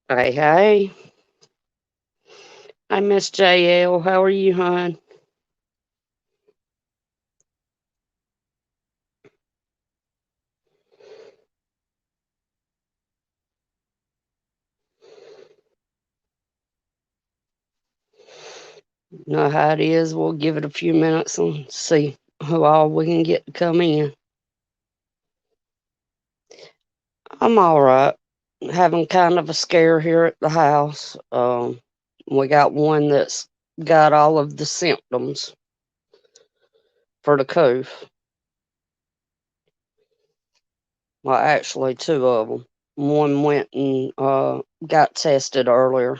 Hey, hey. I Miss JL. How are you, hon? Know how it is. We'll give it a few minutes and see who all we can get to come in. I'm all right. Having kind of a scare here at the house. We got one that's got all of the symptoms for the cough. Well, actually, two of them. One went and got tested earlier.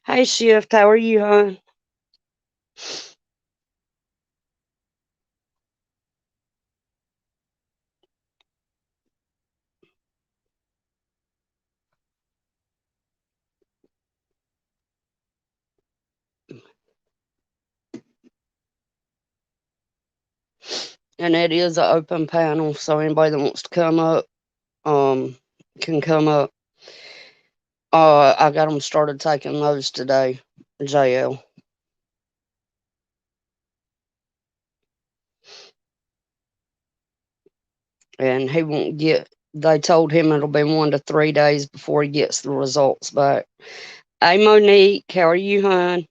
Hey, Shift. How are you, hon? And it is an open panel, so anybody that wants to come up um can come up. I got them started taking those today, JL, and he won't get. They told him it'll be 1 to 3 days before he gets the results back. Hey, Monique, how are you, hon?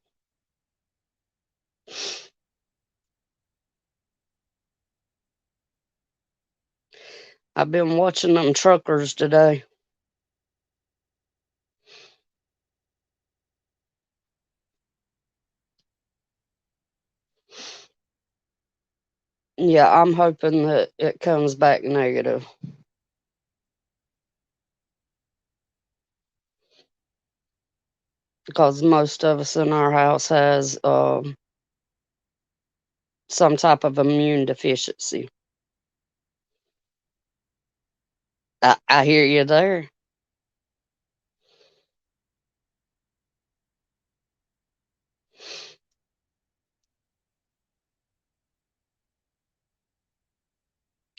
I've been watching them truckers today. Yeah, I'm hoping that it comes back negative because most of us in our house has some type of immune deficiency. I hear you there.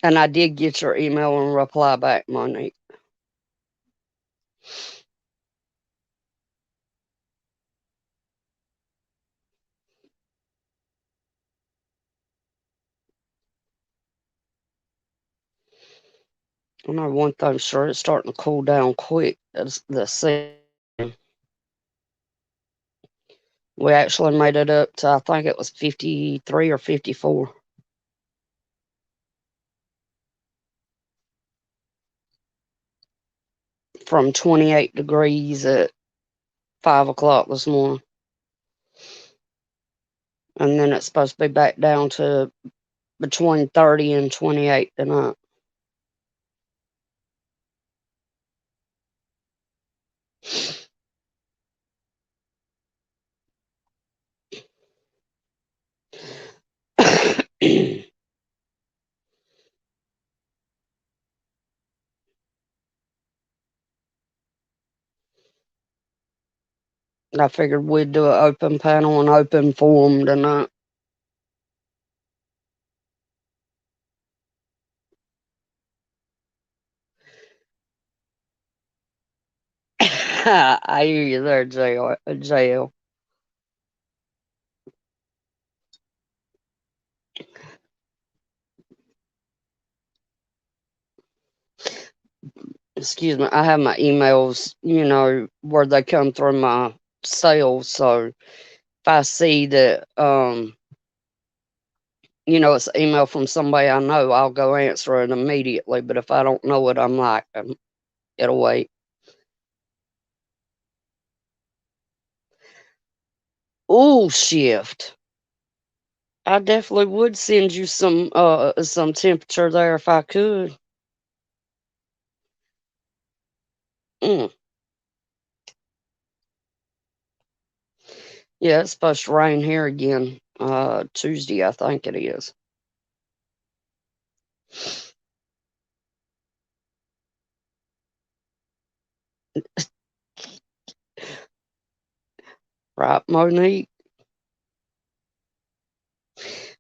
And I did get your email and reply back, Monique. I know one thing sure, it's starting to cool down quick. It's the season. We actually made it up to, I think it was 53 or 54 from 28 degrees at 5 o'clock this morning. And then it's supposed to be back down to between 30 and 28 tonight. I figured we'd do an open panel and open forum tonight. I hear you there, JL. Excuse me, I have my emails, where they come through my sales. So if I see that, it's an email from somebody I know, I'll go answer it immediately. But if I don't know it, I'm like, it'll wait. Oh, shift. I definitely would send you some temperature there if I could. Mm. Yeah, it's supposed to rain here again. Tuesday, I think it is. Right, Monique?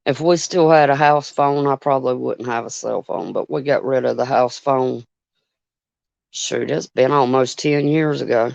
If we still had a house phone, I probably wouldn't have a cell phone, but we got rid of the house phone. Shoot, it's been almost 10 years ago.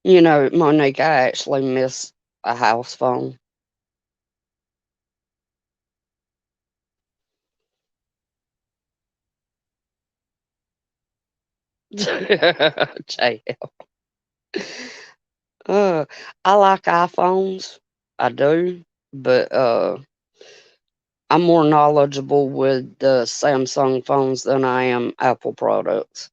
You know, Monique, I actually miss a house phone. JL. Uh, I like iPhones. I do, but I'm more knowledgeable with the Samsung phones than I am Apple products.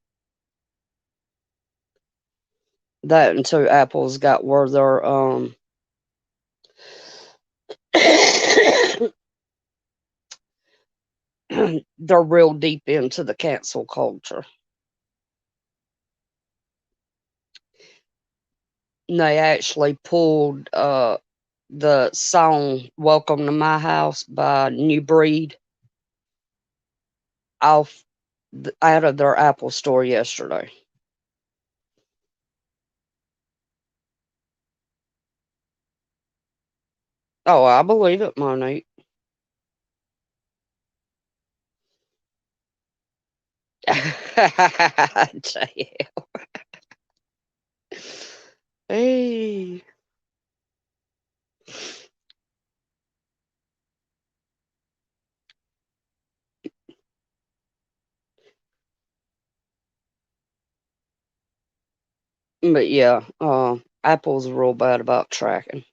That and two, Apple's got where they're real deep into the cancel culture. And they actually pulled the song "Welcome to My House" by New Breed off out of their Apple store yesterday. Oh, I believe it, Monique. JL. Hey. But yeah, Apple's real bad about tracking.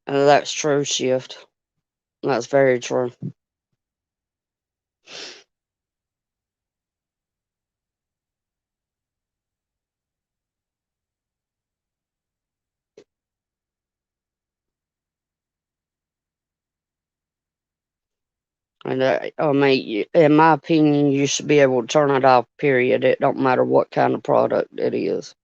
And that's true, Shift. That's very true. And I mean, in my opinion, you should be able to turn it off. Period. It don't matter what kind of product it is.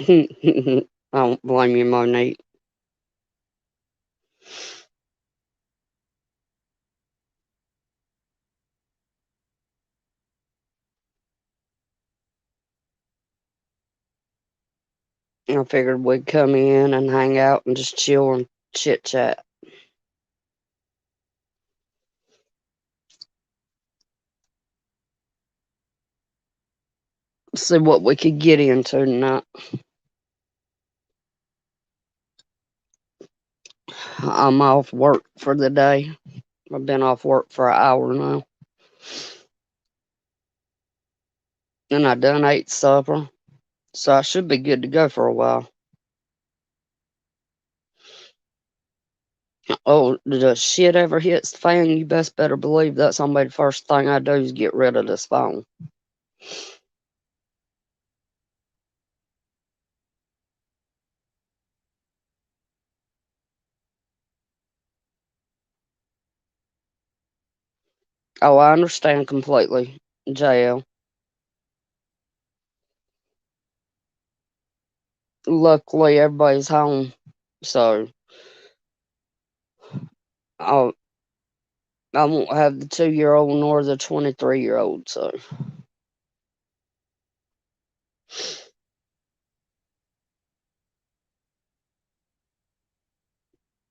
I don't blame you, Monique. I figured we'd come in and hang out and just chill and chit chat. See what we could get into tonight. I'm off work for the day. I've been off work for an hour now. And I done ate supper. So I should be good to go for a while. Oh, the shit ever hits the fan, you best better believe that's gonna be the first thing I do is get rid of this phone. Oh, I understand completely, JL. Luckily, everybody's home, so I'll, I won't have the 2-year old nor the 23-year old. So,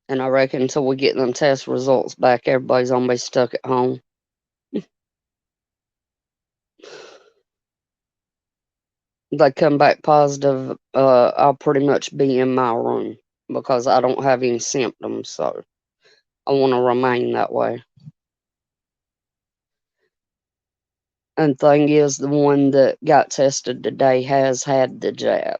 and I reckon until we get them test results back, everybody's gonna be stuck at home. They come back positive, I'll pretty much be in my room because I don't have any symptoms. So I want to remain that way. And thing is, the one that got tested today has had the jab.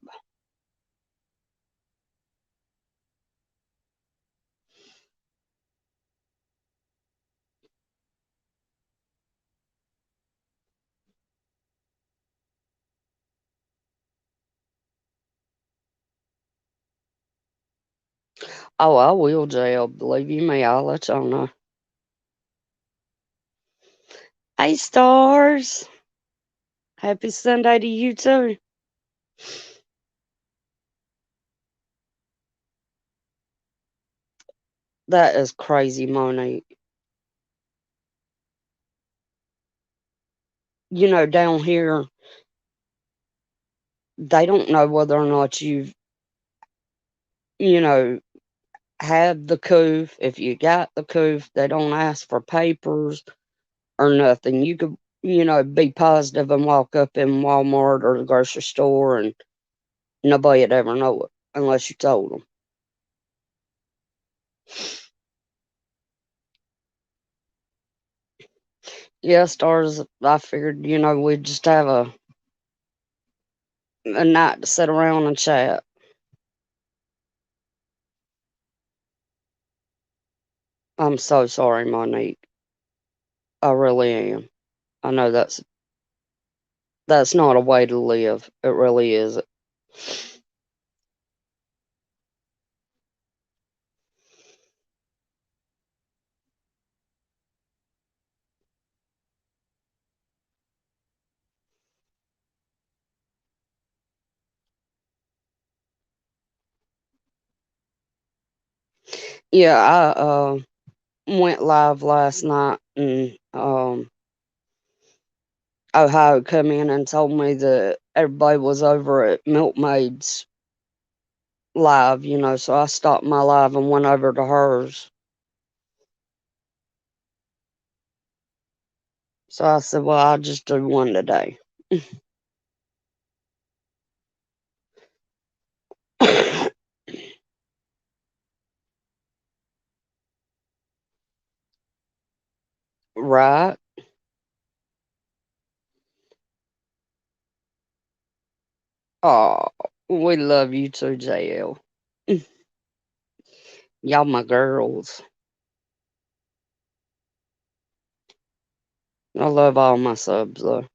Oh, I will, JL. Believe you me, I'll let y'all know. Hey, Stars. Happy Sunday to you, too. That is crazy, Monique. You know, down here, they don't know whether or not you know, had the coof. If you got the coof, they don't ask for papers or nothing. You could, be positive and walk up in Walmart or the grocery store and nobody'd ever know it unless you told them. Yeah, Stars, I figured, we'd just have a night to sit around and chat. I'm so sorry, Monique. I really am. I know that's not a way to live. It really isn't. Yeah, I went live last night and Ohio come in and told me that everybody was over at Milkmaid's live, so I stopped my live and went over to hers. So I said, well, I'll just do one today. Right? Oh, we love you too, JL. Y'all my girls. I love all my subs though.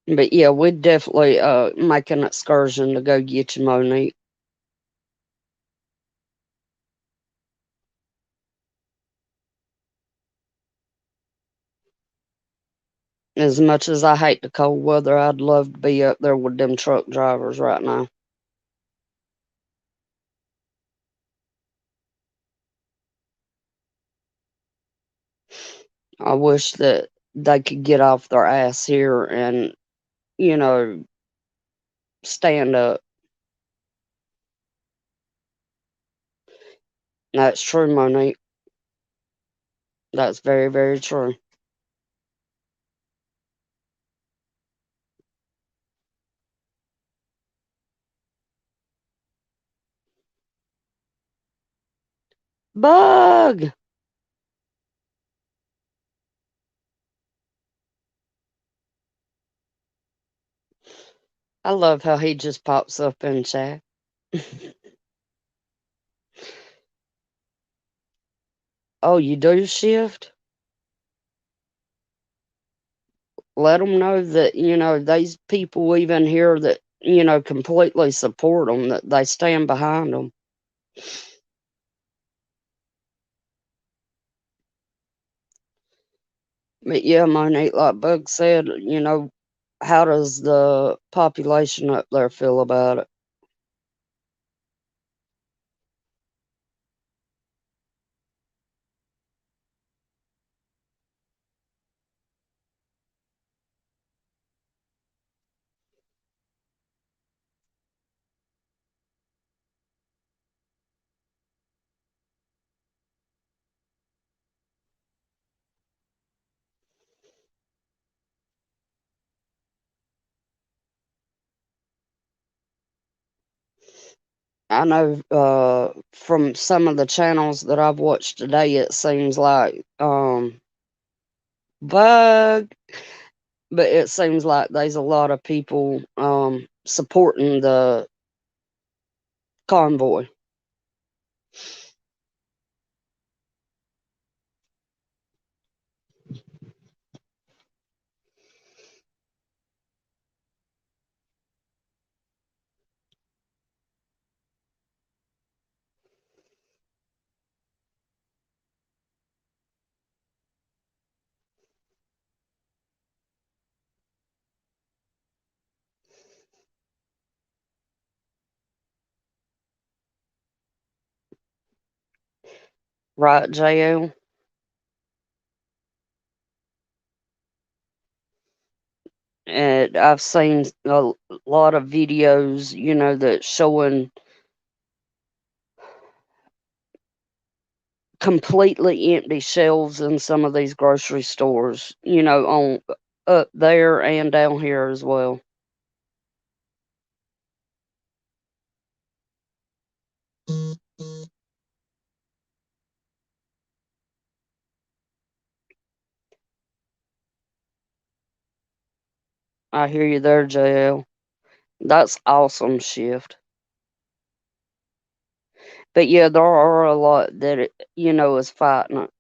But yeah, we'd definitely make an excursion to go get you, Monique. As much as I hate the cold weather, I'd love to be up there with them truck drivers right now. I wish that they could get off their ass here and, you know, stand up. That's true, Monique. That's very, very true. Bug! I love how he just pops up in chat. Oh, you do shift? Let them know that, these people even here that, completely support them, that they stand behind them. But yeah, Monique, like Bug said, how does the population up there feel about it? I know from some of the channels that I've watched today, it seems like Bug, but it seems like there's a lot of people supporting the convoy. Right, JL? And I've seen a lot of videos, that showing completely empty shelves in some of these grocery stores, on up there and down here as well. I hear you there, JL. That's awesome shift. But yeah, there are a lot that is fighting it.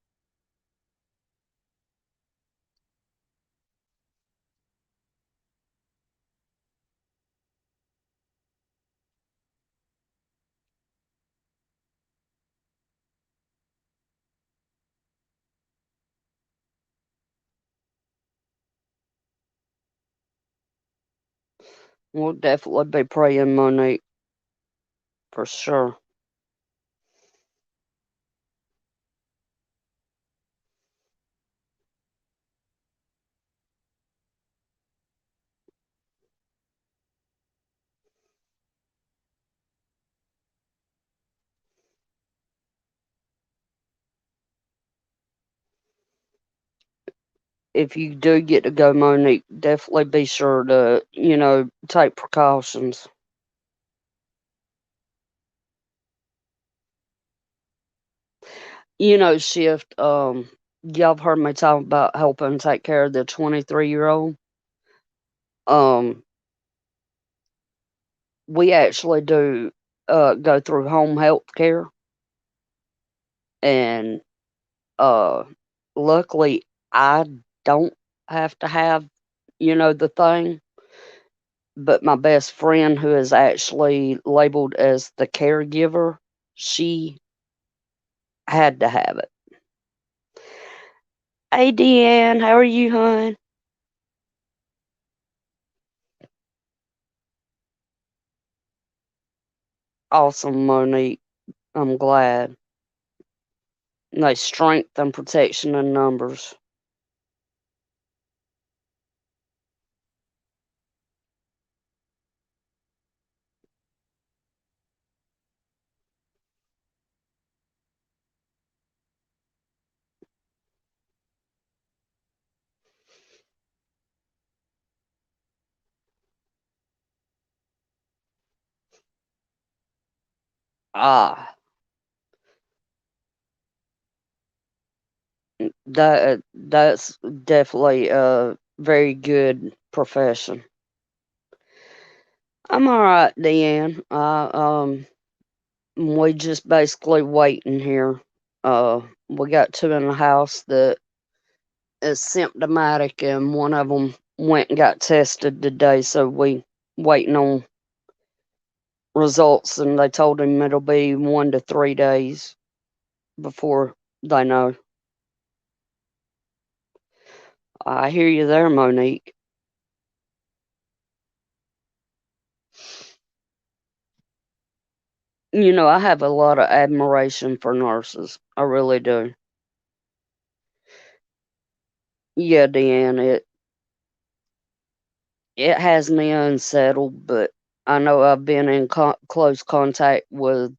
We'll definitely be praying, Monique, for sure. If you do get to go, Monique, definitely be sure to, take precautions. Shift, y'all have heard me talk about helping take care of the 23-year-old. Um, we actually do go through home health care, and uh, luckily I don't have to have, the thing. But my best friend, who is actually labeled as the caregiver, she had to have it. Hey, Deanne, how are you, hon? Awesome, Monique. I'm glad. No strength and protection in numbers. Ah, that's definitely a very good profession. I'm all right, Deanne. We just basically waiting here. We got two in the house that is symptomatic, and one of them went and got tested today. So we waiting on results, and they told him it'll be 1 to 3 days before they know. I hear you there, Monique. I have a lot of admiration for nurses. I really do. Yeah, Deanne, it has me unsettled, but I know I've been in close contact with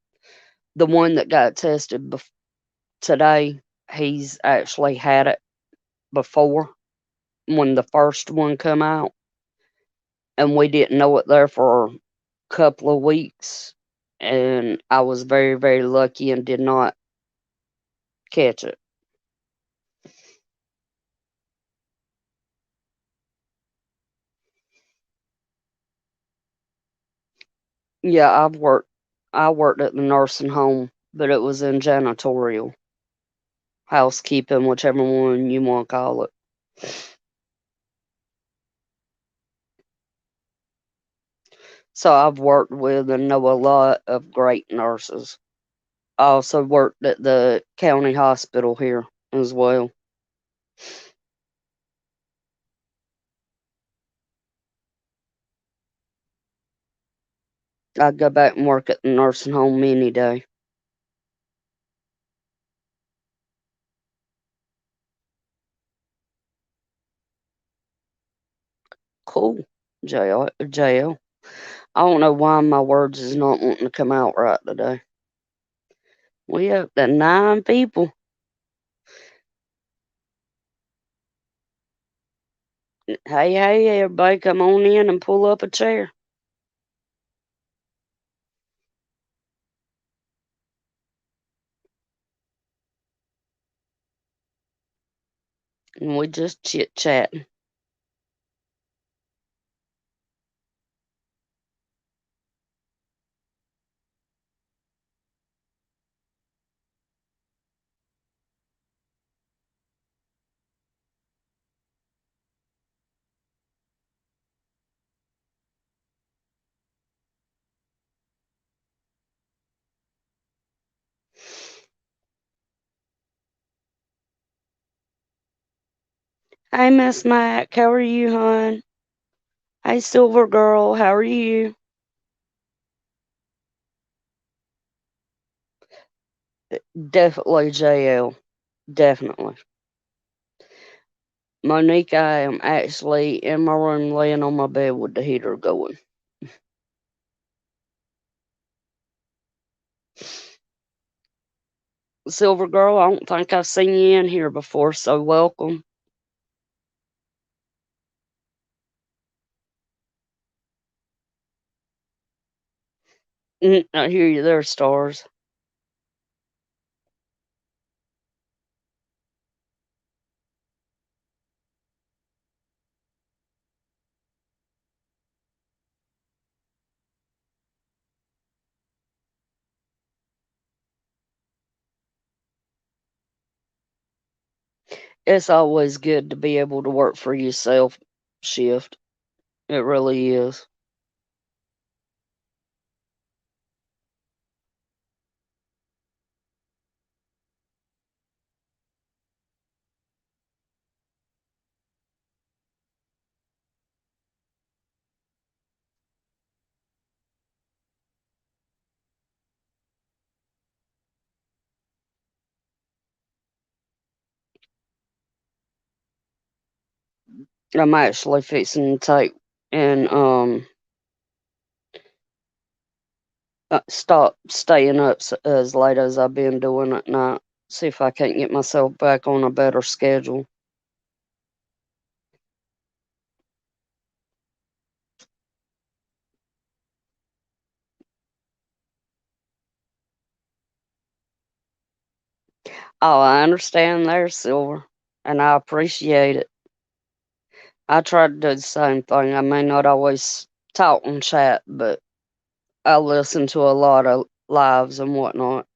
the one that got tested today. He's actually had it before when the first one come out, and we didn't know it there for a couple of weeks, and I was very, very lucky and did not catch it. Yeah, I worked at the nursing home, but it was in janitorial, housekeeping, whichever one you want to call it. So I've worked with and know a lot of great nurses. I also worked at the county hospital here as well. I'd go back and work at the nursing home any day. Cool. JL. I don't know why my words is not wanting to come out right today. We up to 9 people. Hey, everybody, come on in and pull up a chair. And we just chit chatting. Hey, Miss Mac, how are you, hon? Hey, Silver Girl, how are you? Definitely JL. Definitely. Monique, I am actually in my room laying on my bed with the heater going. Silver Girl, I don't think I've seen you in here before, so welcome. I hear you there, Stars. It's always good to be able to work for yourself shift. It really is. I'm actually fixing to take and stop staying up as late as I've been doing at night. See if I can't get myself back on a better schedule. Oh, I understand there, Silver, and I appreciate it. I try to do the same thing. I may not always talk and chat, but I listen to a lot of lives and whatnot.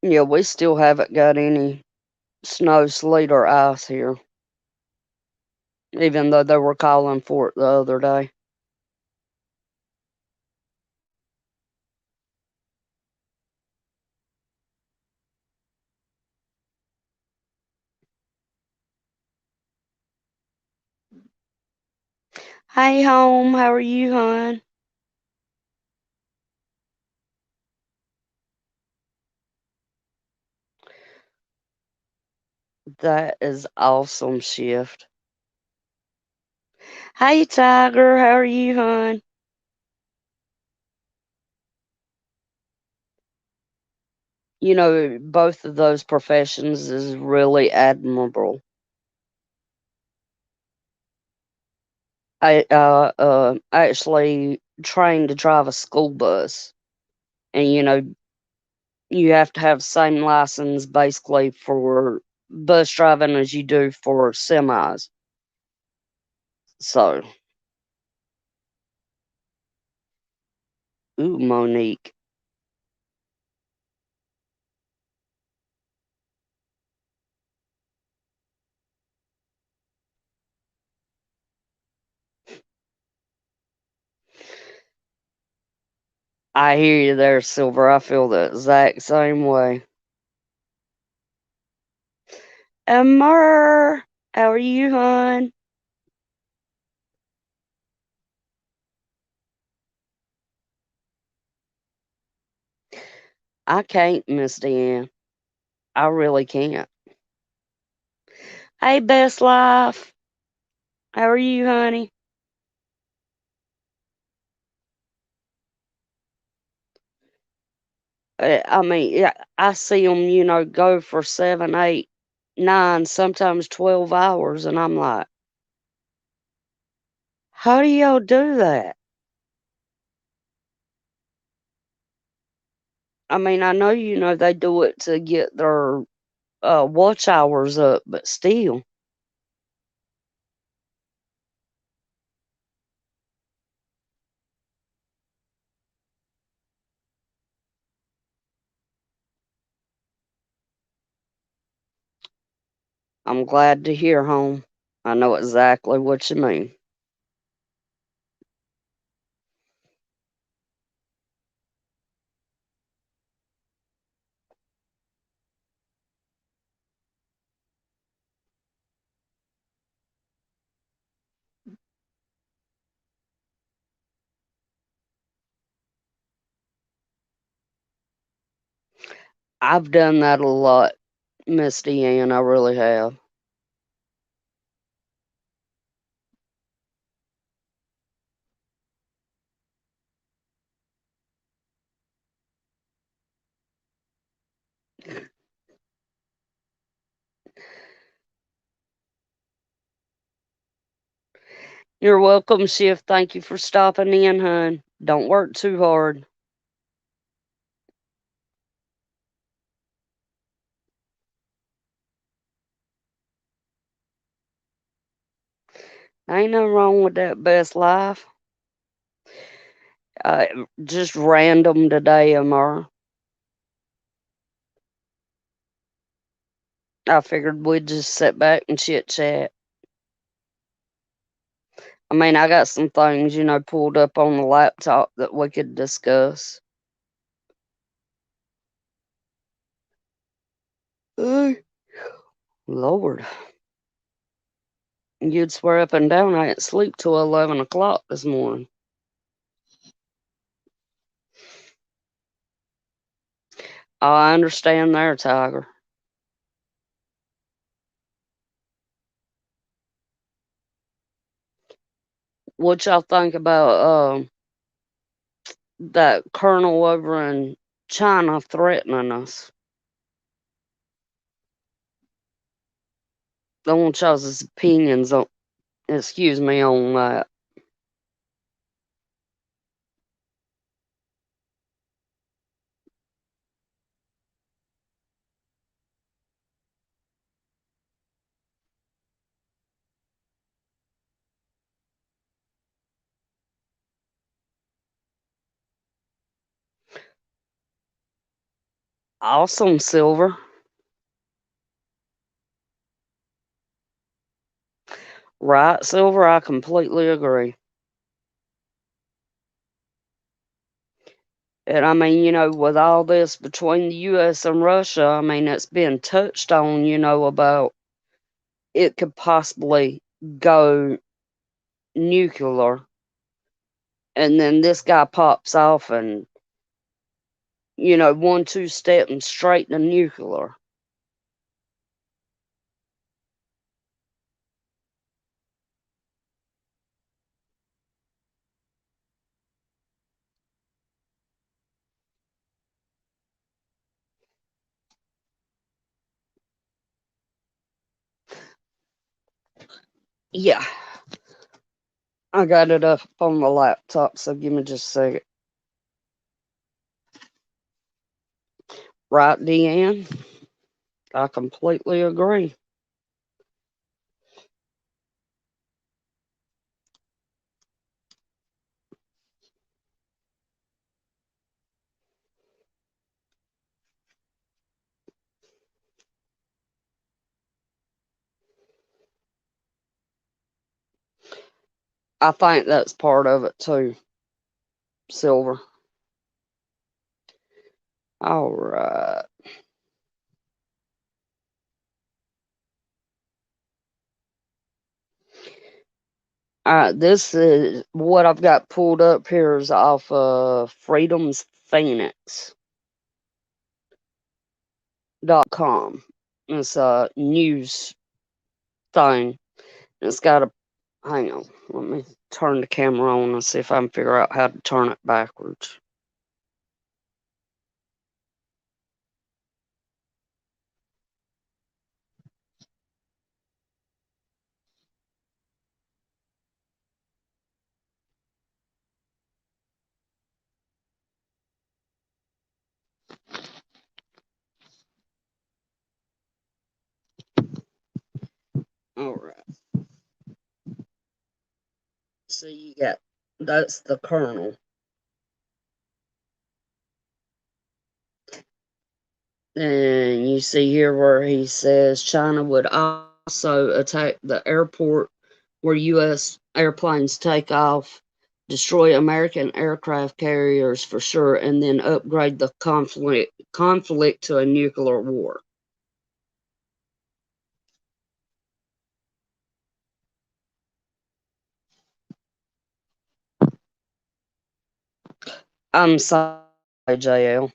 Yeah, we still haven't got any snow, sleet, or ice here, even though they were calling for it the other day. Hey, home, how are you, hon? That is awesome shift. Hey, Tiger, how are you, hon? You know, both of those professions is really admirable. I actually trained to drive a school bus, and you have to have the same license basically for bus driving as you do for semis. So, ooh, Monique, I hear you there, Silver. I feel the exact same way. Amber, how are you, hon? I can't, Miss Deanne. I really can't. Hey, Best Life. How are you, honey? I mean, yeah, I see them, go for 7, 8, 9, sometimes 12 hours, and I'm like, how do y'all do that? I mean, I know, they do it to get their watch hours up, but still, I'm glad to hear home. I know exactly what you mean. I've done that a lot, Miss Deanne, I really have. You're welcome, Shift. Thank you for stopping in, hun. Don't work too hard. Ain't nothing wrong with that, Best Life. Uh, just random today, Amara. I figured we'd just sit back and chit chat. I mean, I got some things, pulled up on the laptop that we could discuss. Hey, Lord. You'd swear up and down I didn't sleep till 11 o'clock this morning. Oh, I understand there, Tiger. What y'all think about that colonel over in China threatening us? I want y'all's opinions on, excuse me, on that. Awesome, Silver. Right, Silver, I completely agree. And I mean, with all this between the US and Russia, I mean, it's been touched on, about it could possibly go nuclear. And then this guy pops off and, 1, 2 stepping straight to nuclear. Yeah, I got it up on the laptop, so give me just a second. Right, Deanne? I completely agree. I think that's part of it too, Silver. All right. This is what I've got pulled up here is off of Freedom's Phoenix. It's a news thing. It's got a, hang on, let me turn the camera on and see if I can figure out how to turn it backwards. All right. So you got, that's the colonel. And you see here where he says China would also attack the airport where U.S. airplanes take off, destroy American aircraft carriers for sure, and then upgrade the conflict to a nuclear war. I'm sorry, JL.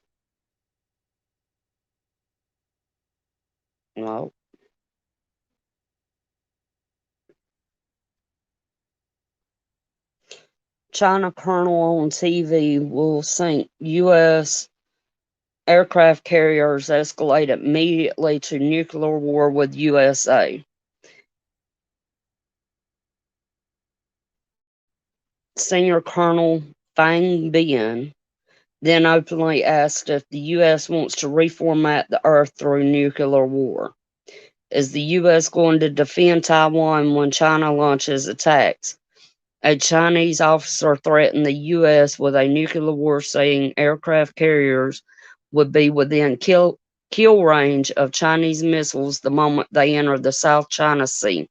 No. China colonel on TV will sink U.S. aircraft carriers escalate immediately to nuclear war with USA. Senior Colonel Fang Bien then openly asked if the U.S. wants to reformat the Earth through nuclear war. Is the U.S. going to defend Taiwan when China launches attacks? A Chinese officer threatened the U.S. with a nuclear war, saying aircraft carriers would be within kill range of Chinese missiles the moment they enter the South China Sea.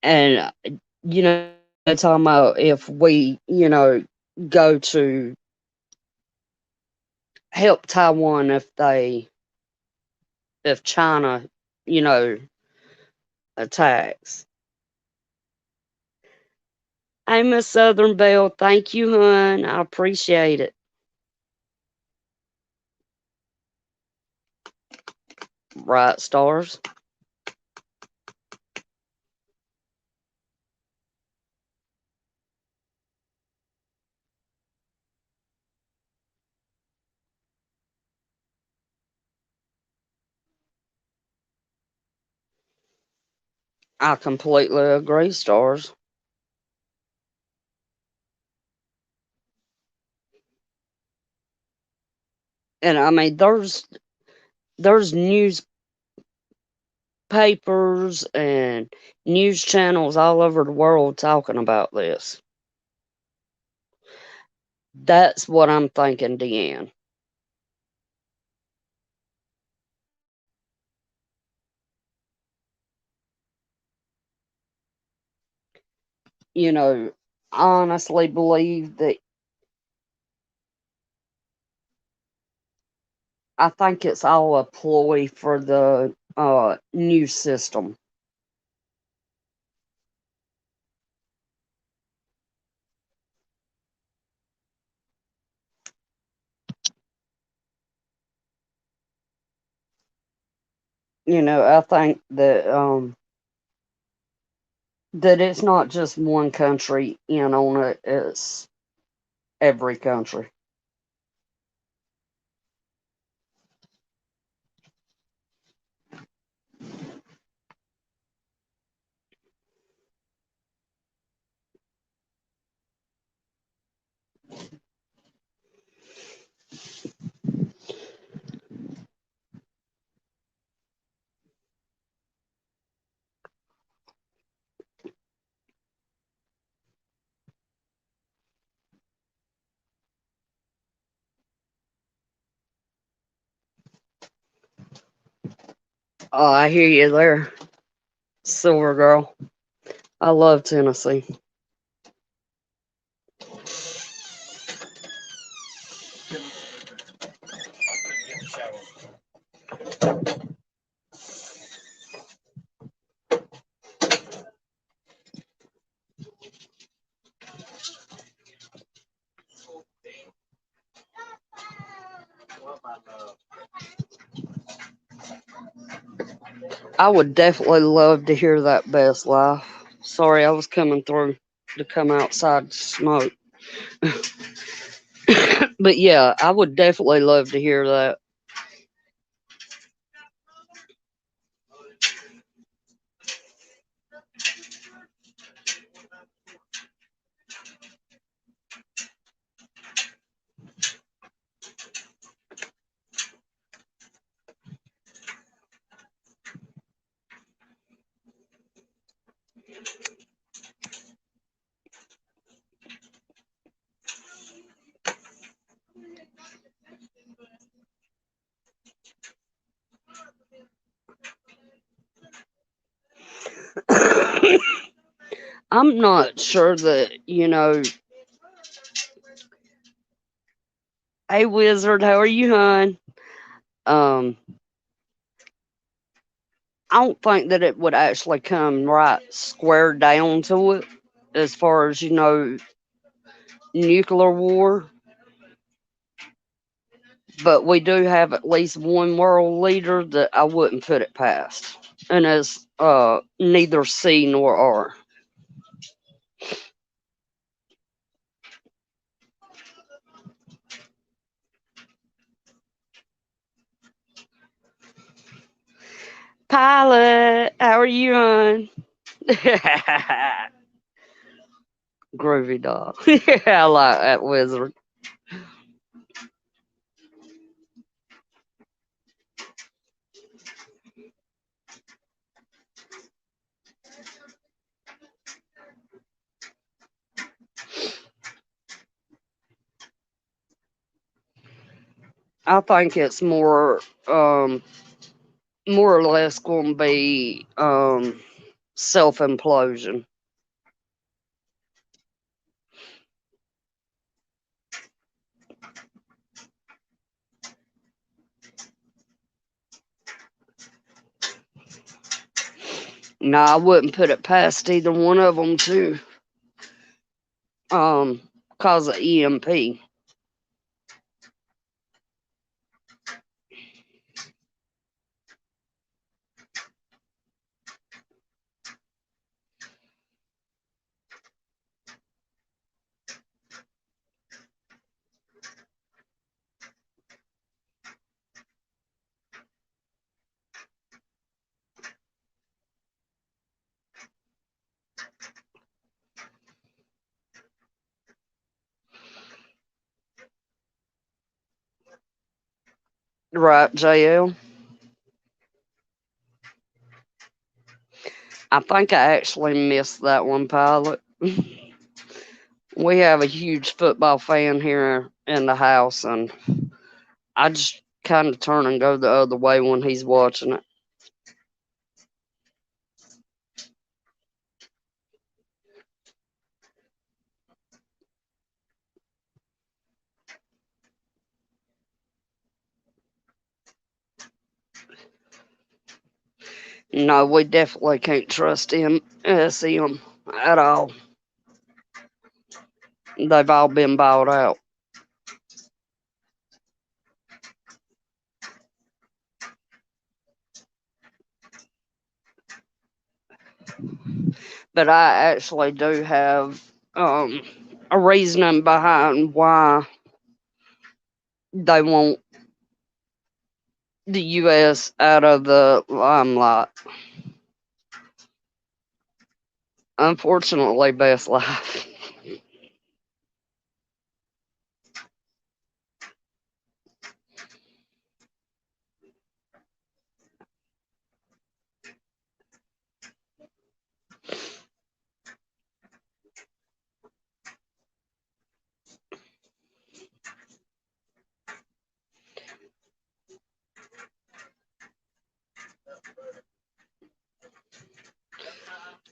And, you know, talking about if we, go to help Taiwan if China, you know, attacks. Hey, Miss Southern Belle, thank you, hun. I appreciate it. Bright stars. I completely agree, stars. And I mean, there's newspapers and news channels all over the world talking about this. That's what I'm thinking, Deanne. You know, honestly believe that I think it's all a ploy for the news system. I think that it's not just one country in on it, it's every country. Oh, I hear you there, Silver Girl. I love Tennessee. I would definitely love to hear that, Best Life. Sorry, I was coming through to come outside to smoke. But yeah, I would definitely love to hear that. I'm not sure that, hey Wizard, how are you, hon? Um, I don't think that it would actually come right square down to it as far as, nuclear war, but we do have at least one world leader that I wouldn't put it past. And it's neither C nor R. Pilot, how are you, hon? Groovy dog. Yeah, I like that wizard. I think it's more or less going to be self implosion. No, I wouldn't put it past either one of them to um cause an EMP. Right, JL? I think I actually missed that one, Pilot. We have a huge football fan here in the house, and I just kind of turn and go the other way when he's watching it. No, we definitely can't trust him, SM at all. They've all been bought out. But I actually do have a reasoning behind why they want the U.S. out of the limelight. Unfortunately, best life.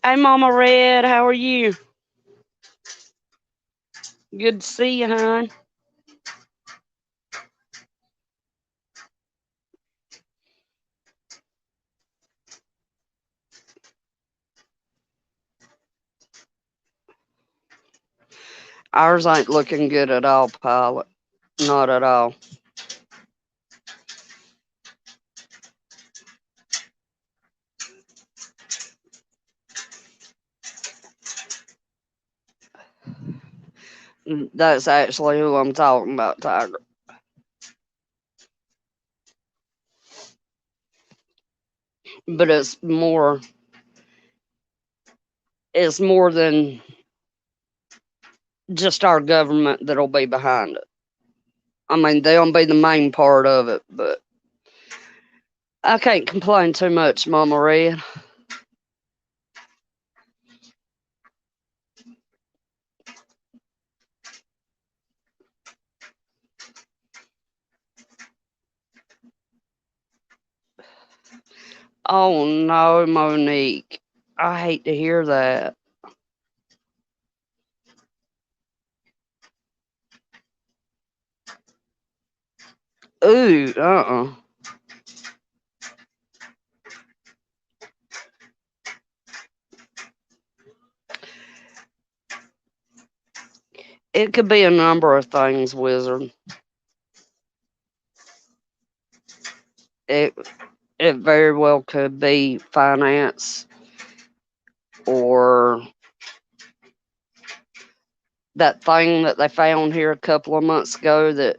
Hey, Mama Red, how are you? Good to see you, hon. Ours ain't looking good at all, pilot. Not at all. That's actually who I'm talking about, Tiger. But it's more than just our government that'll be behind it. I mean, they'll be the main part of it, but I can't complain too much, Mama Red. Oh no, Monique. I hate to hear that. Ooh, It could be a number of things, Wizard. It it very well could be finance or that thing that they found here a couple of months ago that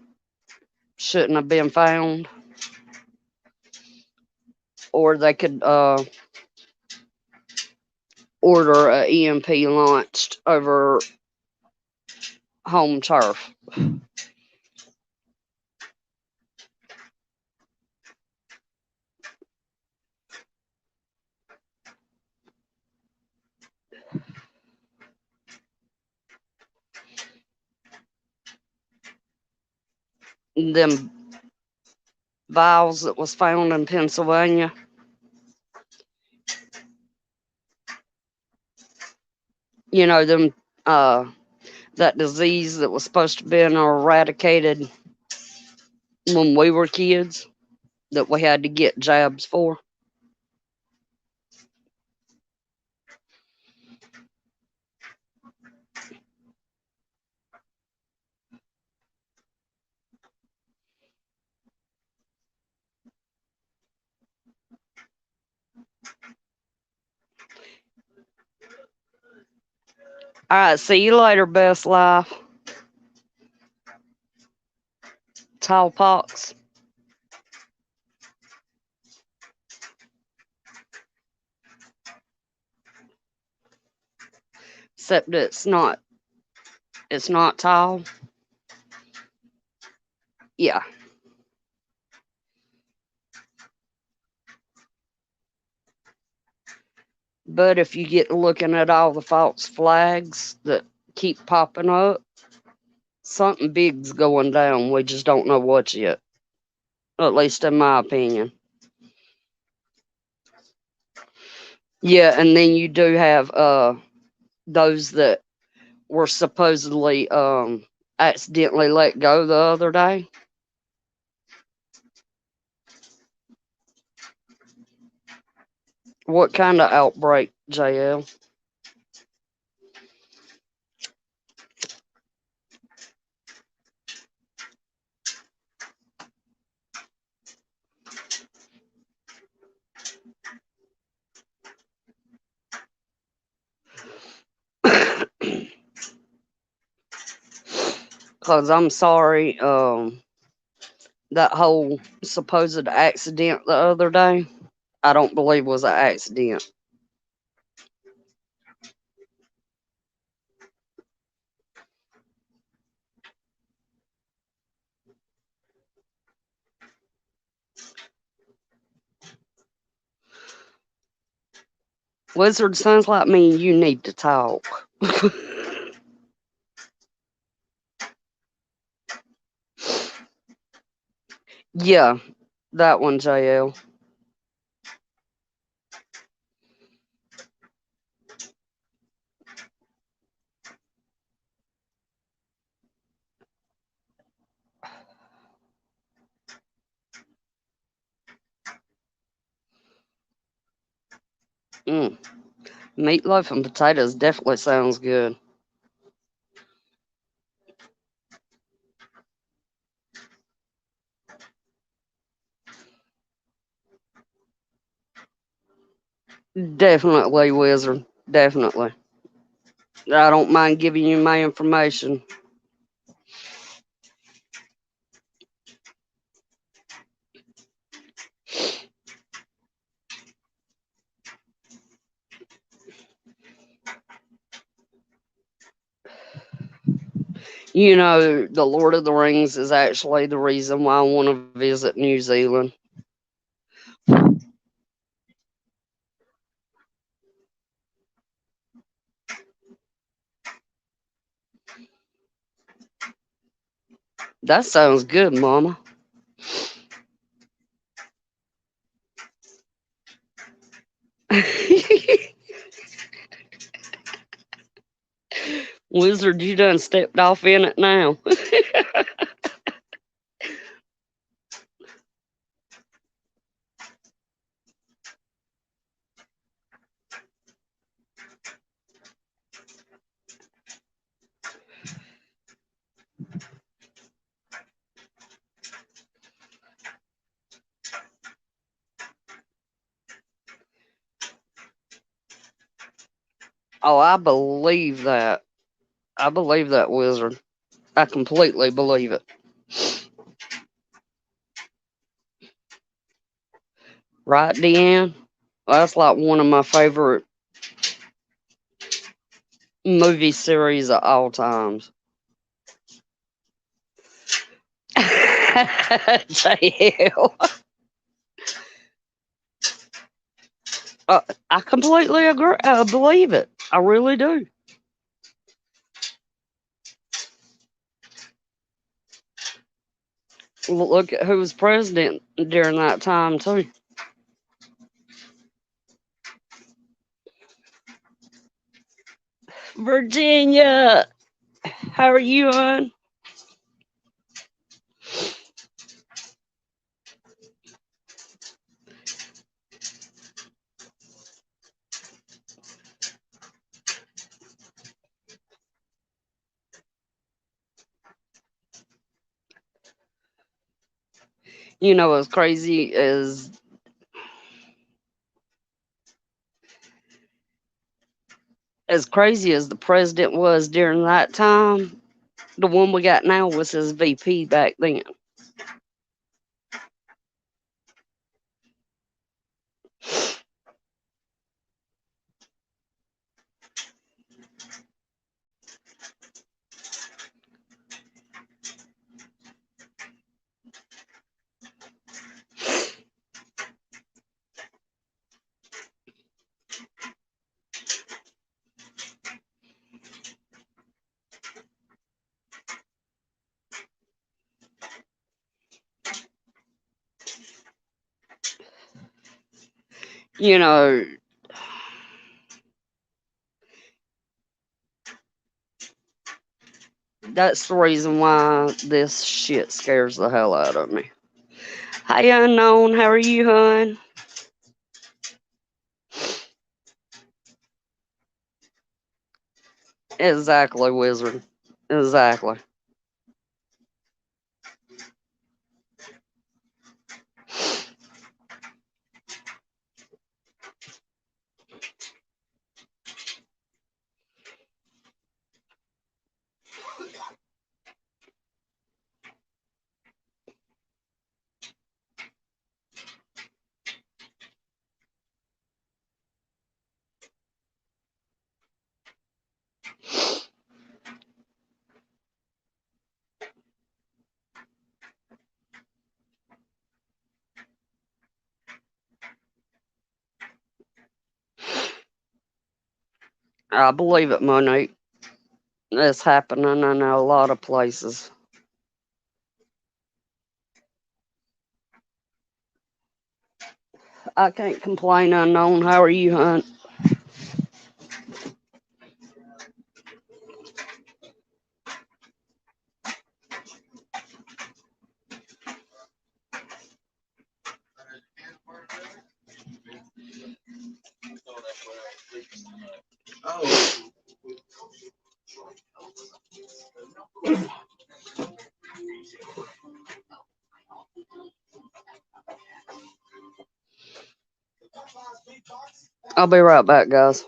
shouldn't have been found. Or they could order a EMP launched over home turf. Them vials that was found in Pennsylvania. You know, them that disease that was supposed to be eradicated when we were kids that we had to get jabs for. All right, see you later, best life. Tall pox. Except it's not tall. Yeah. But if you get looking at all the false flags that keep popping up, something big's going down. We just don't know what yet. At least in my opinion. Yeah, and then you do have those that were supposedly accidentally let go the other day. What kind of outbreak, JL? Because I'm sorry, that whole supposed accident the other day, I don't believe was an accident. Wizard, sounds like me and you need to talk. Yeah, that one, JL. Mm. Meatloaf and potatoes definitely sounds good. Definitely, Wizard. Definitely. I don't mind giving you my information. You know, the Lord of the Rings is actually the reason why I want to visit New Zealand. That sounds good, Mama. Wizard, you done stepped off in it now. Oh, I believe that. I believe that, Wizard. I completely believe it. Right, Deanne? Well, that's like one of my favorite movie series of all times. JL. I completely agree. I believe it. I really do. Look at who was president during that time, too. Virginia, how are you, hon? You know what's crazy is as crazy as the president was during that time, the one we got now was his VP back then. You know, that's the reason why this shit scares the hell out of me. Hey, Unknown, how are you, hon? Exactly, Wizard. Exactly. I believe it, Monique. It's happening in a lot of places. I can't complain, Unknown. How are you, hon? I'll be right back, guys.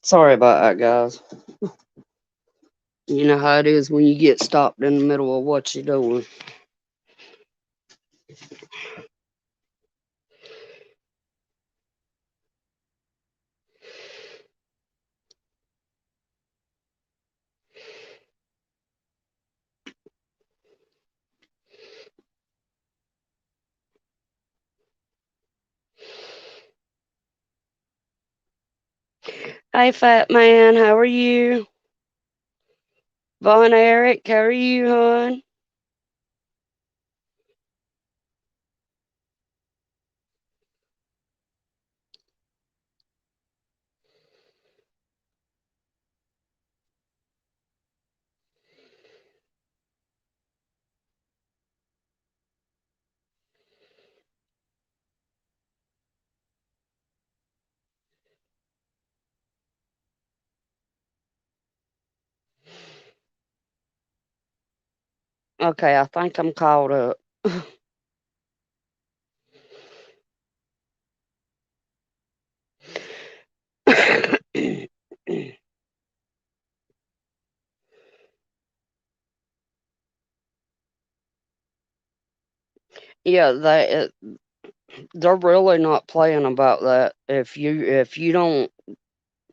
Sorry about that, guys. You know how it is when you get stopped in the middle of what you're doing. Hey, fat man, how are you? Von Eric, how are you, hon? Okay, I think I'm caught up. Yeah, they're really not playing about that. If you don't,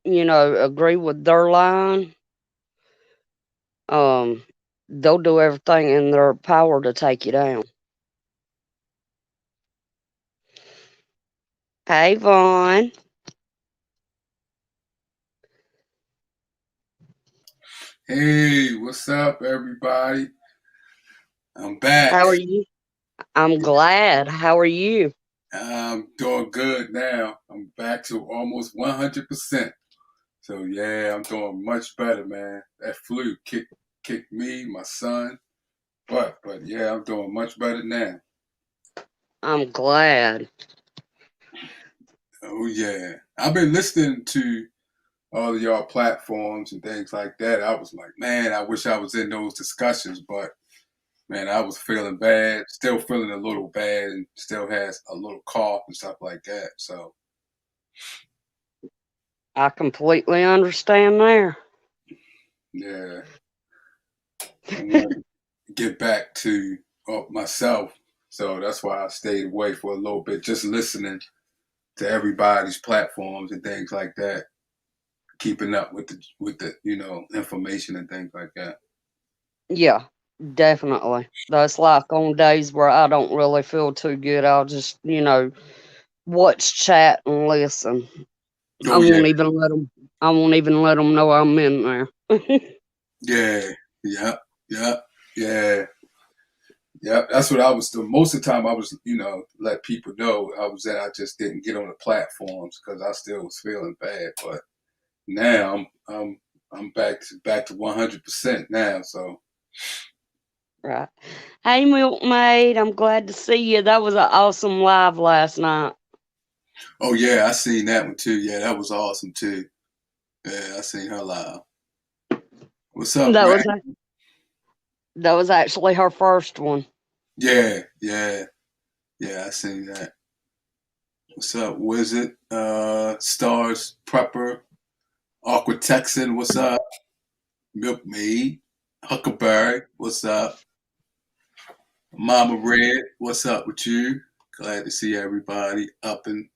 agree with their line, um, they'll do everything in their power to take you down. Hey, Vaughn, Hey, what's up, everybody? I'm back. how are you? I'm glad. How are you? I'm doing good now. I'm back to almost 100%. So yeah, I'm doing much better, man. That flu kicked me, my son, but yeah, I'm doing much better now. I'm glad. Oh yeah, I've been listening to all of y'all platforms and things like that. I was like, man, I wish I was in those discussions, but man, I was feeling bad, still feeling a little bad, and still has a little cough and stuff like that. So I completely understand there. yeah, I want to get back to myself. So that's why I stayed away for a little bit, just listening to everybody's platforms and things like that, keeping up with the information and things like that. Yeah, definitely. That's like on days where I don't really feel too good. I'll just, watch chat and listen. I Oh yeah, won't even let them. I won't even let them know I'm in there. yeah, yeah, yeah, yeah. Yeah, that's what I was doing. Most of the time, I was, let people know I was there. I just didn't get on the platforms because I still was feeling bad. But now I'm back to 100% now. So, Right. Hey, Milkmaid. I'm glad to see you. That was an awesome live last night. oh yeah, I seen that one too. Yeah, that was awesome too. Yeah, I seen her live. What's up, That Ray? was that was actually her first one. Yeah, yeah, yeah. I seen that. What's up, Wizard? Stars Prepper, Awkward Texan. What's up, Milkmaid? Huckleberry. What's up? Mama Red, what's up with you? Glad to see everybody up and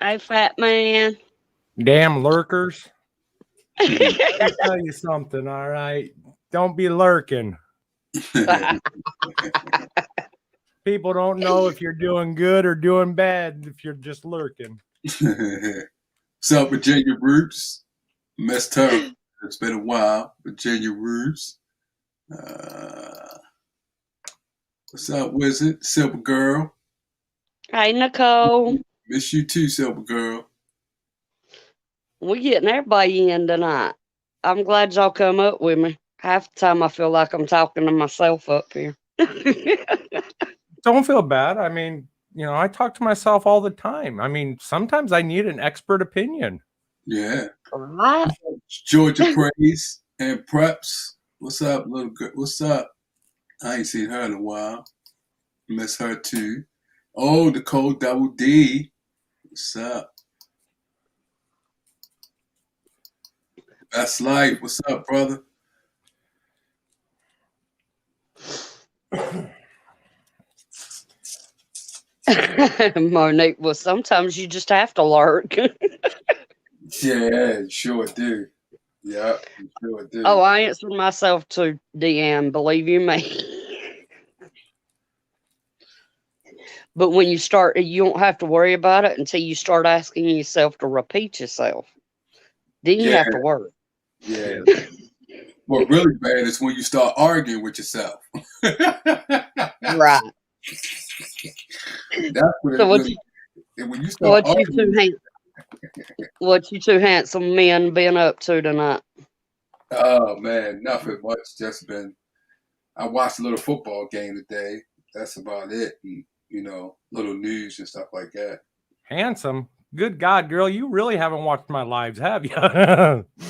Hey, fat man. Damn lurkers. Let me tell you something, all right? Don't be lurking. People don't know if you're doing good or doing bad if you're just lurking. What's up, Virginia Roots? Missed her. It's been a while. Virginia Roots. Uh, what's up, Wizard? Silver Girl. Hey, Nicole. Miss you too, Silver Girl. We getting everybody in tonight. I'm glad y'all come up with me. Half the time I feel like I'm talking to myself up here. Don't feel bad. I mean, I talk to myself all the time. I mean, sometimes I need an expert opinion. Yeah. Right? Georgia Praise and Preps. What's up, little girl? What's up? I ain't seen her in a while. Miss her too. Oh, Nicole Double D. What's up? Best life. What's up, brother? Monique, well, sometimes you just have to lurk. Yeah, sure do. Yeah, sure do. Oh, I answered myself to DM, believe you me. But when you start, you don't have to worry about it until you start asking yourself to repeat yourself. Then you Yeah, have to worry. yeah. What really bad is when you start arguing with yourself. Right. That's So when when you start arguing. what you two handsome men been up to tonight? Oh man, nothing much. Just been. I watched a little football game today. That's about it. And, little news and stuff like that. Handsome. Good God, girl, you really haven't watched my lives, have you?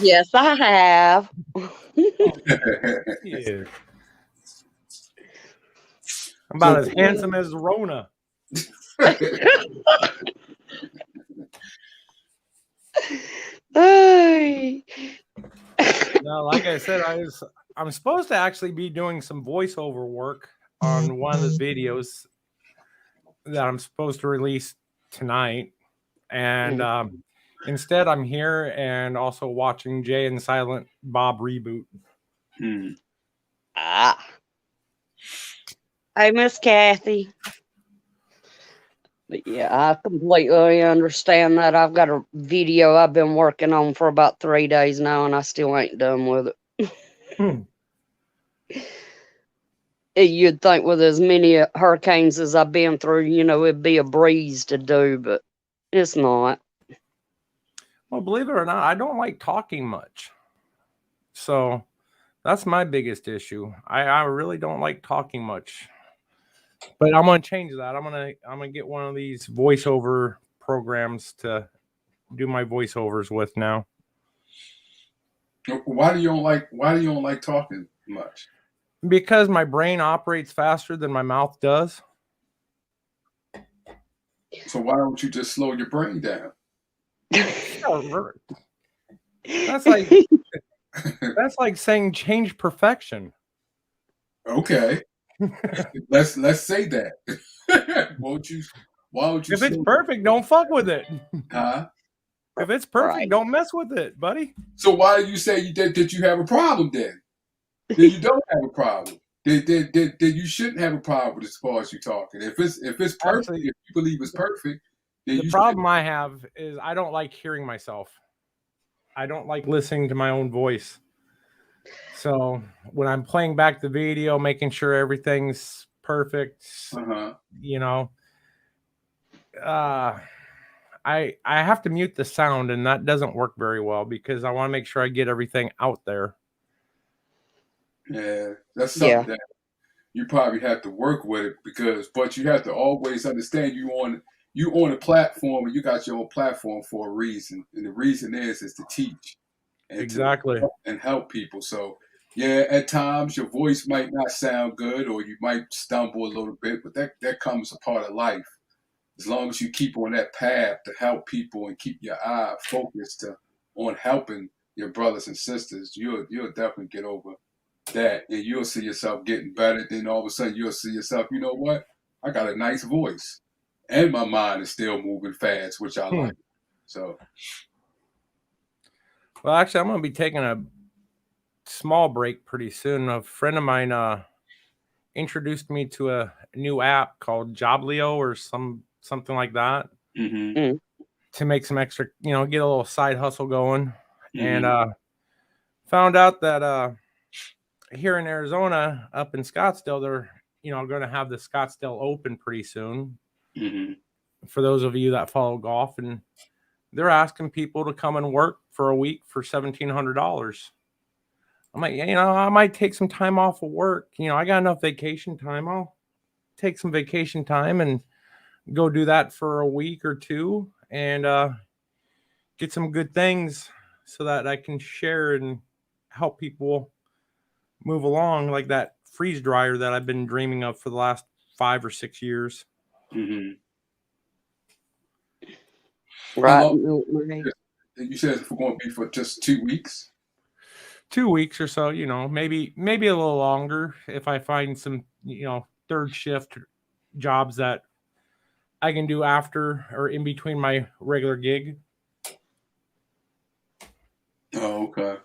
Yes, I have. Yeah. I'm about as handsome as Rona. Hey. No, like I said, I'm supposed to actually be doing some voiceover work on one of the videos that I'm supposed to release tonight. And instead, I'm here and also watching Jay and Silent Bob reboot. Ah. Hey, Miss Kathy. But yeah, I completely understand that. I've got a video I've been working on for about 3 days now, and I still ain't done with it. You'd think with as many hurricanes as I've been through, it'd be a breeze to do, but it's not. Well, believe it or not, I don't like talking much. So that's my biggest issue. I really don't like talking much. But I'm gonna change that. I'm gonna get one of these voiceover programs to do my voiceovers with now. Why do you don't like talking much? Because my brain operates faster than my mouth does. So why don't you just slow your brain down? That's like saying change perfection. Okay. let's say that. Why would you? If it's perfect, don't fuck with it. Huh? If it's perfect, Right. don't mess with it, buddy. So why do you say that you have a problem then? Then you don't have a problem. Then you shouldn't have a problem as far as you talking. If it's perfect, Actually, if you believe it's perfect, then the problem I have is I don't like hearing myself. I don't like listening to my own voice. So when I'm playing back the video, making sure everything's perfect, I have to mute the sound, and that doesn't work very well because I want to make sure I get everything out there. Yeah, that's something that you probably have to work with it but you have to always understand you on a platform and you got your own platform for a reason, and the reason is to teach and exactly and help people. So yeah, at times your voice might not sound good or you might stumble a little bit, but that comes a part of life. As long as you keep on that path to help people and keep your eye focused on helping your brothers and sisters, you'll definitely get over that, and you'll see yourself getting better. Then all of a sudden you'll see yourself, you know what? I got a nice voice, and my mind is still moving fast, which I like. So, well, actually, I'm going to be taking a small break pretty soon. A friend of mine introduced me to a new app called Joblio or something like that to make some extra, get a little side hustle going. And found out that here in Arizona, up in Scottsdale, they're going to have the Scottsdale Open pretty soon. For those of you that follow golf, and they're asking people to come and work for a week for $1,700. I'm like, I might take some time off of work. I got enough vacation time. I'll take some vacation time and go do that for a week or two and get some good things so that I can share and help people move along, like that freeze dryer that I've been dreaming of for the last 5 or 6 years. Mm-hmm. How Right, long? milkmaid. You said it's going to be for just 2 weeks. 2 weeks or so, maybe a little longer if I find some, third shift jobs that I can do after or in between my regular gig. Oh, okay.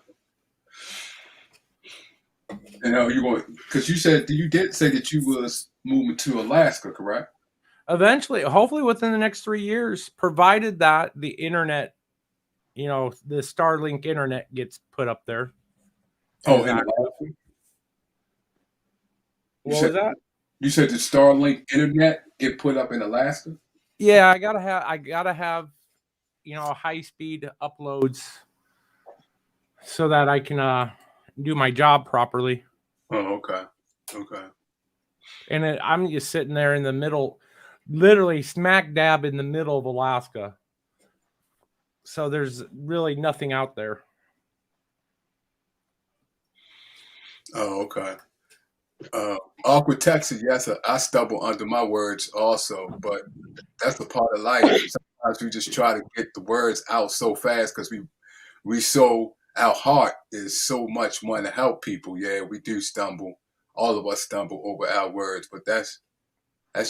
And you going because you did say that you was moving to Alaska, correct? Eventually, hopefully within the next 3 years, provided that the internet, the Starlink internet gets put up there. Oh, in Alaska. What was that? You said the Starlink internet get put up in Alaska? Yeah, I gotta have high speed uploads so that I can do my job properly. Oh, okay. Okay. And I'm just sitting there in the middle, literally smack dab in the middle of Alaska. So there's really nothing out there. Oh, okay. Awkward Texas, yes, I stumble under my words also, but that's a part of life. Sometimes we just try to get the words out so fast because our heart is so much wanting to help people. Yeah, we do stumble. All of us stumble over our words, but that's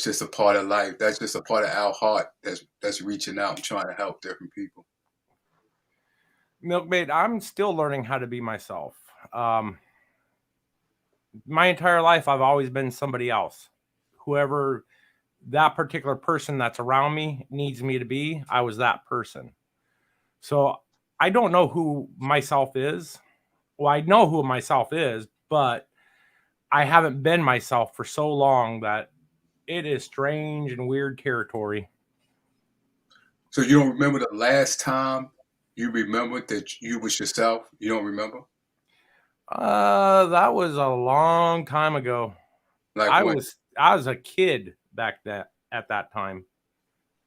just a part of life. That's just a part of our heart that's reaching out and trying to help different people. Milkmaid, I'm still learning how to be myself. My entire life, I've always been somebody else. Whoever that particular person that's around me needs me to be, I was that person. So I don't know who myself is. Well, I know who myself is, but I haven't been myself for so long that it is strange and weird territory. So you don't remember the last time you remembered that you was yourself? You don't remember? That was a long time ago. Like I when? was a kid back at that time.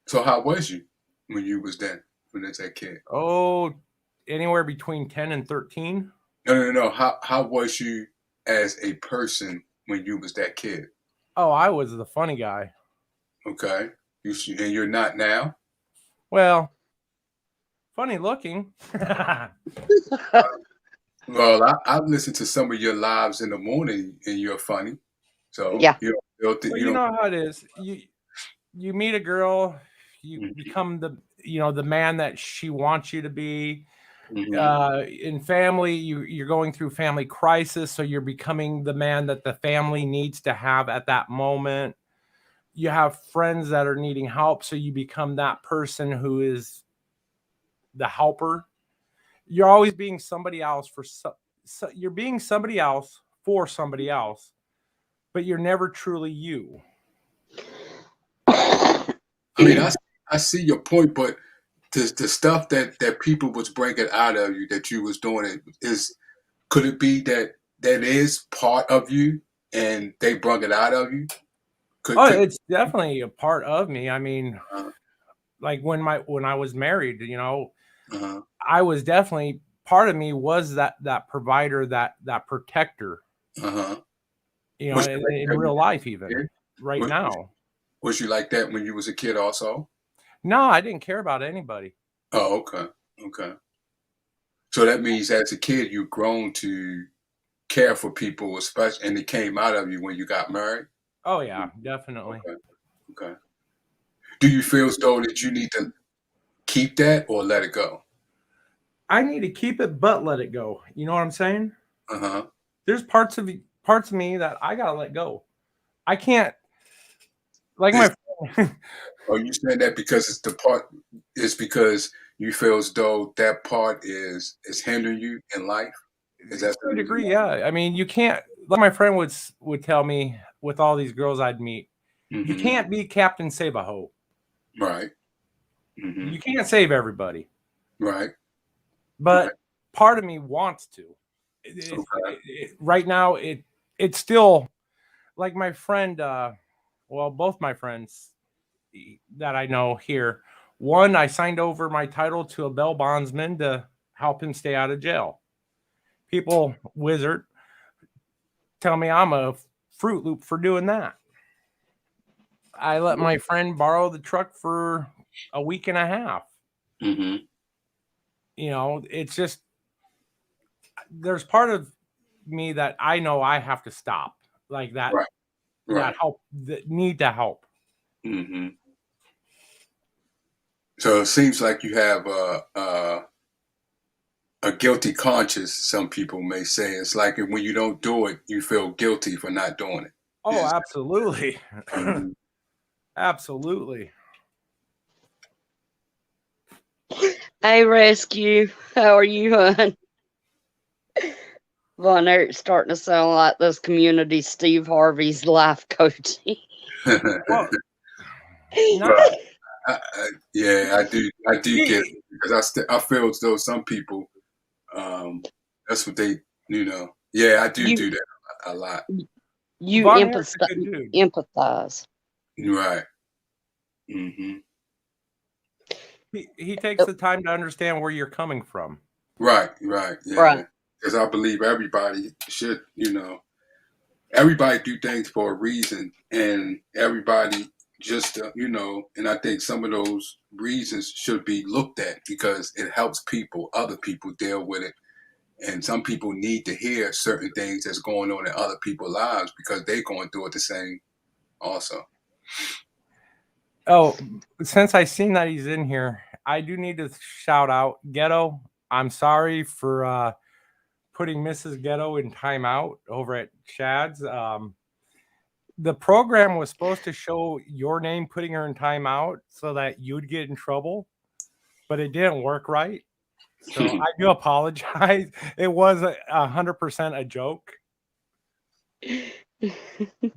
So how was you when you was when as a kid? Oh, anywhere between 10 and 13. No. How was you as a person when you was that kid? Oh, I was the funny guy. Okay. And you're not now? Well, funny looking. Well, I've listened to some of your lives in the morning and you're funny. So Yeah. you don't think Well, you you don't know how it is. You meet a girl, you Mhm. become the man that she wants you to be. Mhm. In family, you're going through family crisis, so you're becoming the man that the family needs to have at that moment. You have friends that are needing help, so you become that person who is the helper. You're always being somebody else you're being somebody else for somebody else, but you're never truly you. I mean, I see your point, but the stuff that people was bringing out of you that you was doing could it be that is part of you and they brought it out of you? Oh, Could it's definitely a part of me. I mean, uh, like when I was married, uh, I was definitely part of me was that provider, that protector, uh-huh. Was you like in that when real you life, was a even kid? right now. Was you like that when you was a kid also? No, I didn't care about anybody. Oh, okay. Okay. So that means as a kid you've grown to care for people, especially, and it came out of you when you got married? Oh yeah, definitely. Okay. Okay. Do you feel as though that you need to keep that or let it go? I need to keep it, but let it go. You know what I'm saying? Uh-huh. There's parts of me that I gotta let go. I can't like Is my friend. Are you saying that because it's because you feel as though that part is hindering you in life? Is that the To a reason degree, why? yeah. I mean, you can't like my friend would tell me with all these girls I'd meet, you Mhm. can't be Captain Save a Ho. Right. You Mhm. can't save everybody. Right. Right. But part of me wants to. Okay. Right now, it's still like my friend. Well, both my friends that I know here. One, I signed over my title to a bail bondsman to help him stay out of jail. People, wizard, tell me I'm a Fruit Loop for doing that. I let my friend borrow the truck for a week and a half. Mm-hmm. You know, it's just there's part of me that I know I have to stop, like that Right. Right. help that need to help. Mm-hmm. So it seems like you have a guilty conscience. Some people may say it's like when you don't do it, you feel guilty for not doing it. Oh, Yes. absolutely. Mhm. Absolutely. Hey, Rescue. How are you, hon? Von Eric's starting to sound like this community Steve Harvey's life coaching. Well, not, Right. Yeah, I do. I do get you, it because I feel as though some people, that's what they, Yeah, I do You that a lot. you Von Eric's a good dude. empathize. Right. Mm-hmm. He takes the time to understand where you're coming from. Right. Right. Yeah. Right. Because I believe everybody should, everybody do things for a reason, and everybody just, and I think some of those reasons should be looked at because it helps other people deal with it. And some people need to hear certain things that's going on in other people's lives because they're going through it the same also. Oh, since I seen that he's in here, I do need to shout out Ghetto. I'm sorry for putting Mrs. Ghetto in timeout over at Chad's. The program was supposed to show your name putting her in timeout so that you'd get in trouble, but it didn't work right. So I do apologize. It was 100% a joke.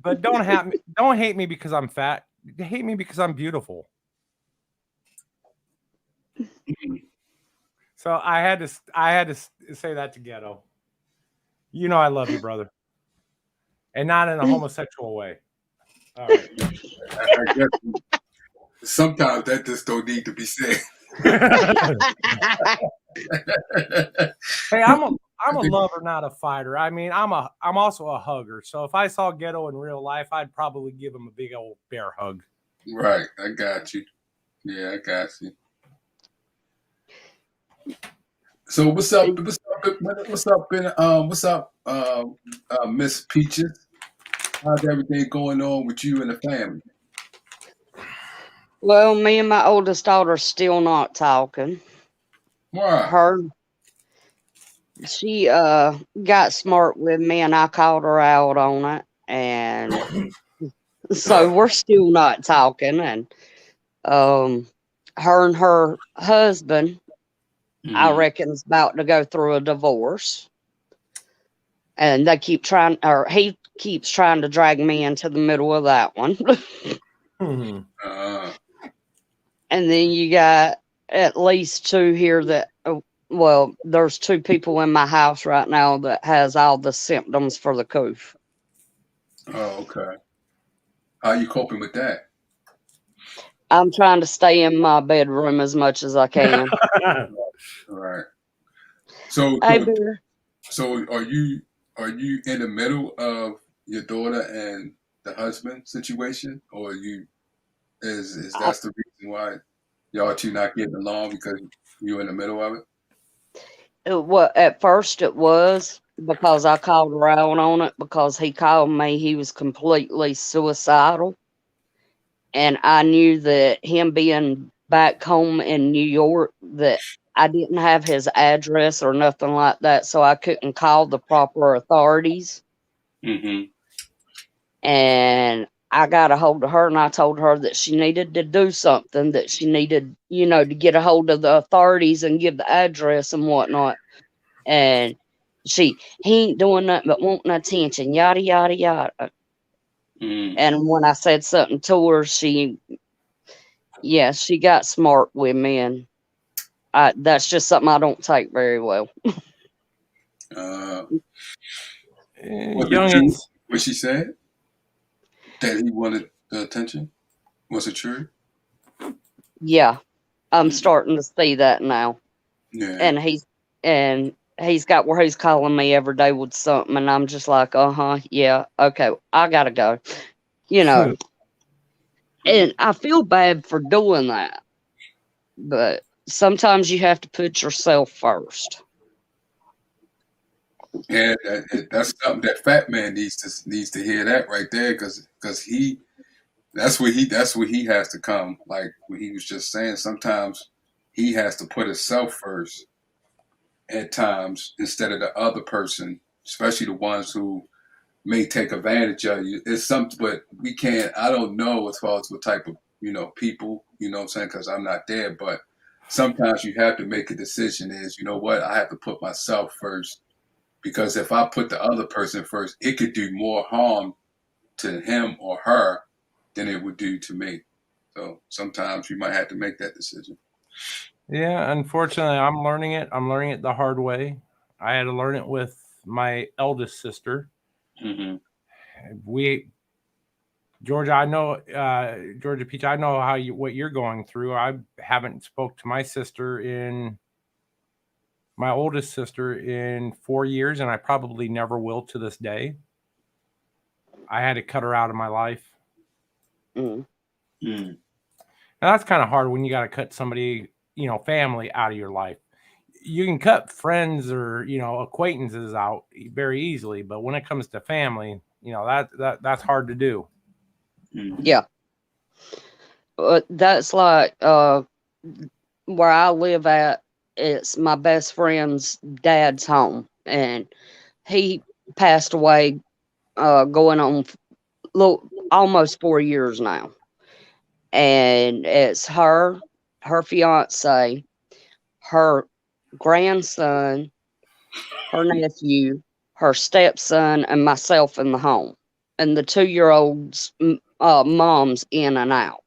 But don't hate me because I'm fat. Hate me because I'm beautiful. So I had to say that to Ghetto. You know I love you, brother, and not in a homosexual way. All right. I guess sometimes that just don't need to be said. Hey, I'm a lover, not a fighter. I mean, I'm also a hugger. So if I saw Ghetto in real life, I'd probably give him a big old bear hug. Right, I got you. Yeah, I got you. So what's up? What's up, Miss Peaches? How's everything going on with you and the family? Well, me and my oldest daughter still not talking. Why? She got smart with me and I called her out on it, and so we're still not talking. And her and her husband, I reckon, is about to go through a divorce, and they keep trying, or he keeps trying to drag me into the middle of that one. And then you got at least two here that, well, there's two people in my house right now that has all the symptoms for the coof. Oh, okay. How are you coping with that? I'm trying to stay in my bedroom as much as I can. All right. So are you in the middle of your daughter and the husband situation, or is that the reason why y'all two not getting along because you're in the middle of it? At first it was because I called her out on it because he called me. He was completely suicidal. And I knew that him being back home in New York, that I didn't have his address or nothing like that. So I couldn't call the proper authorities. Mm-hmm. And I got a hold of her and I told her that she needed to do something, that she needed, to get a hold of the authorities and give the address and whatnot. And he ain't doing nothing but wanting attention, yada, yada, yada. Mm. And when I said something to her, she got smart with me. And that's just something I don't take very well. Youngins. What she said? That he wanted the attention? Was it true? Yeah, I'm starting to see that now. Yeah. And he's got where he's calling me every day with something, and I'm just like, yeah, okay, I gotta go. And I feel bad for doing that, but sometimes you have to put yourself first. And that's something that Fat Man needs to hear that right there, because that's where he has to come. Like what he was just saying, sometimes he has to put himself first at times instead of the other person, especially the ones who may take advantage of you. It's something, but we can't. I don't know as far as what type of people. You know what I'm saying? Because I'm not there, but sometimes you have to make a decision. Is you know what? I have to put myself first. Because if I put the other person first, it could do more harm to him or her than it would do to me. So sometimes you might have to make that decision. Yeah, unfortunately, I'm learning it. I'm learning it the hard way. I had to learn it with my eldest sister. Mm-hmm. Georgia, I know, Georgia Peach, I know what you're going through. I haven't spoke to my oldest sister in 4 years, and I probably never will to this day. I had to cut her out of my life. Mm. Now that's kind of hard when you got to cut somebody, family out of your life. You can cut friends or acquaintances out very easily, but when it comes to family, that's hard to do. Yeah. That's like where I live at. It's my best friend's dad's home, and he passed away going on almost 4 years now. And it's her fiance, her grandson, her nephew, her stepson, and myself in the home. And the 2-year-old's mom's in and out.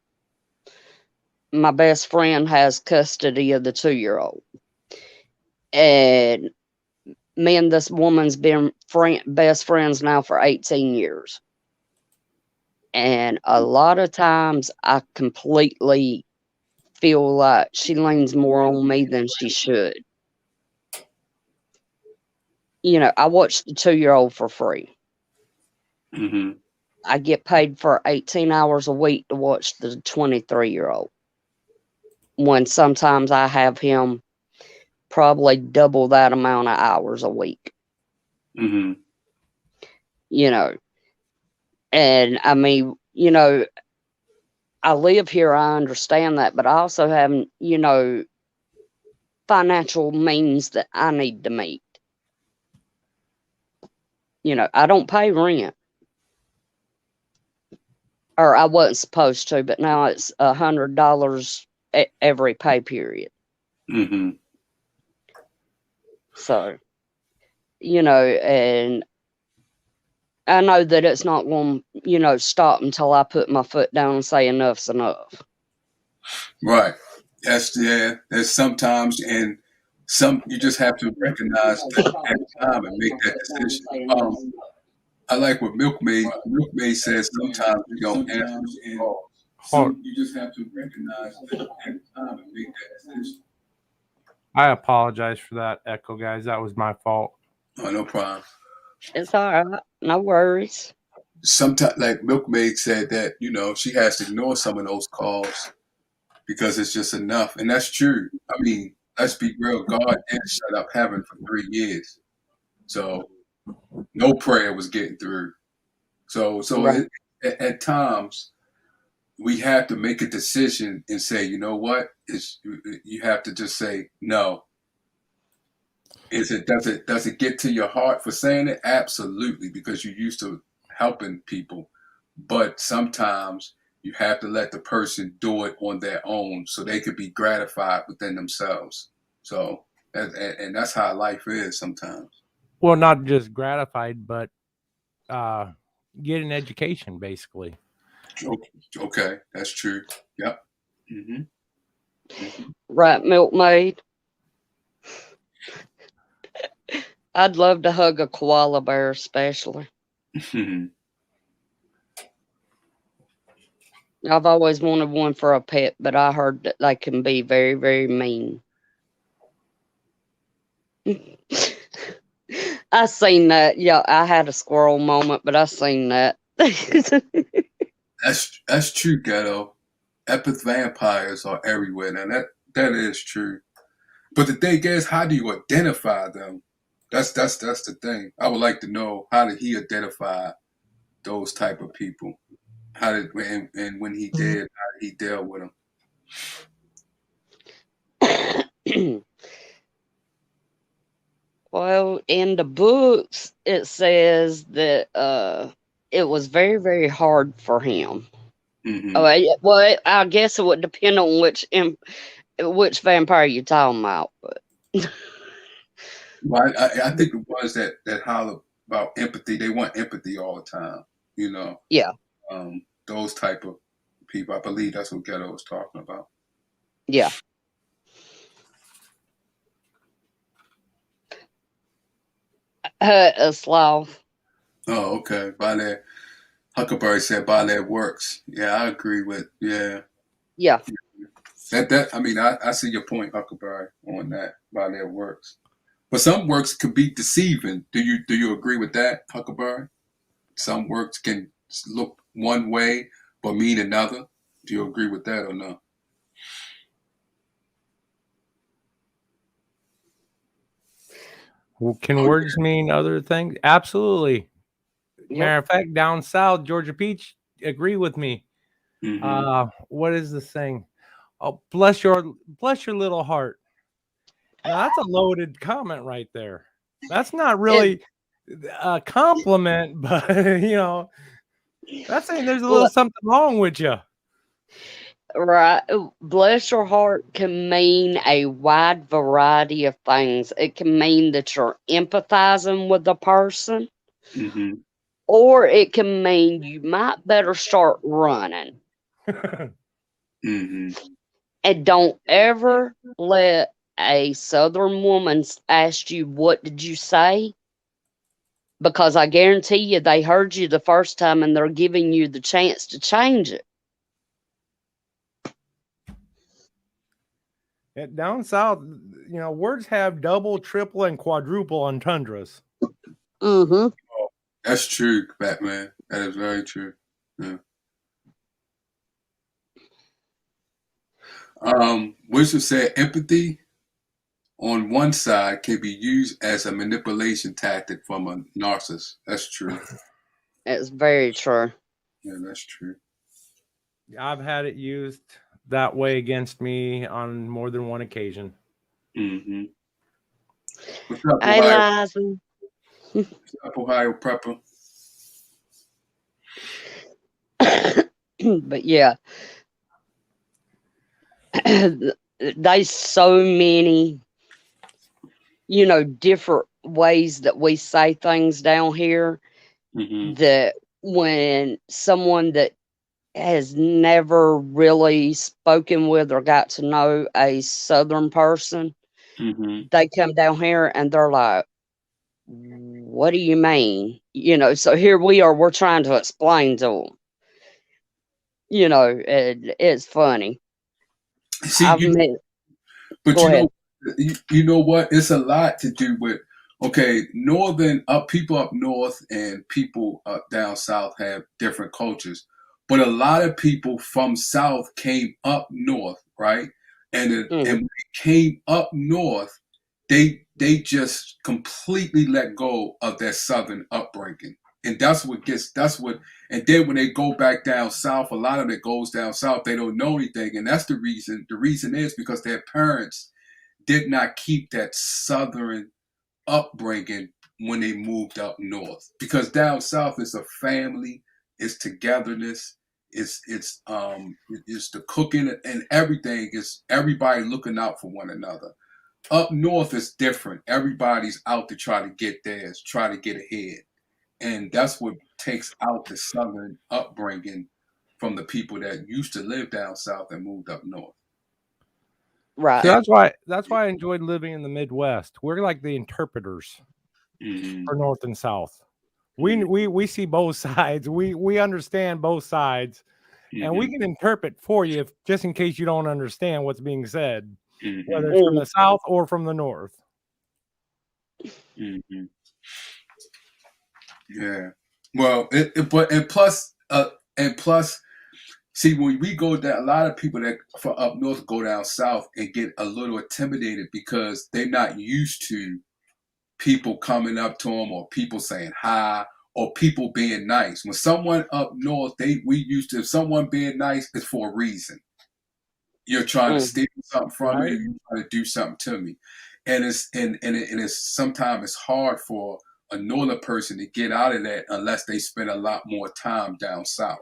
My best friend has custody of the 2-year-old. And me and this woman's been best friends now for 18 years. And a lot of times I completely feel like she leans more on me than she should. I watch the 2-year-old for free. Mm-hmm. I get paid for 18 hours a week to watch the 23-year-old. When sometimes I have him probably double that amount of hours a week. Mm-hmm. And I mean, I live here, I understand that, but I also have, financial means that I need to meet. I don't pay rent. Or I wasn't supposed to, but now it's $100 every pay period. Mm-hmm. So, and I know that it's not going to, stop until I put my foot down and say enough's enough. Right. There's sometimes, and you just have to recognize that at the time and make that decision. I like what Milkmaid says. Sometimes you don't answer the calls. You just have to recognize that at the time and make that decision. I apologize for that echo, guys. That was my fault. Oh, no problem. It's all right. No worries. Sometimes, like Milkmaid said, that she has to ignore some of those calls because it's just enough, and that's true. I mean, let's be real. God did shut up heaven for 3 years, so no prayer was getting through. So Right. at times we have to make a decision and say, you know what? You have to just say no. Does it get to your heart for saying it? Absolutely, because you're used to helping people. But sometimes you have to let the person do it on their own so they could be gratified within themselves. So and that's how life is sometimes. Well, not just gratified, but get an education, basically. Okay, that's true. Yep. Mm-hmm. Mm-hmm. Right, Milkmaid? I'd love to hug a koala bear, especially. I've always wanted one for a pet, but I heard that they can be very, very mean. I seen that. Yeah, I had a squirrel moment, but I seen that. That's true, Ghetto. Epic vampires are everywhere. Now that is true. But the thing is, how do you identify them? That's the thing. I would like to know, how did he identify those type of people? How did, and when he did, how did he deal with them? Well, in the books, it says that it was very, very hard for him. Well, I guess it would depend on which vampire you're talking about. But Well, I think the ones that holler about empathy, they want empathy all the time. You know, yeah, those type of people. I believe that's what Ghetto was talking about. yeah. A sloth. Oh, okay. By Huckleberry said by their works. Yeah, I agree with. Yeah. That I mean, I see your point, Huckleberry, on that, by their works. But some works could be deceiving. Do you agree with that, Huckleberry? Some works can look one way but mean another. Do you agree with that or no? Can words mean other things? Absolutely. Yep. Matter of fact, down south, Georgia Peach, agree with me. What is the saying? Oh, bless your little heart. Now that's a loaded comment right there. That's not really a compliment, but that's saying there's a little something wrong with you. Right. Bless your heart can mean a wide variety of things. It can mean that you're empathizing with the person, or it can mean you might better start running. And don't ever let a Southern woman ask you, what did you say? Because I guarantee you they heard you the first time and they're giving you the chance to change it. Down south, words have double, triple, and quadruple entendres. Mm-hmm. Oh, that's true, Batman. That is very true. Yeah. Wisdom said empathy on one side can be used as a manipulation tactic from a narcissist. That's true. It's very true. Yeah, that's true. I've had it used that way against me on more than one occasion. What's up, Hey, Liza. What's up, Ohio Prepper? But yeah, there's so many, different ways that we say things down here that when someone that has never really spoken with or got to know a Southern person, they come down here and they're like, what do you mean? So here we are, we're trying to explain to them. It's funny. See, you know what? It's a lot to do with, people up north and people up down south have different cultures. But a lot of people from south came up north, right? And when they came up north, they just completely let go of their southern upbringing. And and then when they go back down south, a lot of it goes down south, they don't know anything. And that's the reason. The reason is because their parents did not keep that southern upbringing when they moved up north. Because down south is a family, it's togetherness, it's the cooking and everything, is everybody looking out for one another. Up north is different. Everybody's out to try to get theirs, try to get ahead. And that's what takes out the southern upbringing from the people that used to live down south and moved up north. Right. So that's why I enjoyed living in the Midwest. We're like the interpreters for North and South. We see both sides. We understand both sides, and we can interpret for you just in case you don't understand what's being said, whether it's from the South or from the North. Yeah. Well, plus See, when we go down, a lot of people that from up north go down south and get a little intimidated because they're not used to people coming up to them or people saying hi or people being nice. When someone up north, we used to, if someone being nice, it's for a reason. You're trying to Mm. steal something from me, Right. or you're trying to do something to me. And it's sometimes it's hard for a northern person to get out of that unless they spend a lot more time down south.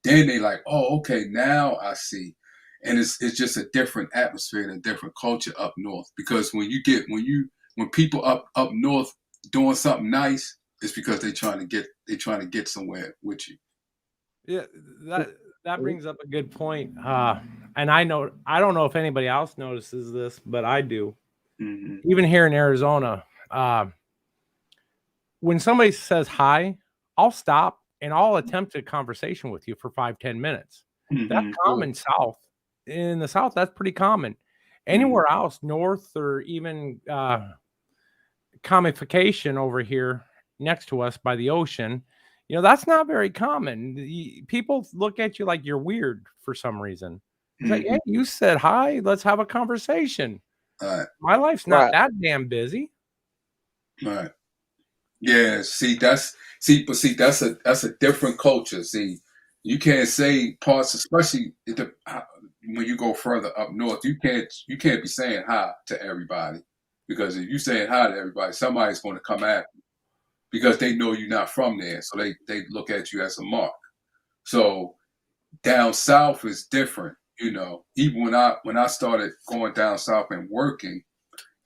Then they like, oh, okay, now I see. And it's just a different atmosphere and a different culture up north. Because when people up north doing something nice, it's because they're trying to get somewhere with you. Yeah, that brings up a good point. And I don't know if anybody else notices this, but I do. Hmm. Even here in Arizona, when somebody says hi, I'll stop and I'll attempt a conversation with you for 5-10 minins. That's Hmm. common south. In the south, that's pretty common. Anywhere else, north or even commification over here next to us by the ocean, that's not very common. People look at you like you're weird for some reason. It's like, hey, you said hi, let's have a conversation. Right. My life's not Right. that damn busy. Right. Yeah, that's a different culture. See, you can't say parts, especially when you go further up north. You can't be saying hi to everybody, because if you saying hi to everybody, somebody's going to come at you because they know you're not from there, so they look at you as a mark. So down south is different. Even when I started going down south and working,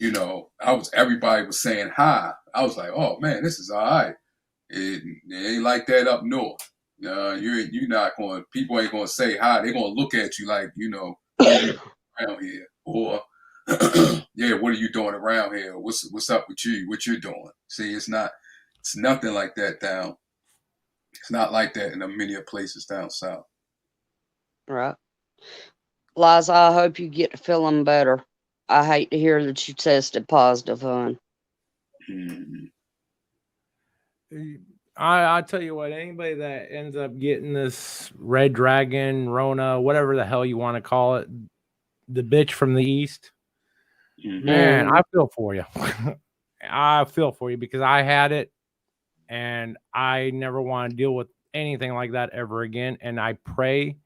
everybody was saying hi. I was like, oh man, this is all right. It ain't like that up north. You're not going. People ain't going to say hi. They're going to look at you like, what are you doing around here? Or yeah, what are you doing around here? What's up with you? What you're doing? See, it's nothing like that down. It's not like that in many places down south. Right. Liza, I hope you get to feeling better. I hate to hear that you tested positive, hon. Mhm. I tell you what, anybody that ends up getting this red dragon, Rona, whatever the hell you want to call it, the bitch from the east, man, I feel for you. I feel for you because I had it and I never want to deal with anything like that ever again. And I pray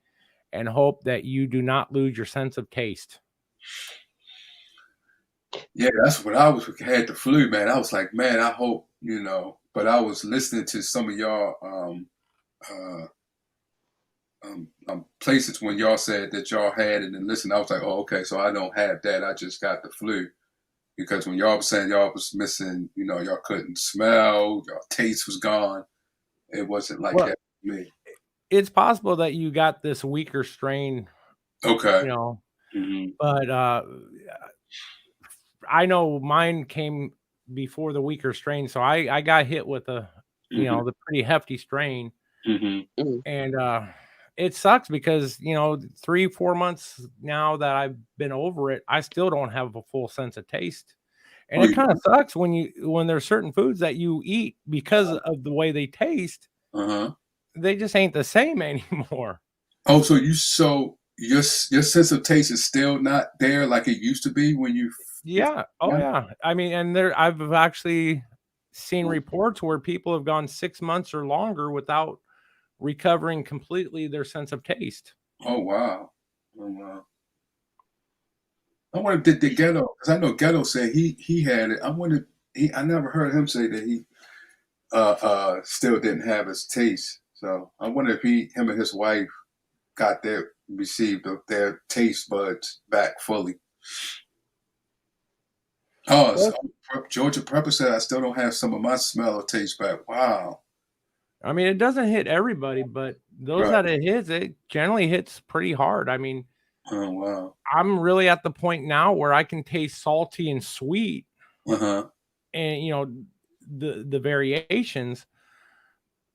and hope that you do not lose your sense of taste. Yeah, that's what I had the flu, man. I was like, man, I hope, but I was listening to some of y'all places when y'all said that y'all had it, and listen, I was like, oh, okay, so I don't have that. I just got the flu. Because when y'all was saying y'all was missing, y'all couldn't smell, your taste was gone. It wasn't like that for me. It's possible that you got this weaker strain, Okay. but I know mine came before the weaker strain, so I got hit with the pretty hefty strain, and it sucks because 3-4 months now that I've been over it, I still don't have a full sense of taste, and it kind of sucks when there's certain foods that you eat because of the way they taste, they just ain't the same anymore. Oh, so your sense of taste is still not there like it used to be when you. Yeah. Oh, yeah. I mean, and I've actually seen reports where people have gone 6 months or longer without recovering completely their sense of taste. Oh wow! Oh wow! I wonder did the Ghetto, because I know Ghetto said he had it. I wonder I never heard him say that he still didn't have his taste. So I wonder if him and his wife received their taste buds back fully. Oh, so Georgia Prepper said I still don't have some of my smell or taste back. Wow. I mean, it doesn't hit everybody, but those that it hits, it generally hits pretty hard. I mean, oh wow. I'm really at the point now where I can taste salty and sweet, and the variations.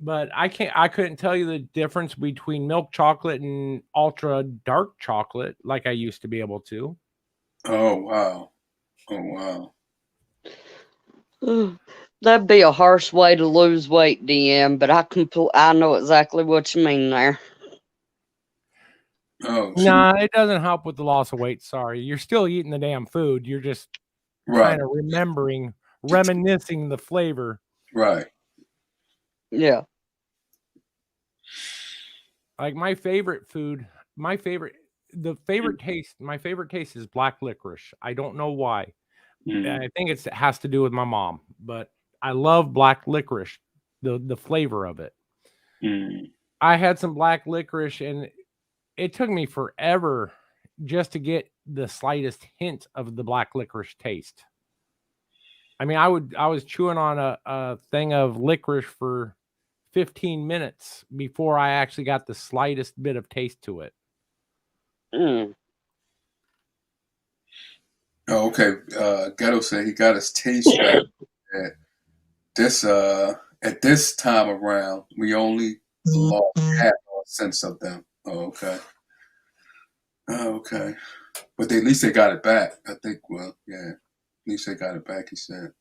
But I couldn't tell you the difference between milk chocolate and ultra dark chocolate like I used to be able to. Oh wow. Oh wow. That'd be a harsh way to lose weight, DM, but I know exactly what you mean there. Oh, shoot. Nah, it doesn't help with the loss of weight. Sorry, you're still eating the damn food. You're just Right, kind of reminiscing the flavor. right. Yeah. Like my favorite food, my favorite taste is black licorice. I don't know why. Mm, I think it has to do with my mom, but I love black licorice, the flavor of it. mm. I had some black licorice and it took me forever just to get the slightest hint of the black licorice taste. I mean, I was chewing on a thing of licorice for 15 minutes before I actually got the slightest bit of taste to it. Mm. Oh, okay. Ghetto said he got his taste back. At this time around, we only lost half our sense of them. Oh, okay. Oh, okay. But at least they got it back. I think. Well, yeah. At least they got it back. He said.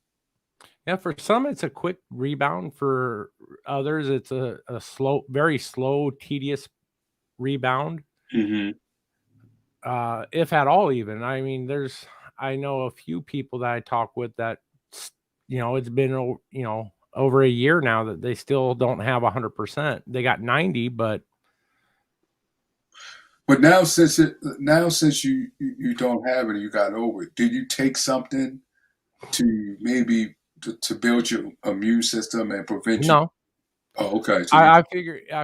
Yeah, for some it's a quick rebound. For others, it's a slow, very slow, tedious rebound. Mm-hmm. If at all, even. I mean, I know a few people that I talk with that, it's been, over a year now that they still don't have 100%. They got 90, but But now, since you don't have it, and you got over it. Do you take something to maybe to build your immune system and prevent you? no. Oh, okay. So I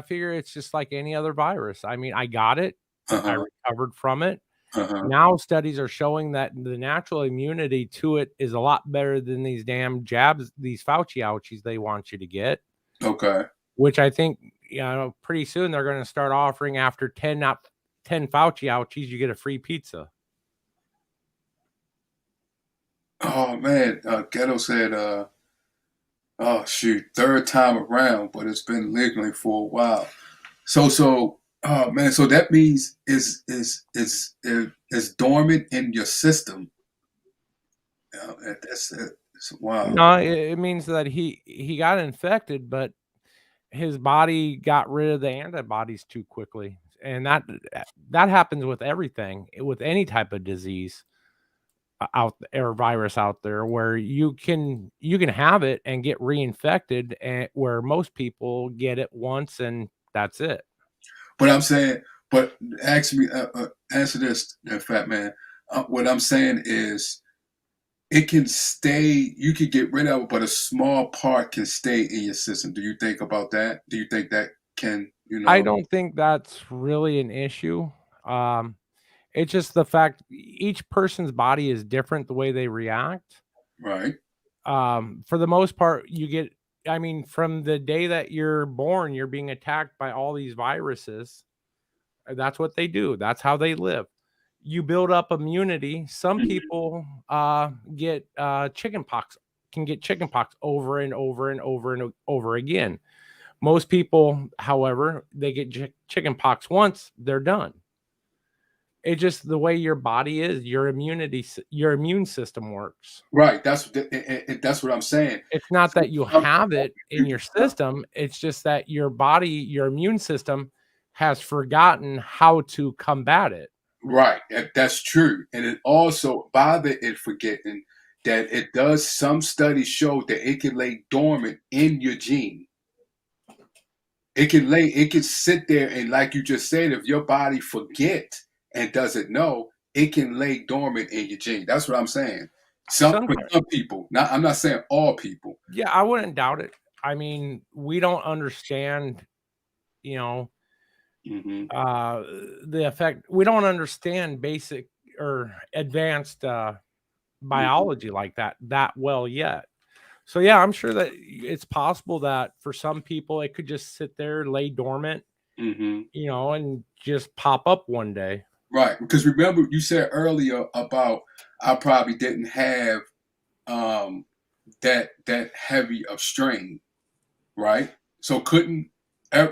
figure it's just like any other virus. I mean, I got it. I uh-huh, recovered from it. uh-huh. Now studies are showing that the natural immunity to it is a lot better than these damn jabs, these Fauci ouchies they want you to get, Okay. which I think, pretty soon they're going to start offering after 10 Fauci ouchies, you get a free pizza. Oh man, Ghetto said, oh shoot, third time around, but it's been lingering for a while. Oh man, so that means is dormant in your system. That's wow. No, it means that he got infected, but his body got rid of the antibodies too quickly. And that happens with everything, with any type of disease out or virus out there, where you can have it and get reinfected, and where most people get it once and that's it. But I'm saying, but answer this, fat man. What I'm saying is, it can stay. You can get rid of it, but a small part can stay in your system. Do you think about that? Do you think that can, I don't think that's really an issue. Um, it's just the fact each person's body is different the way they react. right? For the most part, I mean, from the day that you're born, you're being attacked by all these viruses. That's what they do. That's how they live. You build up immunity. Some Mhm. people get chicken pox, can get chicken pox over and over and over and over again. Most people, however, they get chicken pox once, they're done. It's just the way your body is, your immune system works. Right. That's what I'm saying. It's not So that you some have it in your people- system, it's just that your body, your immune system has forgotten how to combat it. Right. That's true. And it also bother it forgetting that it does. Some studies show that it can lay dormant in your gene. It can sit there, and like you just said, if your body forget and doesn't know, it can lay dormant in your gene. That's what I'm saying. For some people, I'm not saying all people. Yeah, I wouldn't doubt it. I mean, we don't understand, Mm-hmm. the effect. We don't understand basic or advanced biology like that well yet. So yeah, I'm sure that it's possible that for some people it could just sit there, lay dormant, Mm-hmm. and just pop up one day. Right, because remember you said earlier about I probably didn't have that heavy of strain, right? So couldn't I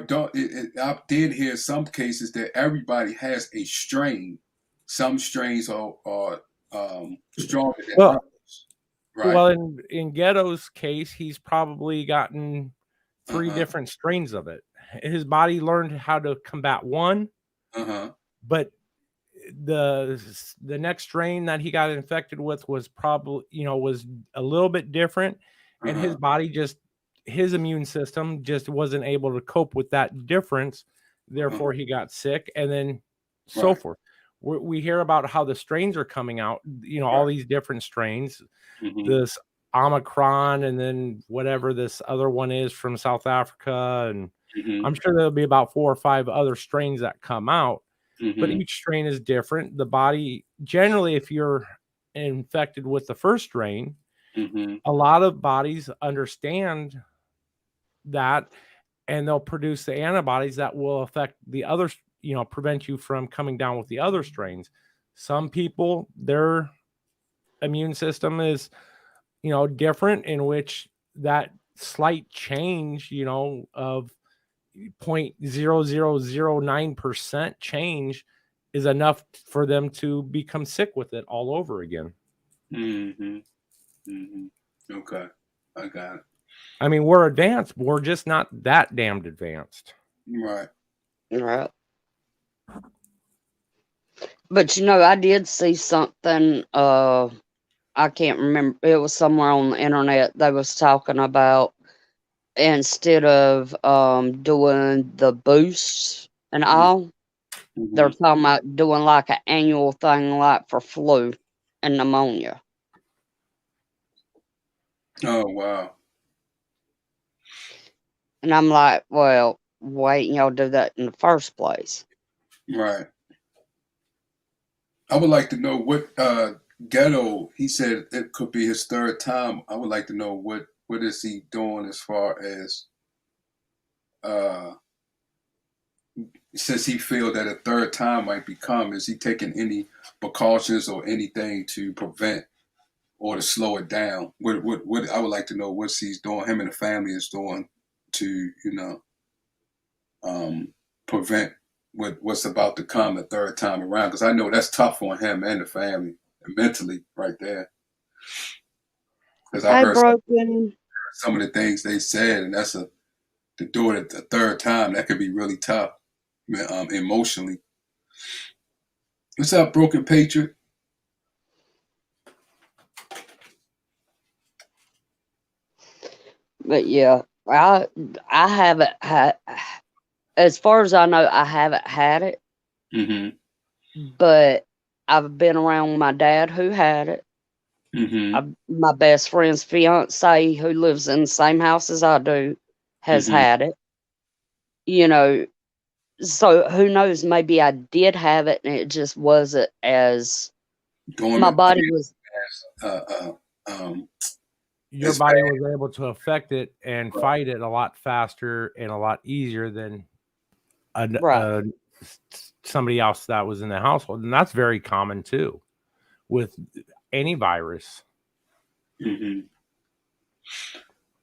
did hear some cases that everybody has a strain. Some strains are stronger than Well, others, right? Well, in Ghetto's case, he's probably gotten 3 Uh-huh. different strains of it. His body learned how to combat one, Uh-huh. but the next strain that he got infected with was probably, was a little bit different, and his body his immune system just wasn't able to cope with that difference. Therefore, he got sick, and then so forth. We hear about how the strains are coming out, all these different strains, this Omicron, and then whatever this other one is from South Africa. And I'm sure there'll be about 4 or 5 other strains that come out, but each strain is different. The body, generally, if you're infected with the first strain, a lot of bodies understand that, and they'll produce the antibodies that will affect the other, prevent you from coming down with the other strains. Some people, their immune system is, different, in which that slight change, of 0.0009% change is enough for them to become sick with it all over again. Okay, I got it. I mean, we're advanced, but we're just not that damned advanced. Right. But I did see something, I can't remember, it was somewhere on the internet. They was talking about, instead of doing the boosts and all, they're talking about doing like an annual thing, like for flu and pneumonia. Oh, wow. And I'm like, well, why didn't y'all do that in the first place? Right. I would like to know what Ghetto, he said it could be his 3rd time. I would like to know what is he doing as far as since he feel that a 3rd time might become, is he taking any precautions or anything to prevent or to slow it down? What I would like to know what he's doing, him and the family is doing to, prevent what's about to come a 3rd time around, because I know that's tough on him and the family mentally right there. Because I heard some of the things they said, and that's to do it a 3rd time, that could be really tough emotionally. What's up, Broken Patriot? But yeah, I haven't had, as far as I know, I haven't had it. But I've been around my dad who had it. My best friend's fiance, who lives in the same house as I do, has had it. So who knows? Maybe I did have it, and it just wasn't as my body was. Your body was able to affect it and fight it a lot faster and a lot easier than somebody else that was in the household, and that's very common too with any virus.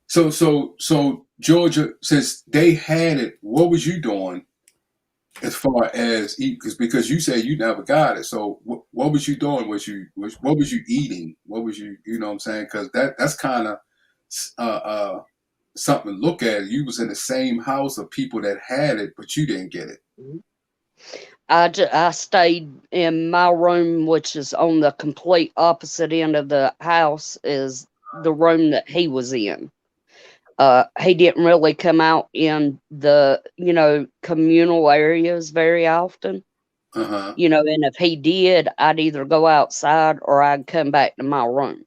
So Georgia, since they had it, what was you doing as far as eat? Because you said you never got it. So what was you doing? What was you eating? What was you know what I'm saying? Because that's kind of something to look at. You was in the same house of people that had it, but you didn't get it. I stayed in my room, which is on the complete opposite end of the house, is the room that he was in. He didn't really come out in the, communal areas very often. And if he did, I'd either go outside or I'd come back to my room.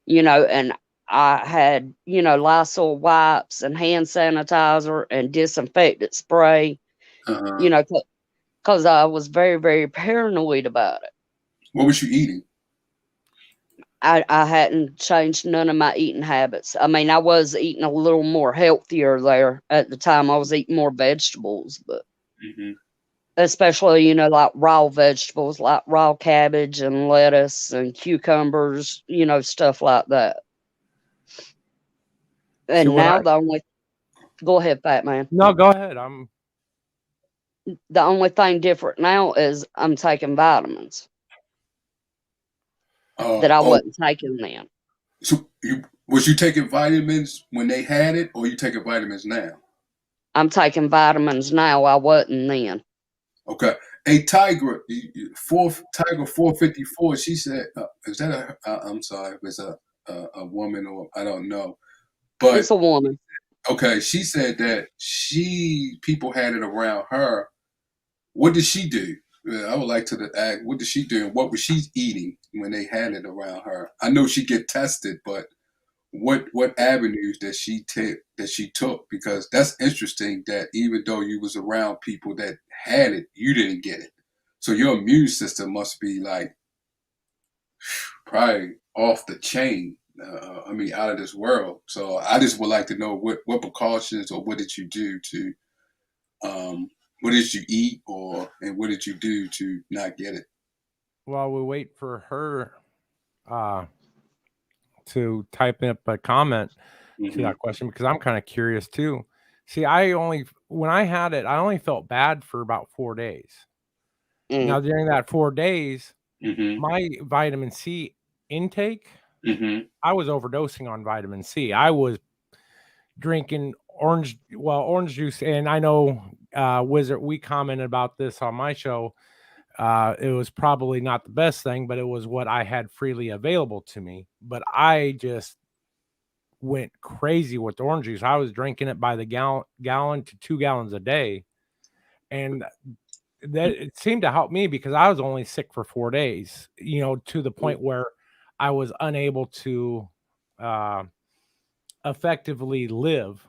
And I had, Lysol wipes and hand sanitizer and disinfectant spray, because I was very, very paranoid about it. What was you eating? I hadn't changed none of my eating habits. I mean, I was eating a little more healthier there at the time. I was eating more vegetables, but especially, like raw vegetables, like raw cabbage and lettuce and cucumbers, stuff like that. And so now go ahead, Fat Man. No, go ahead. The only thing different now is I'm taking vitamins that I wasn't taking then. So was you taking vitamins when they had it, or you taking vitamins now? I'm taking vitamins now. I wasn't then. Okay. A Tiger, Tiger 454. She said, "Is that I'm sorry, if it's a woman or I don't know." But It's a woman. okay, she said that people had it around her. What did she do? I would like to ask, what did she do? And what was she eating when they had it around her? I know she get tested, but what avenues that she took? Because that's interesting that even though you was around people that had it, you didn't get it. So your immune system must be like probably off the chain. I mean, out of this world. So I just would like to know what precautions or what did you do to what did you eat and what did you do to not get it? While we wait for her to type up a comment to Hmm. that question, because I'm kind of curious too. See, when I had it, I only felt bad for about 4 days. Mm. Now, during that 4 days, Hmm. my vitamin C intake, Hmm. I was overdosing on vitamin C. I was drinking orange juice, and I know Wizard, we commented about this on my show. It was probably not the best thing, but it was what I had freely available to me. But I just went crazy with orange juice. I was drinking it by the gallon to 2 gallons a day, and that it seemed to help me because I was only sick for 4 days. To the point where I was unable to uh, effectively live.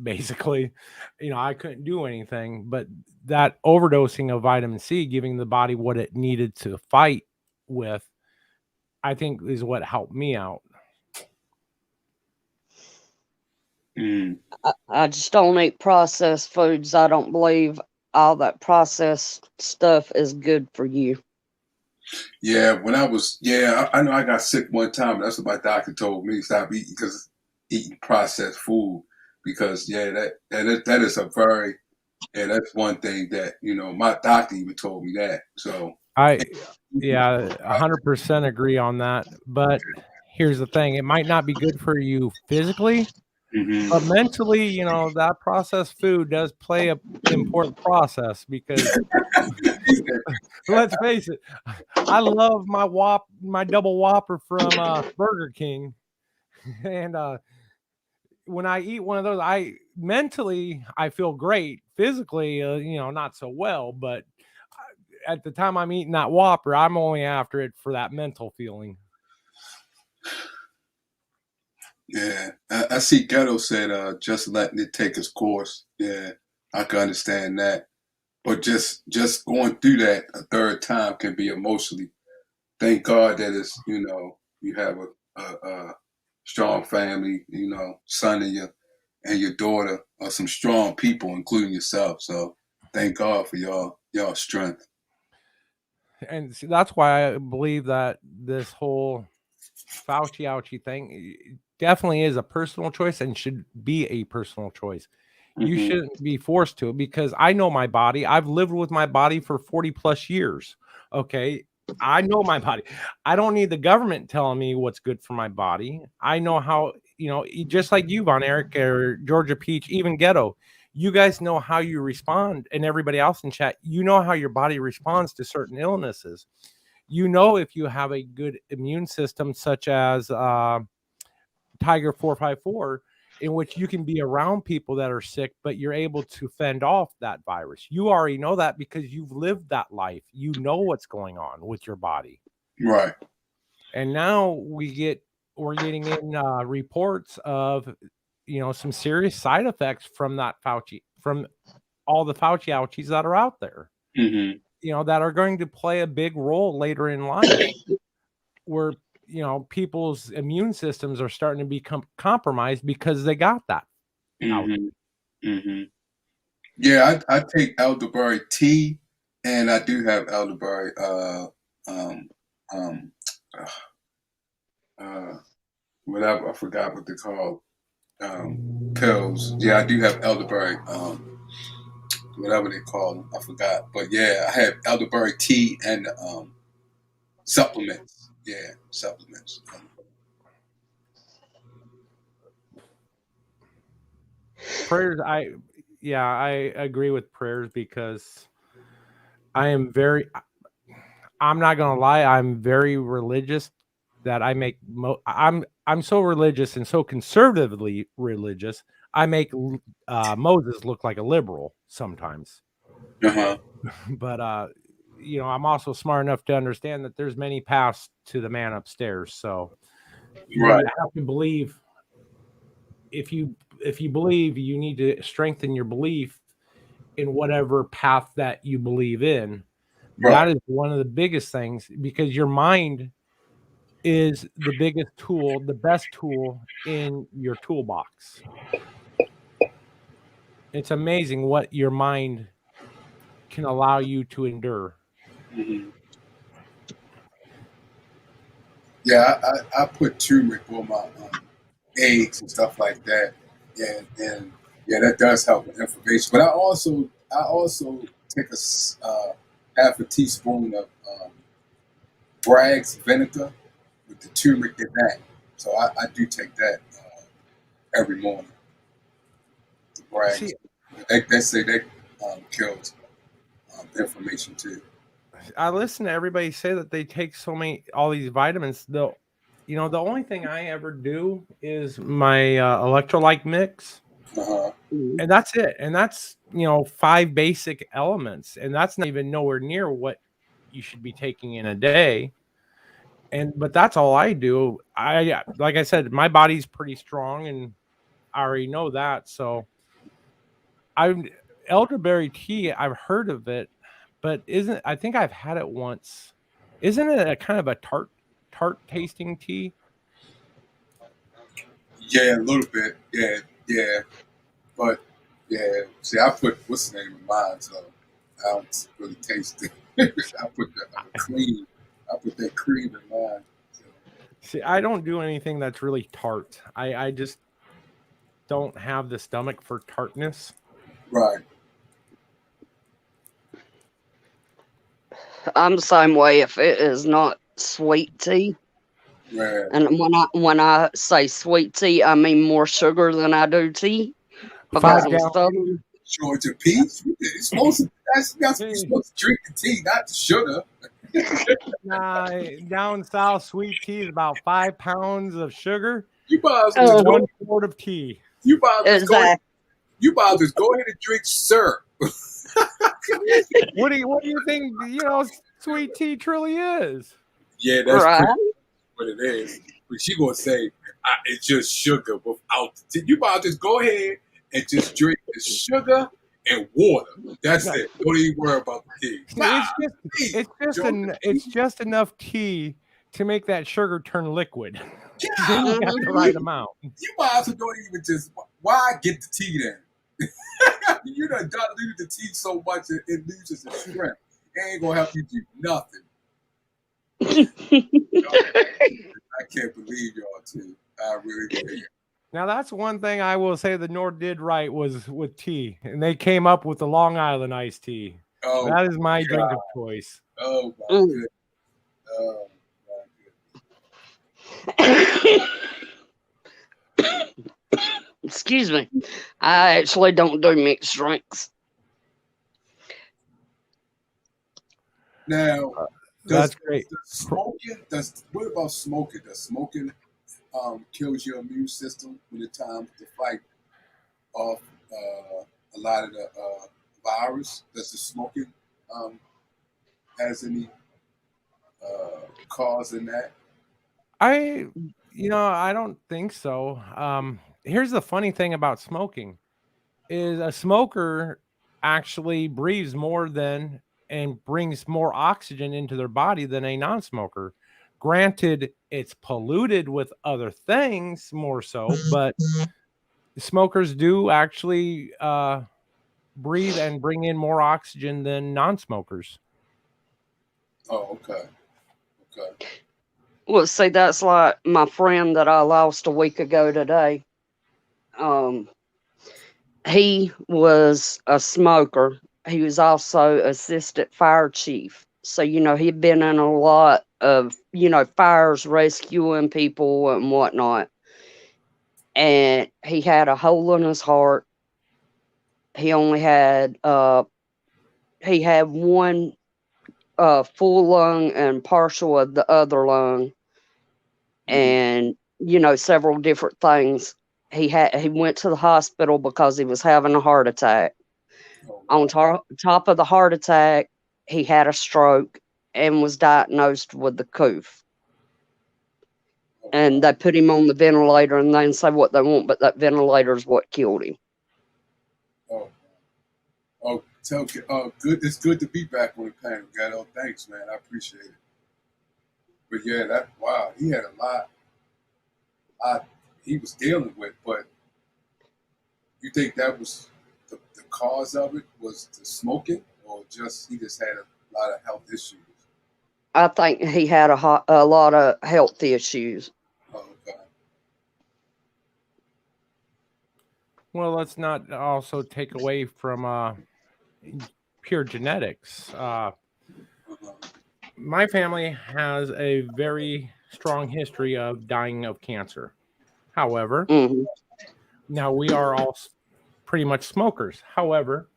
Basically, I couldn't do anything. But that overdosing of vitamin C, giving the body what it needed to fight with, I think is what helped me out. Mm. I just don't eat processed foods. I don't believe all that processed stuff is good for you. Yeah, when I know I got sick one time. That's what my doctor told me, stop eating because eating processed food. Because that is a very that's one thing that my doctor even told me that. So I Yeah, 100% agree on that. But here's the thing, it might not be good for you physically, hmm but mentally, that processed food does play a important process because let's face it, I love my double whopper from Burger King. And when I eat one of those, I feel great. Physically, not so well, but at the time I'm eating that whopper, I'm only after it for that mental feeling. yeah, I see Ghetto said just letting it take its course. Yeah, I can understand that. But just going through that a third time can be emotionally. Thank God that it's you have a strong family, son and your daughter are some strong people, including yourself. So thank God for y'all strength. And see, that's why I believe that this whole Fauci ouchie thing definitely is a personal choice and should be a personal choice. You Hmm. shouldn't be forced to it because I know my body. I've lived with my body for 40 plus years. Okay. I know my body. I don't need the government telling me what's good for my body. I know how, just like you, Von Eric or Georgia Peach, even Ghetto, you guys know how you respond, and everybody else in chat, you know how your body responds to certain illnesses. If you have a good immune system, such as Tiger 454, in which you can be around people that are sick, but you're able to fend off that virus. You already know that because you've lived that life. You know what's going on with your body. Right. And now we're getting in reports of some serious side effects from that Fauci, from all the Fauci ouchies that are out there. Hmm. That are going to play a big role later in life, where people's immune systems are starting to become compromised because they got that out. Hmm. Hmm. Yeah, I take elderberry tea, and I do have elderberry um um uh whatever I forgot what they're called pills. Yeah, I do have elderberry whatever they call them. I forgot, but yeah, I have elderberry tea and supplements. Yeah, supplements. Prayers, I agree with prayers because I am very. I'm not gonna lie. I'm very religious. That I make. I'm so religious and so conservatively religious. I make Moses look like a liberal sometimes. Uh-huh. But I'm also smart enough to understand that there's many paths to the man upstairs. So Right. you have to believe. If you believe, you need to strengthen your belief in whatever path that you believe in. Right. That is one of the biggest things, because your mind is the biggest tool, the best tool in your toolbox. It's amazing what your mind can allow you to endure. Mm-hmm. Yeah, I put turmeric on my eggs and stuff like that, and yeah, that does help with inflammation. But I also take half a teaspoon of Bragg's vinegar with the turmeric in that. So I do take that every morning. The Bragg's. See, They say that kills inflammation too. I listen to everybody say that they take all these vitamins. The only thing I ever do is my electrolyte mix, Uh-huh. and that's it. And that's 5 basic elements, and that's not even nowhere near what you should be taking in a day. But that's all I do. Like I said, my body's pretty strong, and I already know that. So elderberry tea, I've heard of it, but I think I've had it once. Isn't it a kind of a tart tasting tea? Yeah, a little bit. Yeah. But yeah, see, I put what's the name of mine, so I don't really taste it. I put the cream. I put that cream in mine. So. See, I don't do anything that's really tart. I just don't have the stomach for tartness. Right. I'm the same way. If it is not sweet tea, Right. and when I say sweet tea, I mean more sugar than I do tea, because I'm stubborn. Georgia peach. You're supposed to. You're supposed to drink the tea, not the sugar. Down south, sweet tea is about 5 pounds of sugar. You might as well 1 quart of tea. You might just go ahead and drink syrup. What do you think? Sweet tea truly is. Yeah, that's right. What it is. But she gonna say it's just sugar without the tea. You might just go ahead and just drink the sugar and water. That's it. Don't even worry about the tea. It's just enough tea to make that sugar turn liquid. Yeah, you got the right amount. You might also don't even just. Why get the tea then? You done dilute the tea so much it loses its strength. It ain't gonna help you do nothing. I can't believe y'all too. I really can't. Now that's one thing I will say the North did right was with tea, and they came up with the Long Island iced tea. Oh, that is my drink of choice. Oh my goodness. Oh my goodness. Excuse me. I actually don't do mixed drinks. Now, that's great. What about smoking? Does smoking kills your immune system when it's time to fight off a lot of the virus? Does the smoking has any cause in that? I don't think so. Here's the funny thing about smoking is a smoker actually breathes more than and brings more oxygen into their body than a non-smoker. Granted, it's polluted with other things more so, but smokers do actually breathe and bring in more oxygen than non-smokers. Oh, okay. Well, see, that's like my friend that I lost a week ago today. He was a smoker. He was also assistant fire chief. So, he'd been in a lot of, fires, rescuing people and whatnot. And he had a hole in his heart. He only had, he had one full lung and partial of the other lung, and several different things. He went to the hospital because he was having a heart attack. On top of the heart attack, he had a stroke and was diagnosed with the COOF. And they put him on the ventilator, and they can say what they want, but that ventilator is what killed him. Good. It's good to be back on the panel, Gatto. Thanks, man. I appreciate it. But yeah, he had a lot he was dealing with, but you think that was the cause of it was the smoking, or he just had a lot of health issues? I think he had a lot of health issues. Oh, okay. Well, let's not also take away from pure genetics. My family has a very strong history of dying of cancer. However, now we are all pretty much smokers. However,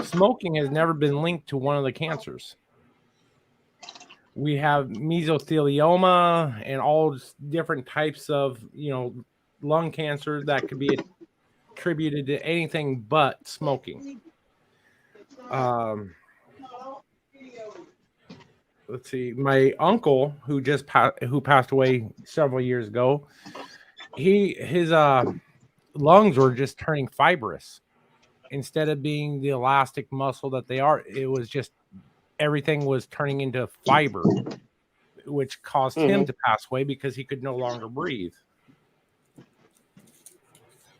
smoking has never been linked to one of the cancers. We have mesothelioma and all different types of, lung cancer that could be attributed to anything but smoking. Let's see. My uncle, who passed away several years ago, his lungs were just turning fibrous instead of being the elastic muscle that they are. It was just everything was turning into fiber, which caused him to pass away because he could no longer breathe.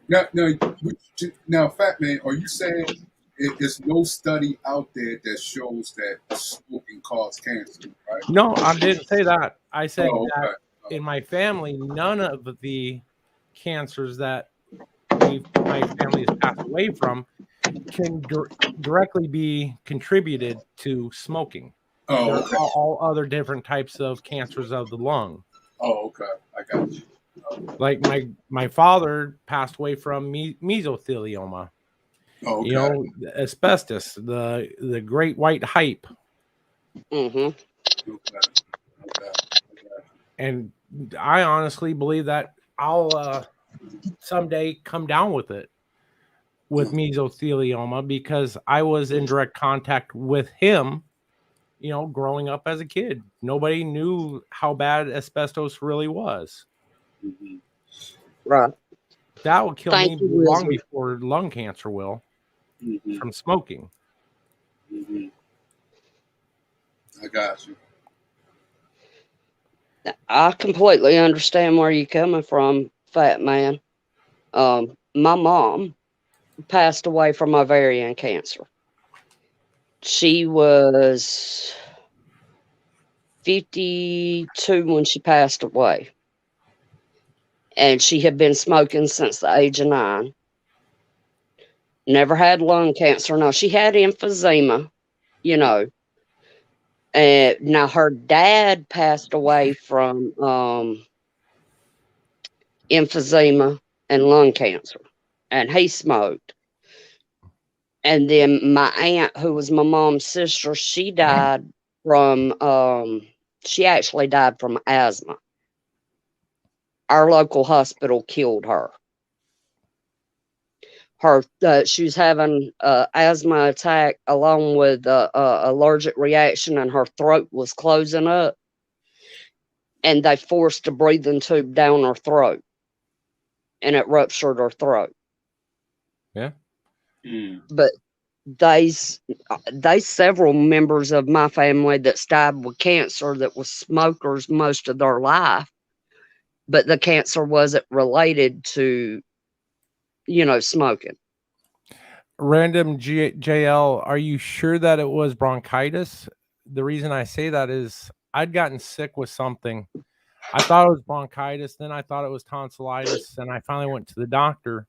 Now, Fat Man, are you saying there's no study out there that shows that smoking causes cancer, right? No, I didn't say that. I said that in my family, none of the cancers that my family has passed away from can directly be contributed to smoking. Oh, okay. All other different types of cancers of the lung. Oh, okay. I got you. Like my father passed away from mesothelioma. Oh, okay. Asbestos, the great white hype. Okay. And I honestly believe that I'll someday come down with mesothelioma, because I was in direct contact with him, growing up as a kid. Nobody knew how bad asbestos really was. Right. That will kill me long before lung cancer will, from smoking. I got you. I completely understand where you're coming from, Fat Man. My mom passed away from ovarian cancer. She was 52 when she passed away. And she had been smoking since the age of 9. Never had lung cancer. No, she had emphysema, And now her dad passed away from emphysema and lung cancer, and he smoked. And then my aunt, who was my mom's sister, she died from she actually died from asthma. Our local hospital killed her. She was having asthma attack along with allergic reaction, and her throat was closing up, and they forced a breathing tube down her throat, and it ruptured her throat. Yeah. But there's several members of my family that's died with cancer that was smokers most of their life, but the cancer wasn't related to, smoking. Random JL, are you sure that it was bronchitis? The reason I say that is I'd gotten sick with something. I thought it was bronchitis, then I thought it was tonsillitis, and I finally went to the doctor.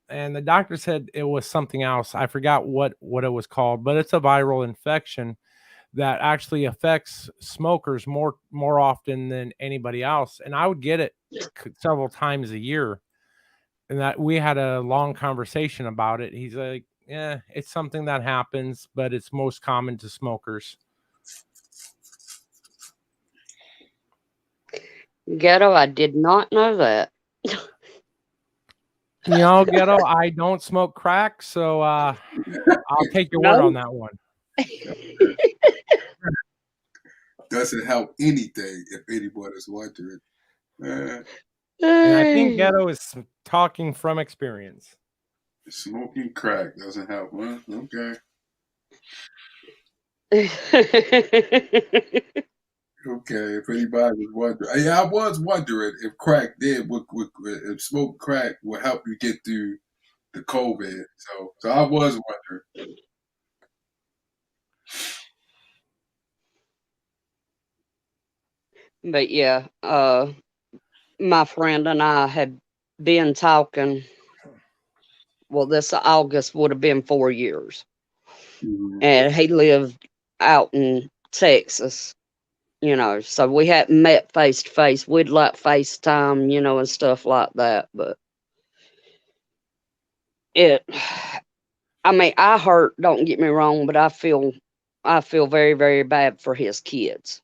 And the doctor said it was something else. I forgot what it was called, but it's a viral infection that actually affects smokers more often than anybody else. And I would get it several times a year. And that we had a long conversation about it. He's like, yeah, it's something that happens, but it's most common to smokers. Ghetto, I did not know that. You know, Ghetto, I don't smoke crack, so I'll take your word No. on that one. Doesn't help anything if anyone is wondering. And I think Ghetto is talking from experience. Smoking crack doesn't help. Well, okay. Okay, if anybody was wondering, yeah, I was wondering if crack if smoke crack would help you get through the COVID. So I was wondering. But yeah, my friend and I had been talking. Well, this August would have been 4 years. Mhm. And he lived out in Texas, so we hadn't met face to face. We'd like FaceTime, and stuff like that. But I hurt, don't get me wrong, but I feel very, very bad for his kids.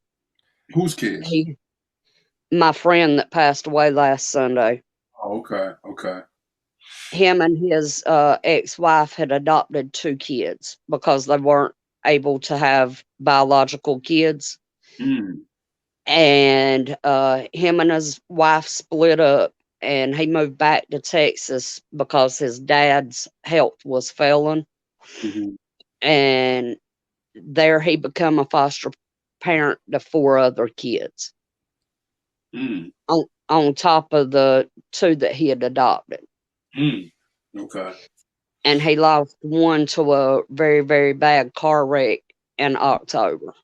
Whose kids? My friend that passed away last Sunday, Oh, okay. him and his ex-wife had adopted 2 kids because they weren't able to have biological kids. Mm. And him and his wife split up, and he moved back to Texas because his dad's health was failing. Mhm. And there he became a foster parent to 4 other kids Mm. on top of the 2 that he had adopted. Mm. Okay. And he lost one to a very, very bad car wreck in October.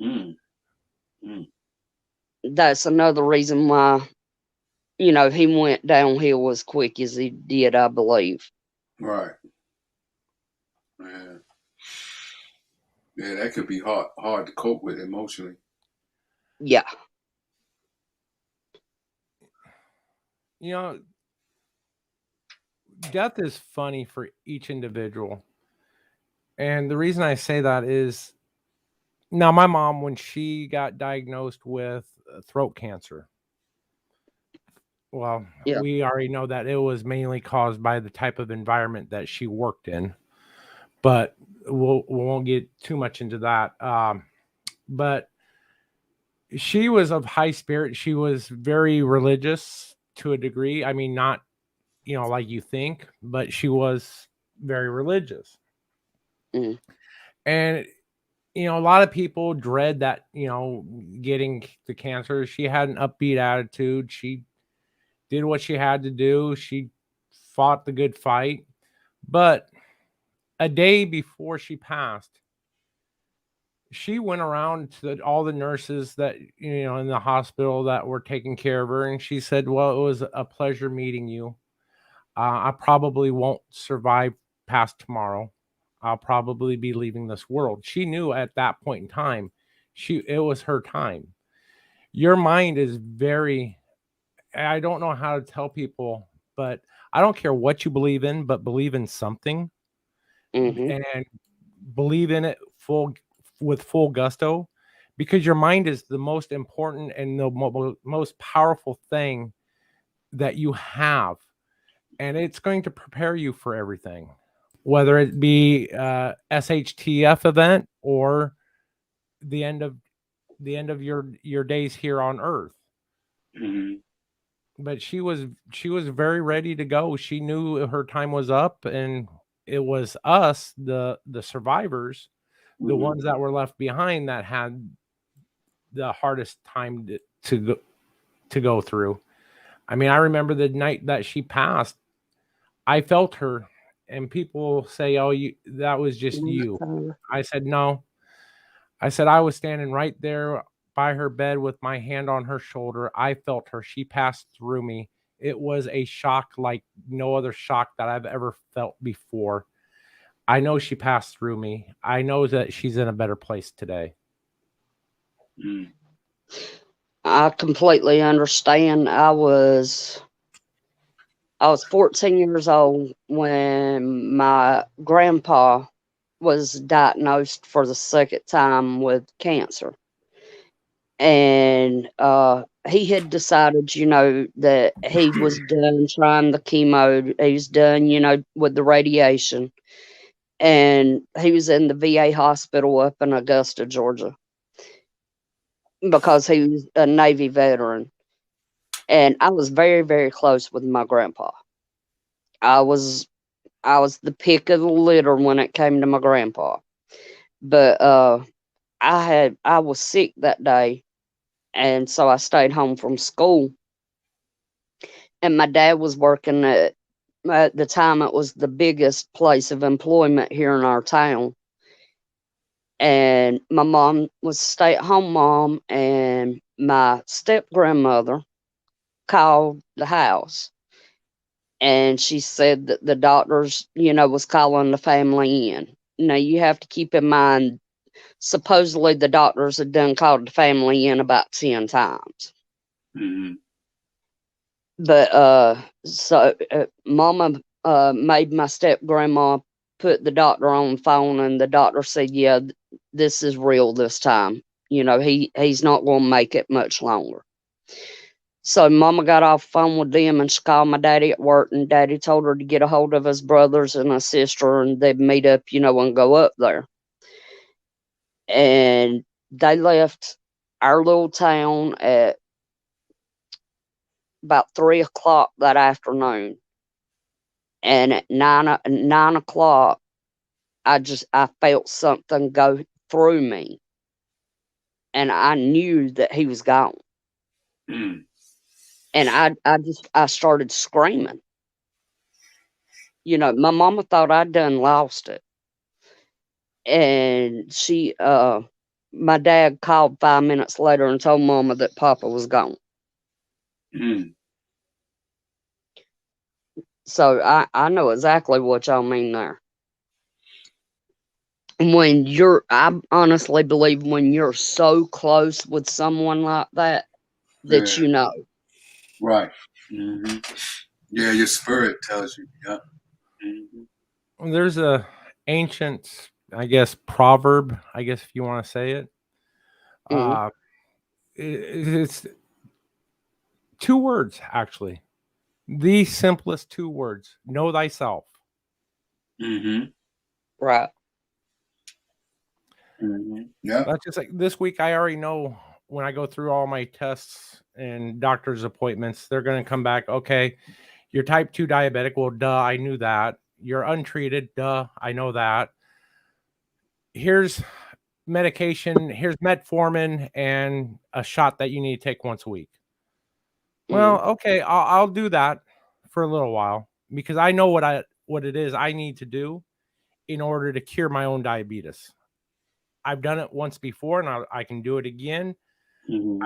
Mm. Mm. That's another reason why, he went downhill as quick as he did, I believe. Right. Yeah. Yeah, that could be hard to cope with emotionally. Yeah. You know, death is funny for each individual. And the reason I say that is now my mom, when she got diagnosed with throat cancer, well, Yeah. we already know that it was mainly caused by the type of environment that she worked in, but we won't get too much into that. But she was of high spirit. She was very religious to a degree. I mean, not, like you think, but she was very religious. Mm. And, a lot of people dread that, getting the cancer. She had an upbeat attitude. She did what she had to do. She fought the good fight. But a day before she passed, she went around to all the nurses that, in the hospital that were taking care of her. And she said, well, it was a pleasure meeting you. I probably won't survive past tomorrow. I'll probably be leaving this world. She knew at that point in time, it was her time. Your mind is very, I don't know how to tell people, but I don't care what you believe in, but believe in something and believe in it with full gusto, because your mind is the most important and the most powerful thing that you have, and it's going to prepare you for everything, whether it be SHTF event or the end of your days here on earth. Mm-hmm. But she was very ready to go. She knew her time was up, and it was us, the survivors, the Mm-hmm. ones that were left behind, that had the hardest time to go through. I mean, I remember the night that she passed, I felt her, and people say, "Oh, that was just you." I said, "No." I said, I was standing right there by her bed with my hand on her shoulder. I felt her. She passed through me. It was a shock like no other shock that I've ever felt before. I know she passed through me. I know that she's in a better place today. Mm. I completely understand. I was 14 years old when my grandpa was diagnosed for the second time with cancer. And he had decided, that he was done trying the chemo. He was done, with the radiation. And he was in the VA hospital up in Augusta, Georgia, because he was a Navy veteran. And I was very, very close with my grandpa. I was the pick of the litter when it came to my grandpa. But I was sick that day, and so I stayed home from school. And my dad was working at the time it was the biggest place of employment here in our town. And my mom was a stay-at-home mom, and my step grandmother called the house, and she said that the doctors, was calling the family in. Now you have to keep in mind, supposedly the doctors had done called the family in about 10 times. Mm-hmm. But so Mama made my step grandma put the doctor on the phone, and the doctor said, "Yeah, this is real this time. He's not going to make it much longer." So Mama got off the phone with them, and she called my daddy at work, and Daddy told her to get a hold of his brothers and his sister, and they'd meet up, and go up there. And they left our little town at about 3 o'clock that afternoon. And at 9 o'clock, I felt something go through me, and I knew that he was gone. Mm. And I started screaming. My mama thought I'd done lost it. And my dad called 5 minutes later and told Mama that Papa was gone. Mm. So I know exactly what y'all mean there. I honestly believe when you're so close with someone like that, that Yeah. Right. Mm-hmm. Yeah, your spirit tells you. Yeah. Mm-hmm. There's a ancient, I guess, proverb, I guess, if you want to say it. Mm. It's 2 words, actually. The simplest 2 words: know thyself. Mm-hmm. Right. Mm-hmm. Yeah. That's just like this week. I already know when I go through all my tests and doctor's appointments, they're going to come back. Okay, you're type 2 diabetic. Well, duh, I knew that. You're untreated. Duh, I know that. Here's medication. Here's metformin and a shot that you need to take once a week. Well, okay, I'll do that for a little while because I know what it is I need to do in order to cure my own diabetes. I've done it once before, and I can do it again. Mm-hmm.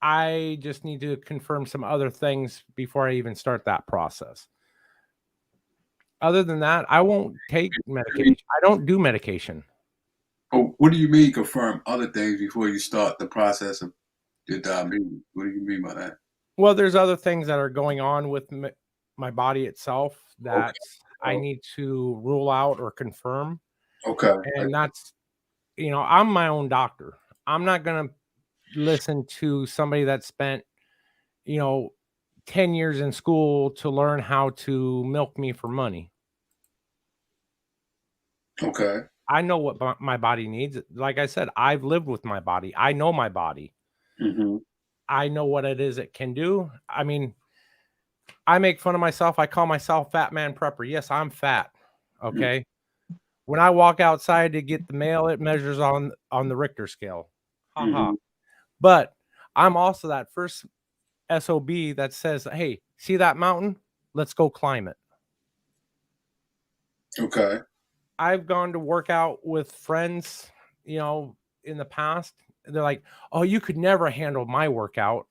I just need to confirm some other things before I even start that process. Other than that, I won't take medication. I don't do medication. Oh, what do you mean confirm other things before you start the process of your diabetes? What do you mean by that? Well, there's other things that are going on with my body itself that I need to rule out or confirm. Okay. And that's, I'm my own doctor. I'm not going to listen to somebody that spent, 10 years in school to learn how to milk me for money. Okay. I know what my body needs. Like I said, I've lived with my body. I know my body. Mm-hmm. I know what it is it can do. I mean, I make fun of myself. I call myself Fat Man Prepper. Yes, I'm fat. Okay. Mm-hmm. When I walk outside to get the mail, it measures on the Richter scale. Mm-hmm. But I'm also that first SOB that says, hey, see that mountain? Let's go climb it. Okay. I've gone to work out with friends, in the past. They're like, oh, you could never handle my workout.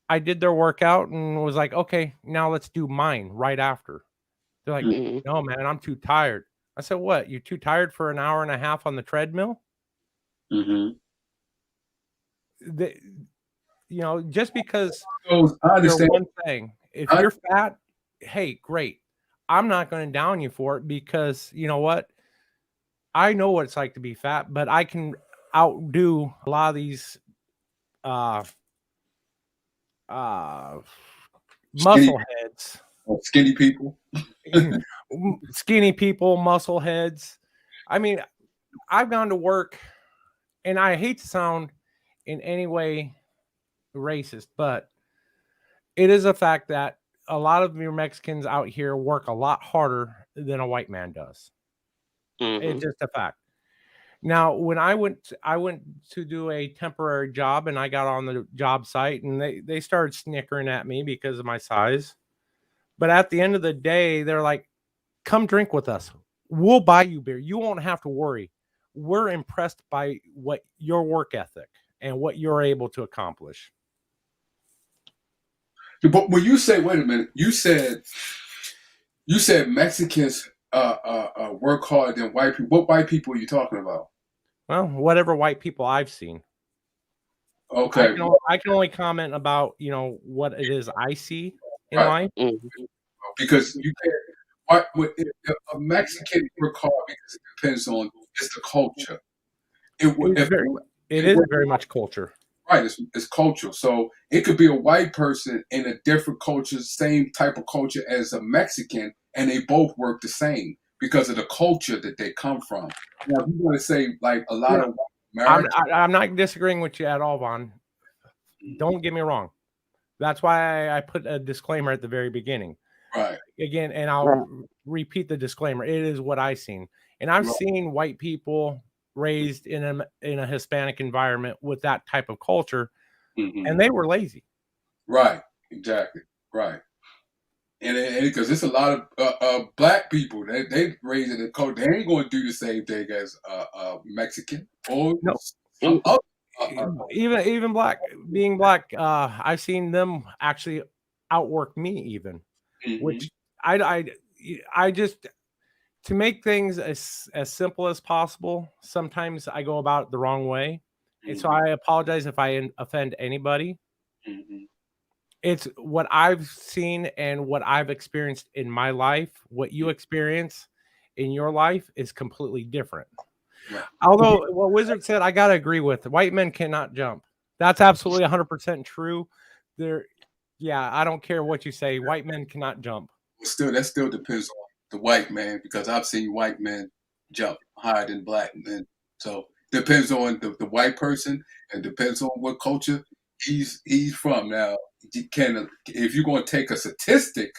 I did their workout and was like, okay, now let's do mine right after. They're like, no, man, I'm too tired. I said, what? You're too tired for an hour and a half on the treadmill? Mm-hmm. Just because I understand. you're one thing, if you're fat, hey, great. I'm not going to down you for it because you know what? I know what it's like to be fat, but I can outdo a lot of these uh Skinny, muscle heads. skinny people. Skinny people, muscle heads. I mean, I've gone to work, and I hate to sound in any way racist, but it is a fact that a lot of your Mexicans out here work a lot harder than a white man does. Mhm. It's just a fact. Now, when I went to do a temporary job, and I got on the job site, and they started snickering at me because of my size. But at the end of the day, they're like, "Come drink with us. We'll buy you beer. You won't have to worry. We're impressed by what your work ethic and what you're able to accomplish." But when you say, wait a minute, you said Mexicans work harder than white people. What white people are you talking about? Well, whatever white people I've seen. Okay, I can only comment about, what it is I see in right. life. Mhm. Because you can't. If a Mexican work hard because it depends on it's the culture. It is very much culture. Right, it's cultural. So it could be a white person in a different culture, same type of culture as a Mexican, and they both work the same because of the culture that they come from. Now, if you want to say like a lot of Americans, I'm not disagreeing with you at all, Vaughn. Don't get me wrong. That's why I put a disclaimer at the very beginning. right, Again, and I'll repeat the disclaimer. It is what I've seen. And I've seen white people raised in a Hispanic environment with that type of culture, and they were lazy. Right, exactly, right. And because there's a lot of black people that they raised in the culture, they ain't going to do the same thing as Mexican or No. some other. Even being black, I've seen them actually outwork me even, which I just, to make things as simple as possible, sometimes I go about it the wrong way. And so I apologize if I offend anybody. It's what I've seen and what I've experienced in my life. What you experience in your life is completely different. Right. Although what Wizard said, I gotta agree with. White men cannot jump. That's absolutely 100% true. I don't care what you say. White men cannot jump. That still depends on the white man because I've seen white men jump higher than black men. So depends on the white person and depends on what culture he's from. Now, if you're going to take a statistic,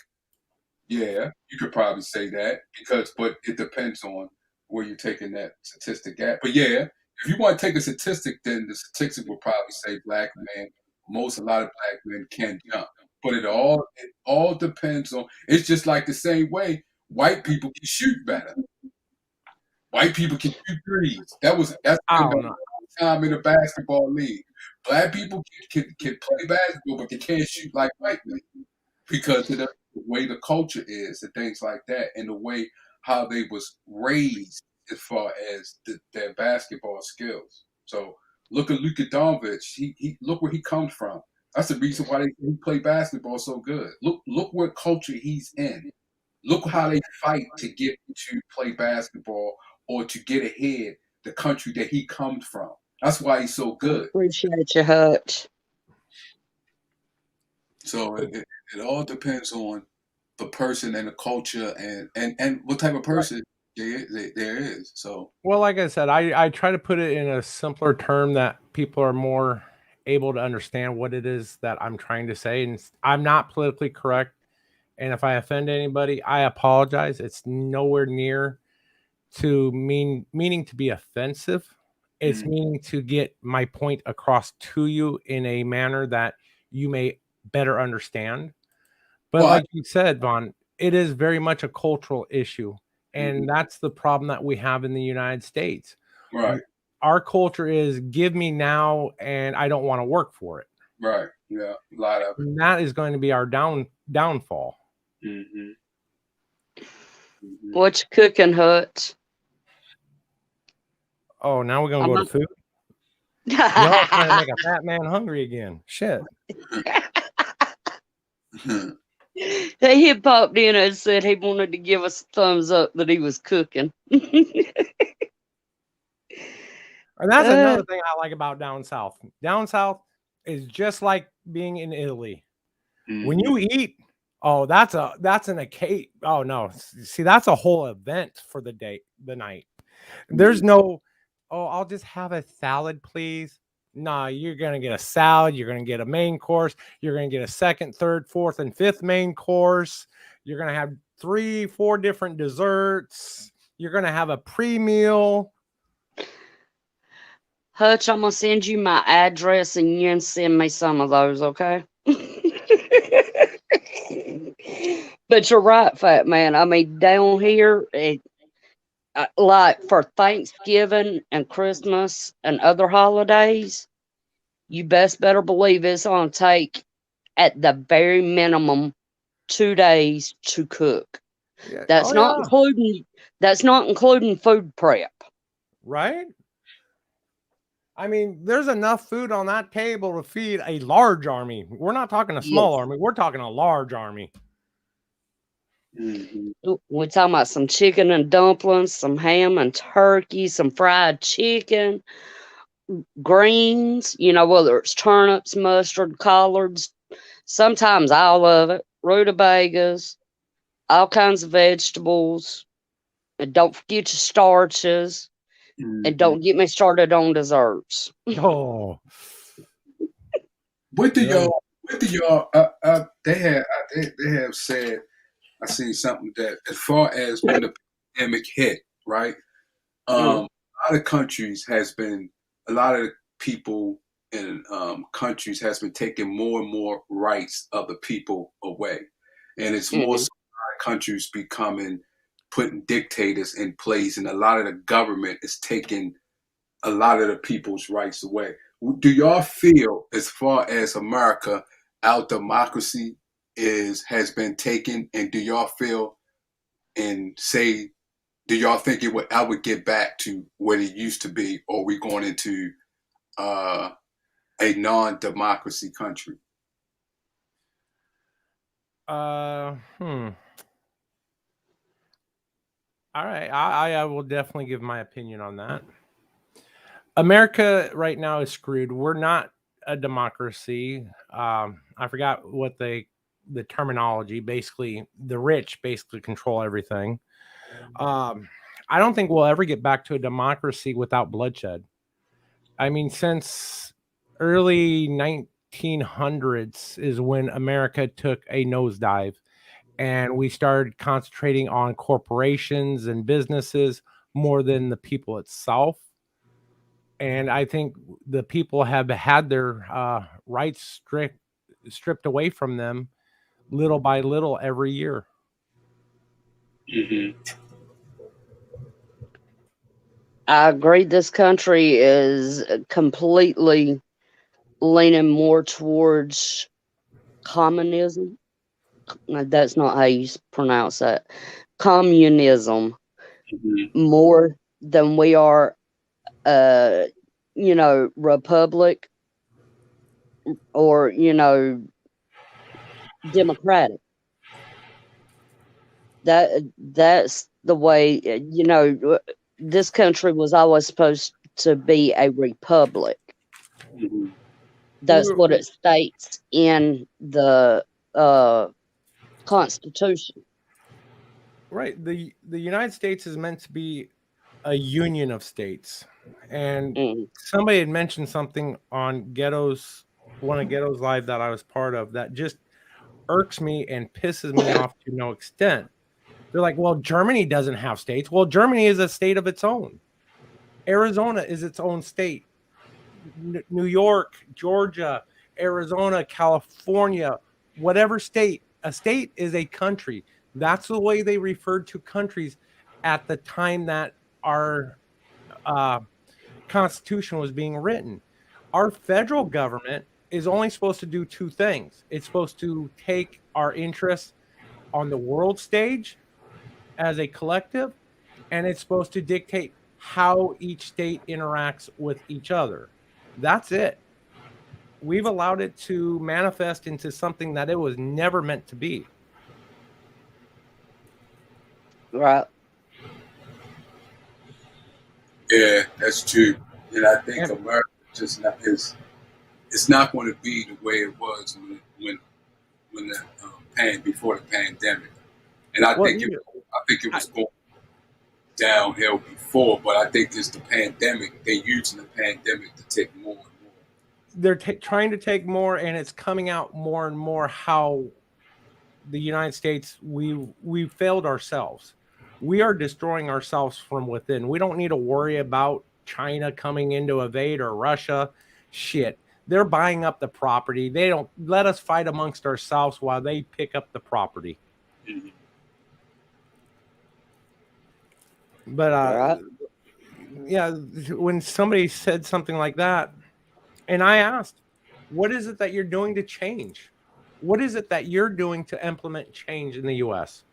yeah, you could probably say that but it depends on where you're taking that statistic at. But yeah, if you want to take a statistic, then the statistic will probably say black men. A lot of black men can jump, but it all depends on. It's just like the same way white people can shoot better. White people can shoot threes. That's time in the basketball league. Black people can play basketball, but they can't shoot like white men because of the way the culture is and things like that, and the way how they was raised as far as their basketball skills. So look at Luka Doncic. He look where he comes from. That's the reason why he play basketball so good. Look what culture he's in. Look how they fight to get to play basketball or to get ahead the country that he comes from. That's why he's so good. Appreciate you, Hutch. So it all depends on the person and the culture and what type of person there is. So Well, like I said, I try to put it in a simpler term that people are more able to understand what it is that I'm trying to say. And I'm not politically correct. And if I offend anybody, I apologize. It's nowhere near to meaning to be offensive. It's meaning to get my point across to you in a manner that you may better understand. But like you said, Vaughn, it is very much a cultural issue. And that's the problem that we have in the United States. Right. Our culture is give me now and I don't want to work for it. Right. Yeah. A lot of it. And that is going to be our downfall. What you cooking, Hutch? Oh, now we're gonna go to food. Y'all trying to make a fat man hungry again. Shit. He had popped in and said he wanted to give us a thumbs up that he was cooking. And that's another thing I like about down south. Down south, is just like being in Italy. Mhm. When you eat, oh, that's an occasion. Oh no, see, that's a whole event for the night. There's no, oh, I'll just have a salad, please. Nah, you're gonna get a salad. You're gonna get a main course. You're gonna get a second, third, fourth, and fifth main course. You're gonna have 3, 4 different desserts. You're gonna have a pre-meal. Hutch, I'm gonna send you my address and you can send me some of those, okay? But you're right, fat man. I mean, down here, like for Thanksgiving and Christmas and other holidays, you best better believe it's gonna take at the very minimum 2 days to cook. Yeah. That's Oh not yeah. including that's not including food prep. Right? I mean, there's enough food on that table to feed a large army. We're not talking a small Yes. army. We're talking a large army. Mhm. We're talking about some chicken and dumplings, some ham and turkey, some fried chicken, greens, whether it's turnips, mustard, collards, sometimes all of it, rutabagas, all kinds of vegetables. And don't forget your starches. And Mhm. don't get me started on desserts. Oh, What do good. y'all? What do y'all? They have said. I seen something that as far as when the pandemic hit, right? Mm, A lot of countries has been a lot of people in countries has been taking more and more rights of the people away, and it's more mm, so a lot of countries becoming putting dictators in place, and a lot of the government is taking a lot of the people's rights away. Do y'all feel, as far as America, our democracy has been taken, and do y'all feel and say, do y'all think it would ever get back to what it used to be, or are we going into uh, a non-democracy country? Uh, hmm. All right. I will definitely give my opinion on that. America right now is screwed. We're not a democracy. I forgot what the terminology. Basically, the rich basically control everything. I don't think we'll ever get back to a democracy without bloodshed. I mean, since early 1900s is when America took a nosedive, and we started concentrating on corporations and businesses more than the people itself. And I think the people have had their rights stripped away from them little by little every year. Mm-hmm. I agree. This country is completely leaning more towards communism. That's not how you pronounce that. Communism Mm-hmm. more than we are, republic or, democratic. That's the way, this country was always supposed to be a republic. Mm-hmm. That's what it states in the Constitution. Right. The United States is meant to be a union of states. And Mm. somebody had mentioned something on one of Ghetto's live that I was part of that just irks me and pisses me off to no extent. They're like, well, Germany doesn't have states. Well, Germany is a state of its own. Arizona is its own state. New York, Georgia, Arizona, California, whatever state, a state is a country. That's the way they referred to countries at the time that our uh, Constitution was being written. Our federal government is only supposed to do two things. It's supposed to take our interests on the world stage as a collective, and it's supposed to dictate how each state interacts with each other. That's it. We've allowed it to manifest into something that it was never meant to be. Right. Yeah, that's true. And I think And America just not, is it's not going to be the way it was when the before the pandemic. And I Well, think it was going downhill before, but I think it's the pandemic. They're using the pandemic to take more and more. they're trying to take more, and it's coming out more and more how the United States, we failed ourselves. We are destroying ourselves from within. We don't need to worry about China coming in to invade or Russia. Shit. They're buying up the property. They don't let us fight amongst ourselves while they pick up the property. Mm-hmm. But Right. yeah, when somebody said something like that, and I asked, what is it that you're doing to change? What is it that you're doing to implement change in the US?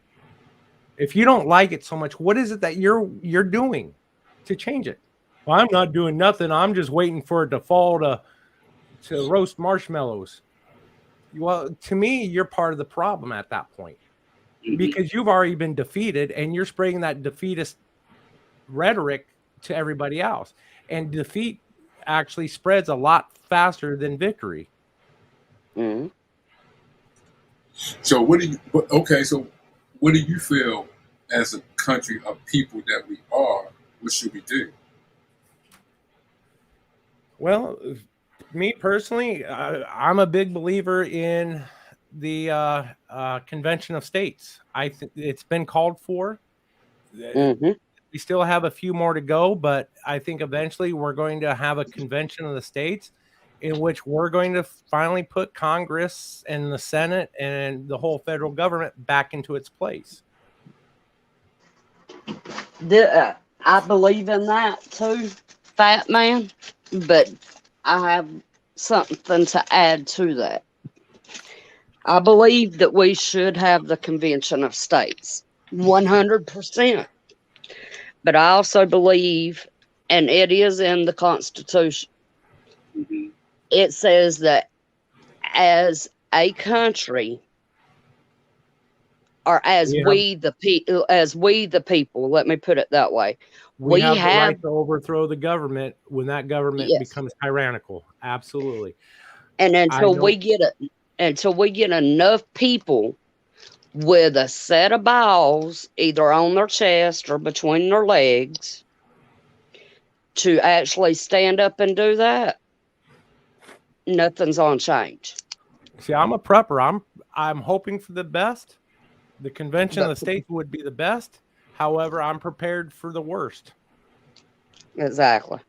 If you don't like it so much, what is it that you're doing to change it? Well, I'm not doing nothing. I'm just waiting for it to fall to roast marshmallows. Well, to me, you're part of the problem at that point, because you've already been defeated and you're spreading that defeatist rhetoric to everybody else. And defeat actually spreads a lot faster than victory. Mm-hmm. So so what do you feel as a country of people that we are? What should we do? Well, me personally, I'm a big believer in the Convention of States. I think it's been called for. Mm-hmm. We still have a few more to go, but I think eventually we're going to have a convention of the states in which we're going to finally put Congress and the Senate and the whole federal government back into its place. I believe in that too, Fat Man, but I have something to add to that. I believe that we should have the Convention of States, 100%. But I also believe, and it is in the Constitution, Mm-hmm. it says that as a country, or as we the people, let me put it that way, We have the have, right to overthrow the government when that government yes, becomes tyrannical. Absolutely. and I don't. until we get enough people with a set of balls either on their chest or between their legs to actually stand up and do that, nothing's on change. See, I'm a prepper. I'm hoping for the best. The Convention of But the States would be the best. However, I'm prepared for the worst. exactly.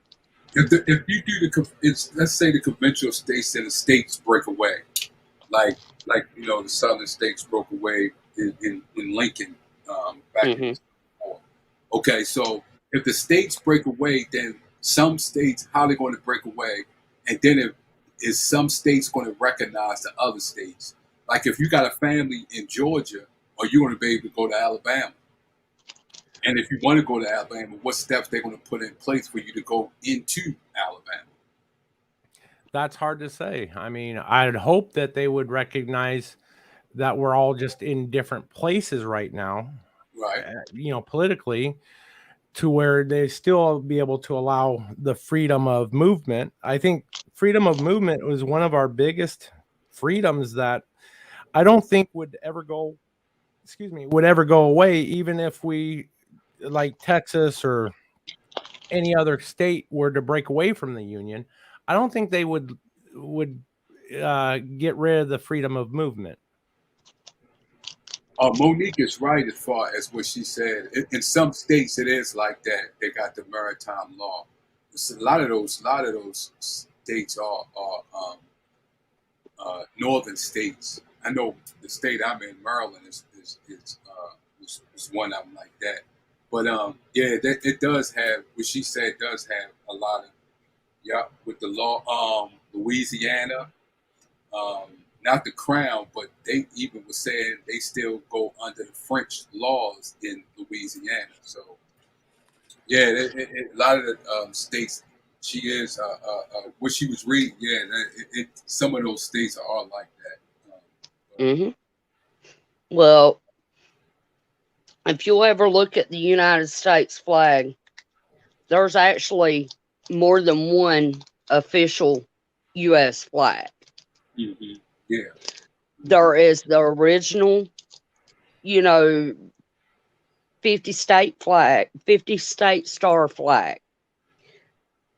If you do let's say the conventional states and the states break away, like the southern states broke away in Lincoln back in Hmm. '64. Okay, so if the states break away, then some states, how they're going to break away, and then is some states going to recognize the other states? Like if you got a family in Georgia, are you going to be able to go to Alabama? And if you want to go to Alabama, what steps they're going to put in place for you to go into Alabama? That's hard to say. I mean, I'd hope that they would recognize that we're all just in different places right now, Right. Politically, to where they still be able to allow the freedom of movement. I think freedom of movement was one of our biggest freedoms that I don't think would ever go away, even if we, like Texas or any other state, were to break away from the union. I don't think they would get rid of the freedom of movement. Monique is right as far as what she said. In some states, it is like that. They got the maritime law. A lot of those states are northern states. I know the state I'm in, Maryland, is one of them like that. But it does have what she said. Does have a lot of with the law. Louisiana. Not the crown, but they even were saying they still go under the French laws in Louisiana. So, a lot of the states, she is what she was reading. Yeah, some of those states are like that. Hmm. Well, if you ever look at the United States flag, there's actually more than one official U.S. flag. Mm-hmm. Yeah. There is the original, you know, 50 state flag, 50 state star flag.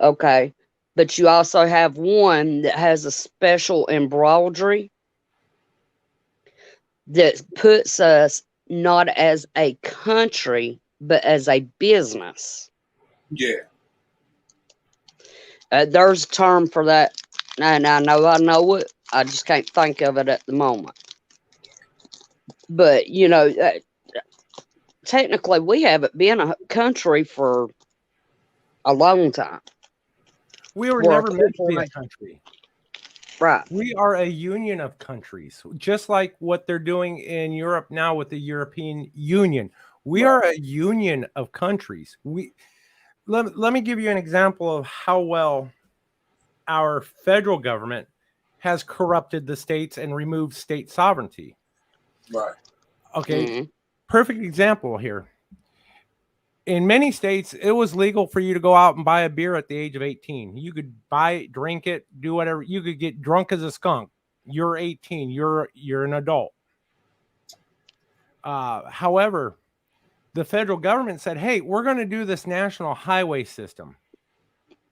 Okay. But you also have one that has a special embroidery that puts us not as a country, but as a business. Yeah. There's a term for that, and I know it. I just can't think of it at the moment. But, you know, technically, we haven't been a country for a long time. We were We're a never meant to be a corporation. country. Right. We are a union of countries, just like what they're doing in Europe now with the European Union. We are a union of countries. Let me give you an example of how well our federal government has corrupted the states and removed state sovereignty. Right. Okay, Mhm. perfect example here. In many states, it was legal for you to go out and buy a beer at the age of 18. You could buy it, drink it, do whatever. You could get drunk as a skunk. You're 18. You're an adult. However, the federal government said, "Hey, we're going to do this national highway system."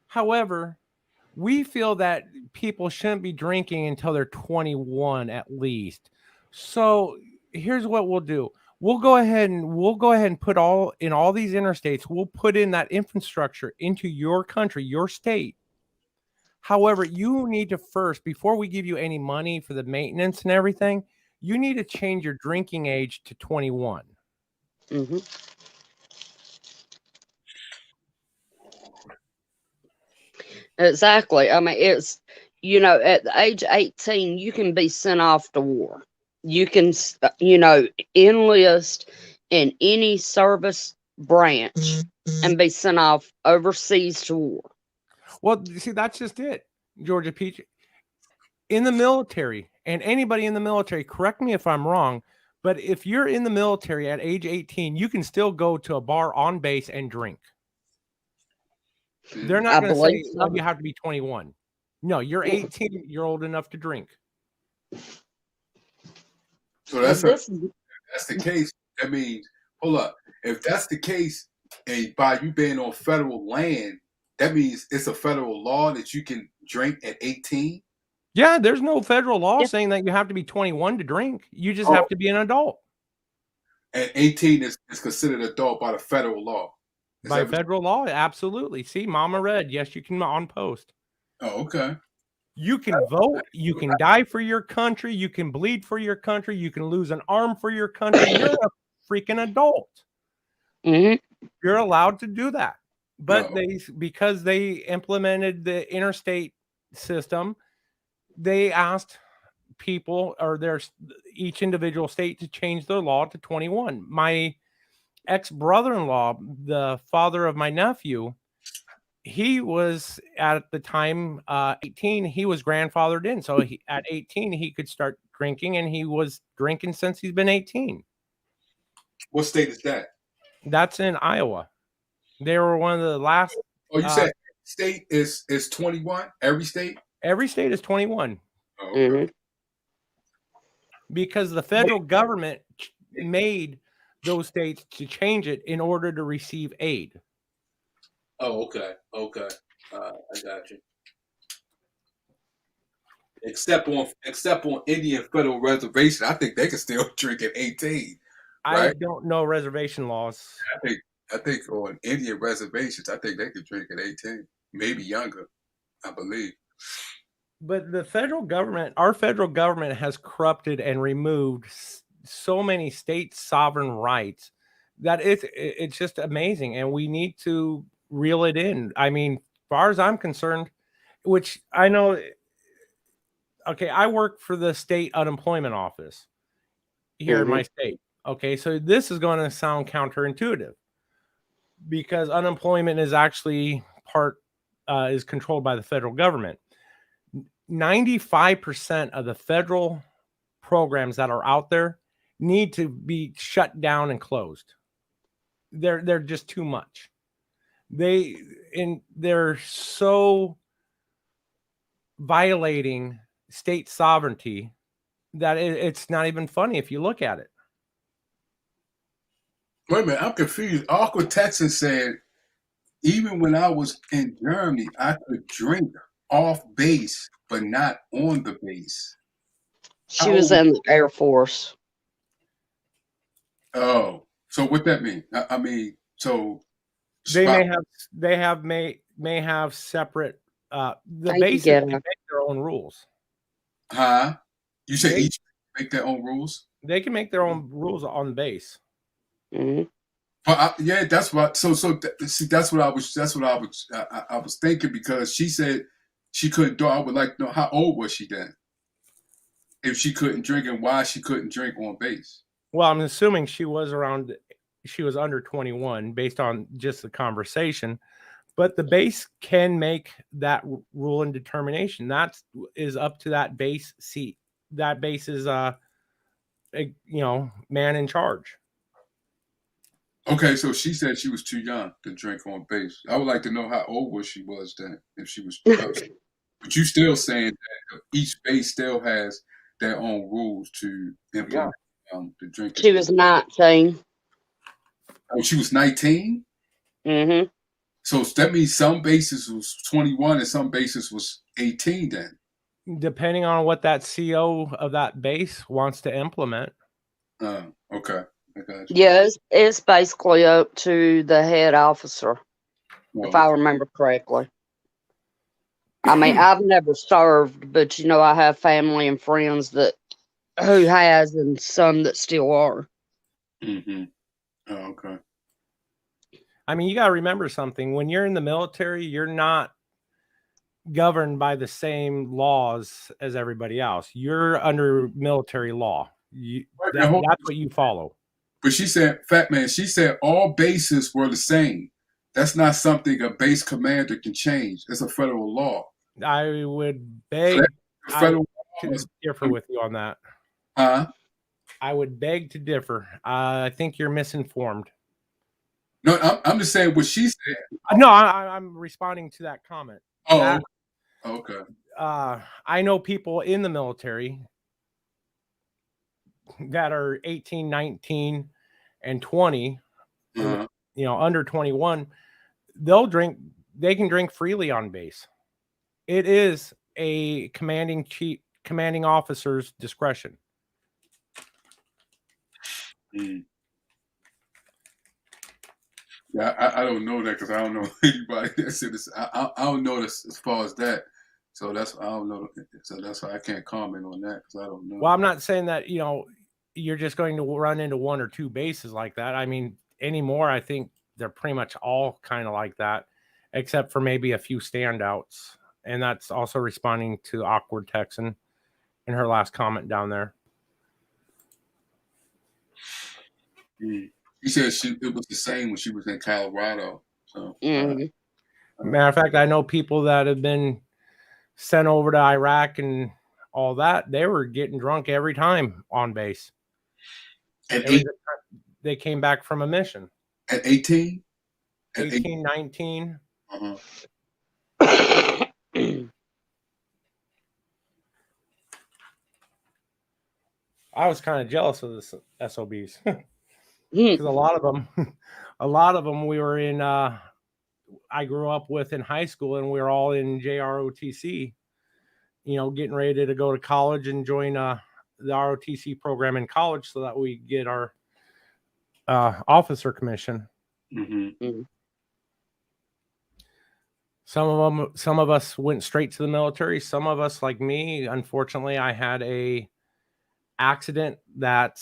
However, we feel that people shouldn't be drinking until they're 21 at least. So here's what we'll do. We'll go ahead and put all these interstates, we'll put in that infrastructure into your country, your state. However, you need to first, before we give you any money for the maintenance and everything, you need to change your drinking age to 21. Mhm. Exactly. I mean, it's, you know, at the age of 18, you can be sent off to war. You can, you know, enlist in any service branch and be sent off overseas to war. Well, you see, that's just it, Georgia Peach. In the military, and anybody in the military, correct me if I'm wrong, but if you're in the military at age 18, you can still go to a bar on base and drink. They're not I going to believe say, so. "Oh, you have to be 21." No, you're 18. You're old enough to drink. So But that's this, the case. That means, hold up. If that's the case, and by you being on federal land, that means it's a federal law that you can drink at 18. Yeah, there's no federal law yeah, saying that you have to be 21 to drink. You just Oh, have to be an adult and 18 is considered adult by the federal law. Is by that what? federal law. Absolutely. See, Mama read. Yes, you can on post. Oh, okay. You can vote, you can die for your country, you can bleed for your country, you can lose an arm for your country. You're a freaking adult. mhm. You're allowed to do that. But No. because they implemented the interstate system, they asked people or each individual state to change their law to 21. My ex-brother-in-law, the father of my nephew, he was at the time 18. He was grandfathered in, so at 18 he could start drinking, and he was drinking since he's been 18. What state is that? That's in Iowa. They were one of the last. Oh, you said state is 21? Every state? Every state is 21 Oh, okay. Mhm. because the federal government made those states to change it in order to receive aid. Oh, okay. Okay. I got you. Except on Indian Federal Reservation, I think they can still drink at 18. I Right? don't know reservation laws. I think on Indian reservations, I think they could drink at 18, maybe younger, I believe. But the federal government, our federal government, has corrupted and removed so many state sovereign rights that it's just amazing, and we need to reel it in. I mean, as far as I'm concerned, which I know, okay, I work for the state unemployment office here in my state. Okay, so this is going to sound counterintuitive because unemployment is actually is controlled by the federal government. 95% of the federal programs that are out there need to be shut down and closed. They're just too much. They're so violating state sovereignty that it's not even funny if you look at it. Wait a minute, I'm confused. Awkward Texan said, even when I was in Germany, I could drink off base, but not on the base. She How was old- in the Air Force. Oh, so what that mean? I mean, so They spot- may have separate the Thank you, bases Ghetto. can make their own rules. huh? You say They- each make their own rules? They can make their own rules on base. Mhm. But yeah, that's what. See, that's what I was thinking, because she said she couldn't do. I would like to know, how old was she then? If she couldn't drink, and why she couldn't drink on base. Well, I'm assuming she was under 21 based on just the conversation, but the base can make that rule and determination. That is up to that base seat. That base is man in charge. Okay, so she said she was too young to drink on base. I would like to know how old she was then, if she was. But you still saying that each base still has their own rules to implement the drinking. She was 19. Oh, she was 19? Mm-hmm. So that means some bases was 21 and some bases was 18 then. Depending on what that CO of that base wants to implement. Okay. I got you. Yeah, it's basically up to the head officer, if I remember correctly. I mean, I've never served, but I have family and friends who has, and some that still are. Mm-hmm. Oh, okay. I mean, you got to remember something. When you're in the military, you're not governed by the same laws as everybody else. You're under military law. That's what you follow. But she said, Fat Man, she said all bases were the same. That's not something a base commander can change. It's a federal law. I would beg to differ with you on that. Huh? I would beg to differ. I think you're misinformed. No, I'm just saying what she said. No, I'm responding to that comment. Oh, okay. I know people in the military that are 18, 19, and 20, under 21. They can drink freely on base. It is a commanding officer's discretion. Mm. Yeah, I don't know that, because I don't know anybody that's in this. I don't know this as far as that. So I don't know. So that's why I can't comment on that, because I don't know. Well, I'm not saying that you're just going to run into one or two bases like that. I mean, anymore, I think they're pretty much all kind of like that, except for maybe a few standouts. And that's also responding to Awkward Texan in her last comment down there. She said it was the same when she was in Colorado. So, matter of fact, I know people that have been sent over to Iraq and all that. They were getting drunk every time on base. They came back from a mission. At 18? 18, 19. I was kind of jealous of the SOBs. Because a lot of them we were in, I grew up with in high school, and we were all in JROTC, getting ready to go to college and join the ROTC program in college so that we get our officer commission. Mm-hmm. Some of us went straight to the military. Some of us, like me, unfortunately, I had a accident that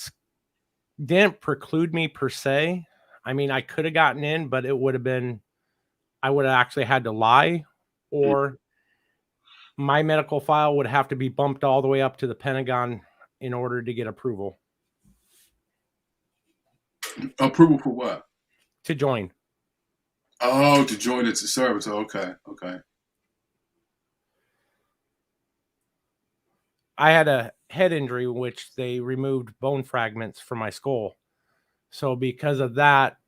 didn't preclude me per se. I mean, I could have gotten in, but I would have actually had to lie, or my medical file would have to be bumped all the way up to the Pentagon in order to get approval. Approval for what? To join. Oh, to join it to service. Okay. I had a head injury, which they removed bone fragments from my skull. So because of that,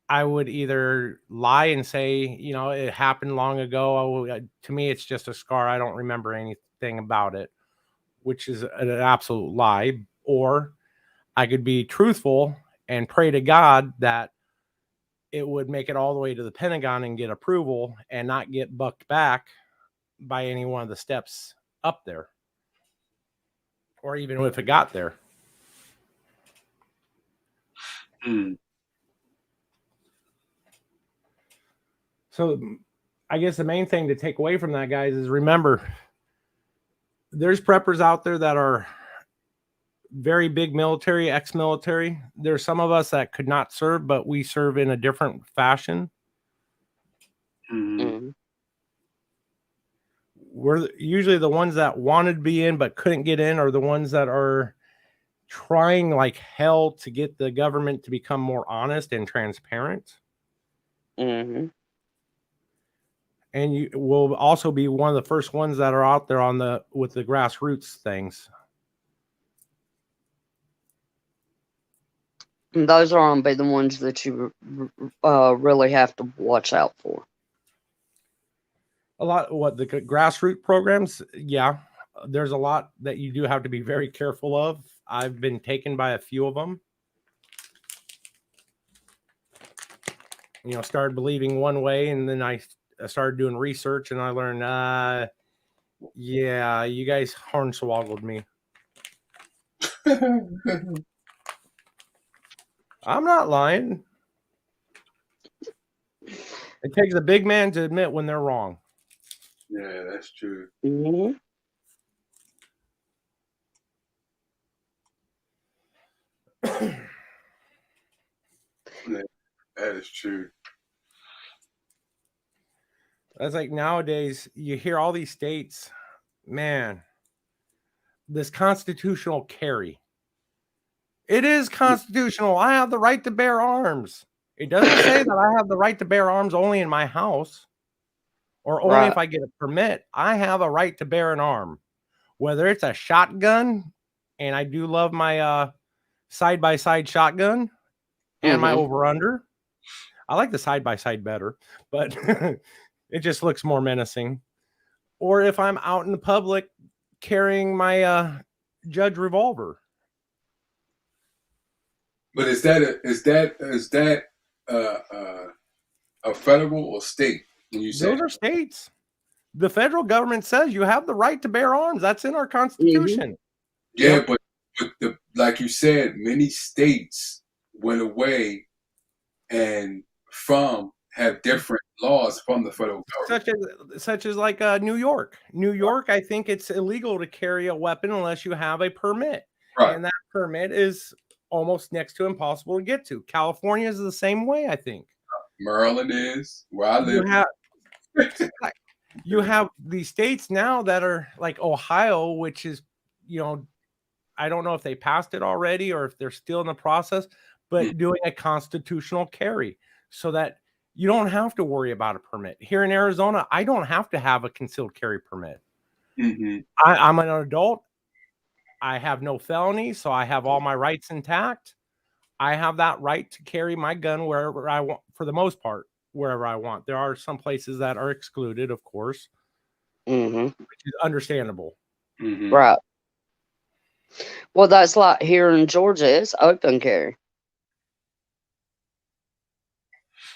I would either lie and say, it happened long ago. To me, it's just a scar. I don't remember anything about it, which is an absolute lie. Or I could be truthful and pray to God that it would make it all the way to the Pentagon and get approval and not get bucked back by any one of the steps up there, or even if it got there. So I guess the main thing to take away from that, guys, is remember, there's preppers out there that are very big military, ex-military. There's some of us that could not serve, but we serve in a different fashion. Mm-hmm. We're usually the ones that wanted to be in but couldn't get in, or the ones that are trying like hell to get the government to become more honest and transparent. Mm-hmm. And you will also be one of the first ones that are out there with the grassroots things. And those are going to be the ones that you really have to watch out for. A lot, the grassroots programs, yeah, there's a lot that you do have to be very careful of. I've been taken by a few of them. Started believing one way, and then I started doing research, and I learned, yeah, you guys hornswoggled me. I'm not lying. It takes a big man to admit when they're wrong. Yeah, that's true. Mm-hmm. That is true. That's like nowadays you hear all these states, man, this constitutional carry. It is constitutional. I have the right to bear arms. It doesn't say that I have the right to bear arms only in my house or only if I get a permit. I have a right to bear an arm, whether it's a shotgun, and I do love my side-by-side shotgun and my over-under. I like the side-by-side better, but it just looks more menacing. Or if I'm out in the public carrying my Judge revolver. But is that a federal or state? When you say those are states. The federal government says you have the right to bear arms. That's in our Constitution. Yeah, but like you said, many states went away and have different laws from the federal government. Such as like New York. New York, I think it's illegal to carry a weapon unless you have a permit. Right. And that permit is almost next to impossible to get to. California is the same way, I think. Maryland is where I live. You have these states now that are like Ohio, which is, I don't know if they passed it already or if they're still in the process, but doing a constitutional carry so that you don't have to worry about a permit. Here in Arizona, I don't have to have a concealed carry permit. Mm-hmm. I'm an adult. I have no felonies, so I have all my rights intact. I have that right to carry my gun wherever I want, for the most part, wherever I want. There are some places that are excluded, of course, which is understandable. Mm-hmm. Right. Well, that's like here in Georgia, it's open carry.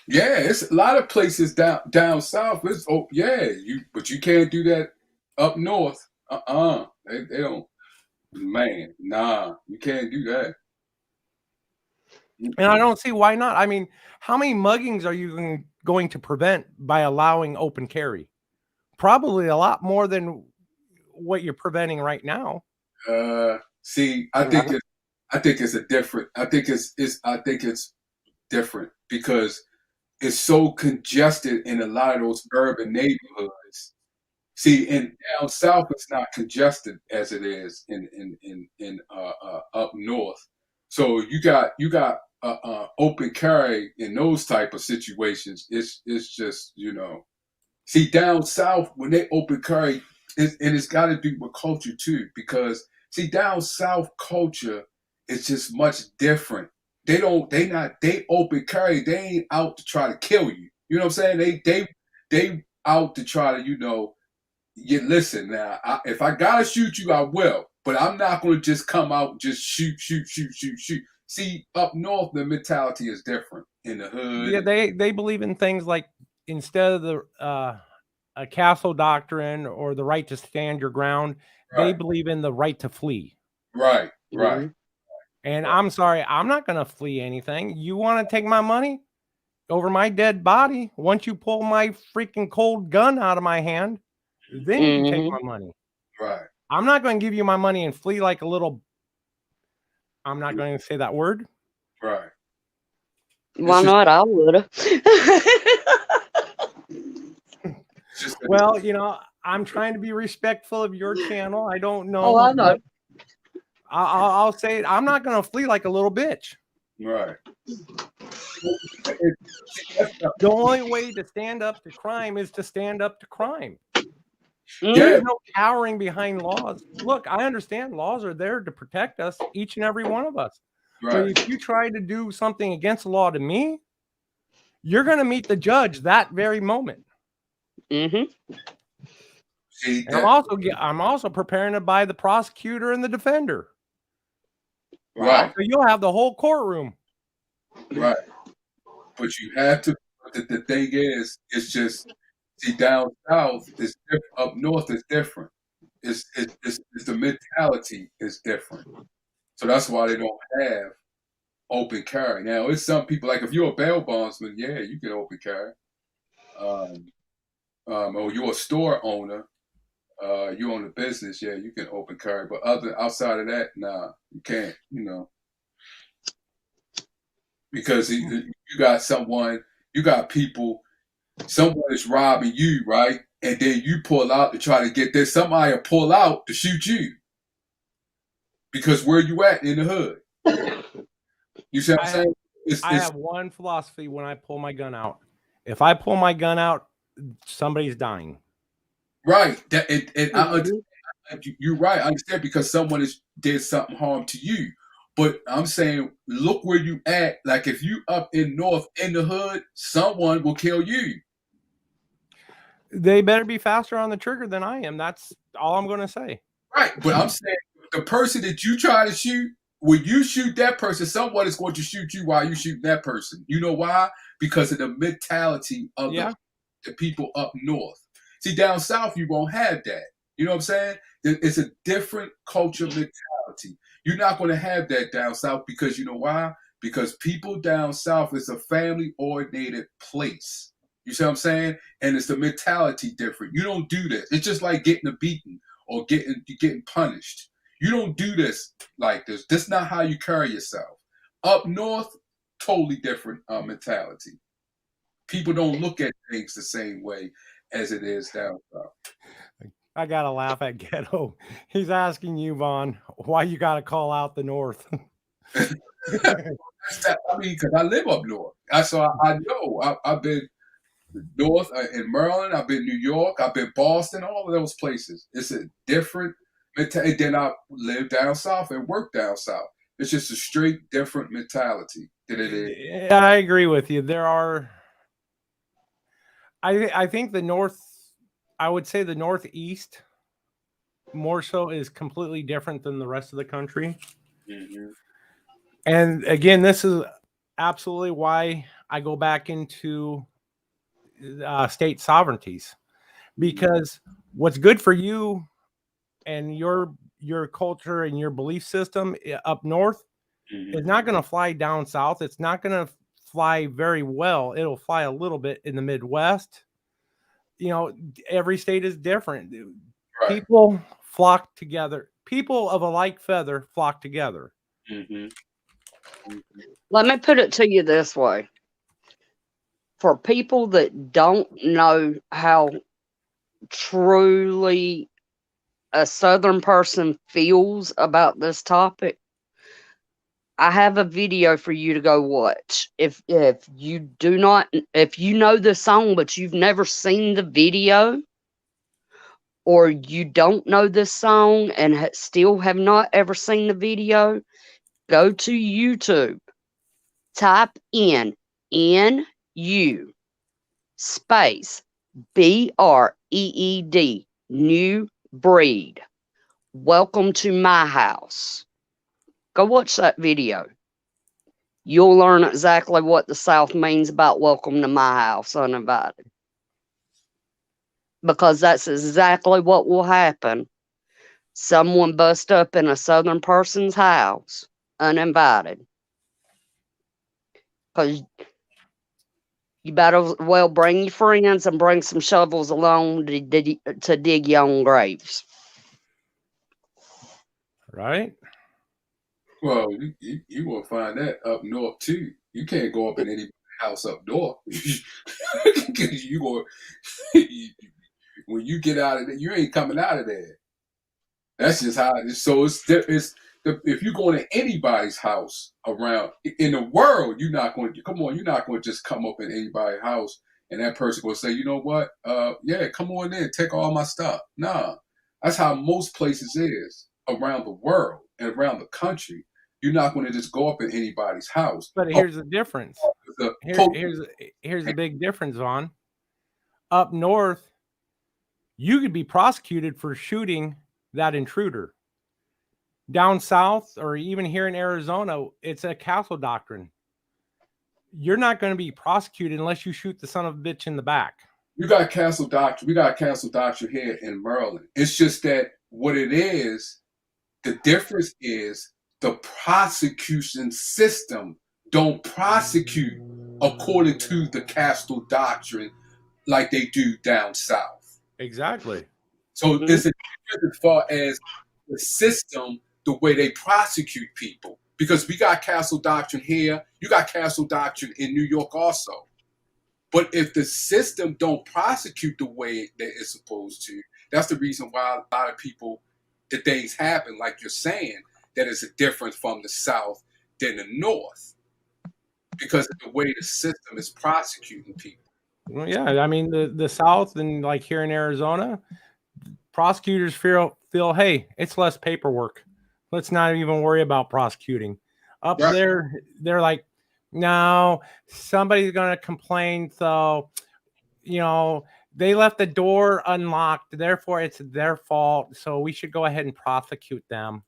Yeah, it's a lot of places down south. But you can't do that up north. They don't. Man, nah, you can't do that. And I don't see why not. I mean, how many muggings are you going to prevent by allowing open carry? Probably a lot more than what you're preventing right now. See, I think it's different because it's so congested in a lot of those urban neighborhoods. See, and down south it's not congested as it is in up north. So you got open carry in those type of situations. It's just See, down south when they open carry, and it's got to do with culture too, because see, down south culture is just much different they open carry. They ain't out to try to kill you. You know what I'm saying? They out to try to, listen now. If I gotta shoot you, I will. But I'm not gonna just come out and just shoot. See, up north, the mentality is different in the hood. Yeah, they believe in things like, instead of the a castle doctrine or the right to stand your ground, they Right. believe in the right to flee. Right. Mhm. And I'm sorry, I'm not going to flee anything. You want to take my money over my dead body? Once you pull my freaking cold gun out of my hand, then you take Mhm. my money. Right. I'm not going to give you my money and flee like a little. I'm not going to say that word. Right. Why just- not? I woulda. It's just Well, I'm trying to be respectful of your channel. I don't know. Oh, I know. but I'll say it. I'm not going to flee like a little bitch. right. The only way to stand up to crime is to stand up to crime. Mhm. There's no cowering behind laws. Look, I understand laws are there to protect us, each and every one of us. But Right. if you try to do something against the law to me, you're going to meet the judge that very moment. Mhm. See, And I'm also preparing to buy the prosecutor and the defender. right. So you'll have the whole courtroom. Right. But you have to. The thing is, it's just, see, down south is different. Up north is different. It's the mentality is different. So that's why they don't have open carry. Now, it's some people, like if you're a bail bondsman, yeah, you can open carry. Or you're a store owner, you own a business, yeah, you can open carry. But outside of that, nah, you can't. Because you got people, someone is robbing you, right? And then you pull out to try to get there. Somebody will pull out to shoot you. Because where you at in the hood? You see what I'm saying? I have one philosophy when I pull my gun out. If I pull my gun out, somebody's dying. Right. You're right. I understand, because someone did something harm to you. But I'm saying, look where you at. Like if you up in north in the hood, someone will kill you. They better be faster on the trigger than I am. That's all I'm going to say. Right. But I'm saying, the person that you try to shoot, when you shoot that person, someone is going to shoot you while you shoot that person. You know why? Because of the mentality of the people up north. See, down south, you won't have that. You know what I'm saying? It's a different culture mentality. You're not going to have that down south, because you know why? Because people down south is a family-oriented place. You see what I'm saying? And it's the mentality different. You don't do this. It's just like getting a beating or getting punished. You don't do this like this. That's not how you carry yourself. Up north, totally different mentality. People don't look at things the same way as it is down south. I gotta laugh at Ghetto. He's asking you, Vaughn, why you gotta call out the North. Because I live up north. So I know. I've been north in Maryland. I've been New York. I've been Boston. All of those places. It's a different mentality. Then I live down south and work down south. It's just a straight different mentality than it is. Yeah, I agree with you. There are. I think the North. I would say the Northeast, more so, is completely different than the rest of the country. Mm-hmm. And again, this is absolutely why I go back into state sovereignties, because what's good for you and your culture and your belief system up north is not going to fly down south. It's not going to fly very well. It'll fly a little bit in the Midwest. Every state is different. Right. People flock together. People of a like feather flock together. Mm-hmm. Let me put it to you this way. For people that don't know how truly a Southern person feels about this topic, I have a video for you to go watch. If you know the song but you've never seen the video, or you don't know this song and still have not ever seen the video, go to YouTube type in NU space BREED, new breed. Welcome to my house. Go watch that video. You'll learn exactly what the South means about welcome to my house uninvited. Because that's exactly what will happen. Someone bust up in a Southern person's house uninvited. Because you better well bring your friends and bring some shovels along to dig your own graves. Right? Well, you will find that up north too. You can't go up in any house up north. you go when you get out of there, you ain't coming out of there. That's just how it is. So if you go to anybody's house around in the world, you're not going to just come up in anybody's house and that person will say, you know what? Yeah, come on in, take all my stuff. Nah. That's how most places is around the world and around the country. You're not going to just go up in anybody's house. But here's the difference. Here's the big difference, Vaughn. Up north, you could be prosecuted for shooting that intruder. Down south, or even here in Arizona, it's a castle doctrine. You're not going to be prosecuted unless you shoot the son of a bitch in the back. You got castle doctrine. We got castle doctrine here in Maryland. It's just that what it is, the difference is the prosecution system don't prosecute according to the castle doctrine like they do down south. Exactly. So it's a difference as far as the system, the way they prosecute people. Because we got castle doctrine here, you got castle doctrine in New York also. But if the system don't prosecute the way that it's supposed to, that's the reason why a lot of people, the things happen, like you're saying, that is a difference from the South than the North. Because of the way the system is prosecuting people. Well, yeah, I mean the South and like here in Arizona, prosecutors feel, hey, it's less paperwork. Let's not even worry about prosecuting. Up there, they're like, no, somebody's going to complain. So, they left the door unlocked. Therefore, it's their fault. So we should go ahead and prosecute them.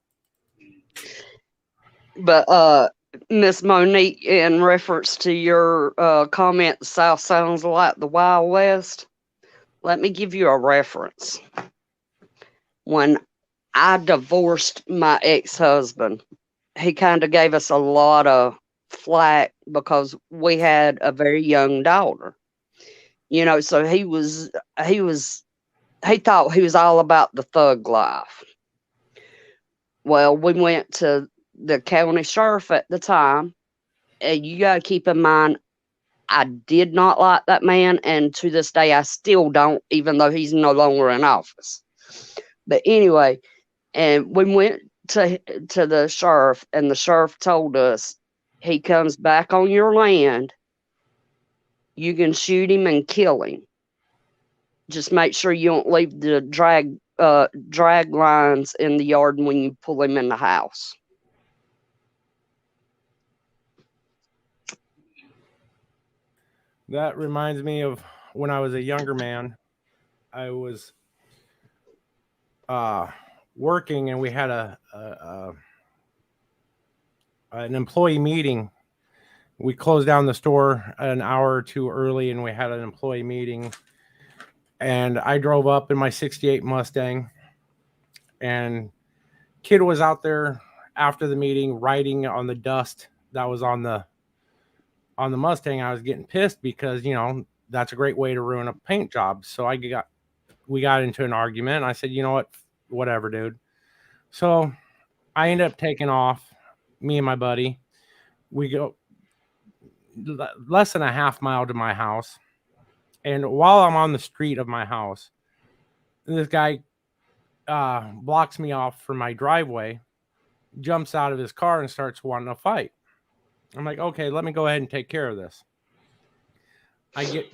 But Miss Monique, in reference to your comment, the South sounds like the Wild West. Let me give you a reference. When I divorced my ex-husband, he kind of gave us a lot of flack because we had a very young daughter. So he thought he was all about the thug life. Well, we went to the county sheriff at the time, and you got to keep in mind, I did not like that man, and to this day, I still don't, even though he's no longer in office. But anyway, and we went to the sheriff, and the sheriff told us, he comes back on your land, you can shoot him and kill him. Just make sure you don't leave the drag lines in the yard when you pull him in the house. That reminds me of when I was a younger man. I was working, and we had an employee meeting. We closed down the store an hour or two early, and we had an employee meeting. And I drove up in my 68 Mustang, and kid was out there after the meeting writing on the dust that was on the Mustang. I was getting pissed because, that's a great way to ruin a paint job. So we got into an argument. I said, you know what, whatever, dude. So I ended up taking off, me and my buddy. We go less than a half mile to my house. And while I'm on the street of my house, this guy blocks me off from my driveway, jumps out of his car and starts wanting to fight. I'm like, okay, let me go ahead and take care of this. I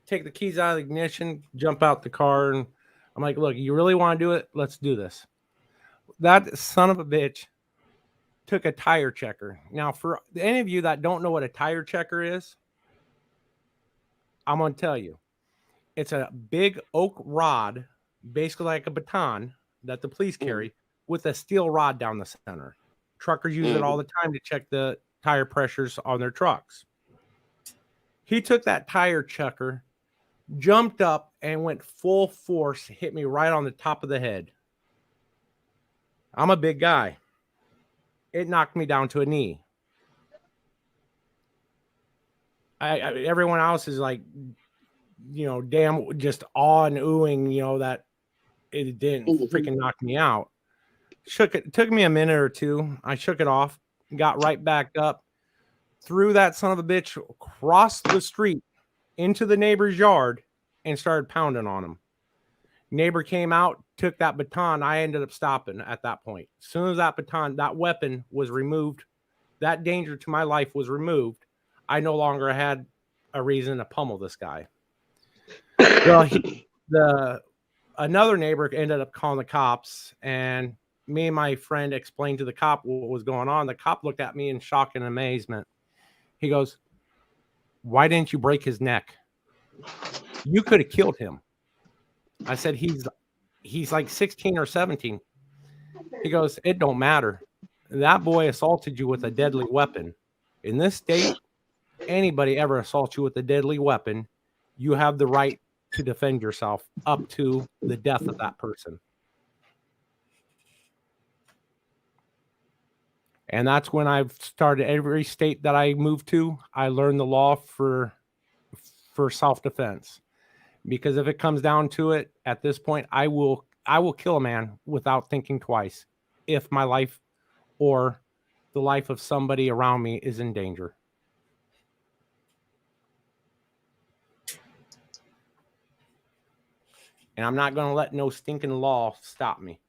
take the keys out of the ignition, jump out the car, and I'm like, look, you really want to do it? Let's do this. That son of a bitch took a tire checker. Now, for any of you that don't know what a tire checker is, I'm going to tell you. It's a big oak rod, basically like a baton that the police carry, with a steel rod down the center. Truckers use it all the time to check the tire pressures on their trucks. He took that tire checker, jumped up, and went full force, hit me right on the top of the head. I'm a big guy. It knocked me down to a knee. Everyone else is like, damn, just awe and oohing, that it didn't freaking knock me out. It took me a minute or two. I shook it off, got right back up, threw that son of a bitch across the street into the neighbor's yard and started pounding on him. Neighbor came out, took that baton. I ended up stopping at that point. As soon as that weapon was removed, that danger to my life was removed, I no longer had a reason to pummel this guy. Well, another neighbor ended up calling the cops, and me and my friend explained to the cop what was going on. The cop looked at me in shock and amazement. He goes, "Why didn't you break his neck? You could have killed him." I said, he's like 16 or 17. He goes, "It don't matter. That boy assaulted you with a deadly weapon. In this state, anybody ever assaults you with a deadly weapon, you have the right to defend yourself up to the death of that person." And that's when I've started every state that I moved to. I learned the law for self-defense, because if it comes down to it, at this point, I will kill a man without thinking twice if my life or the life of somebody around me is in danger. And I'm not going to let no stinking law stop me.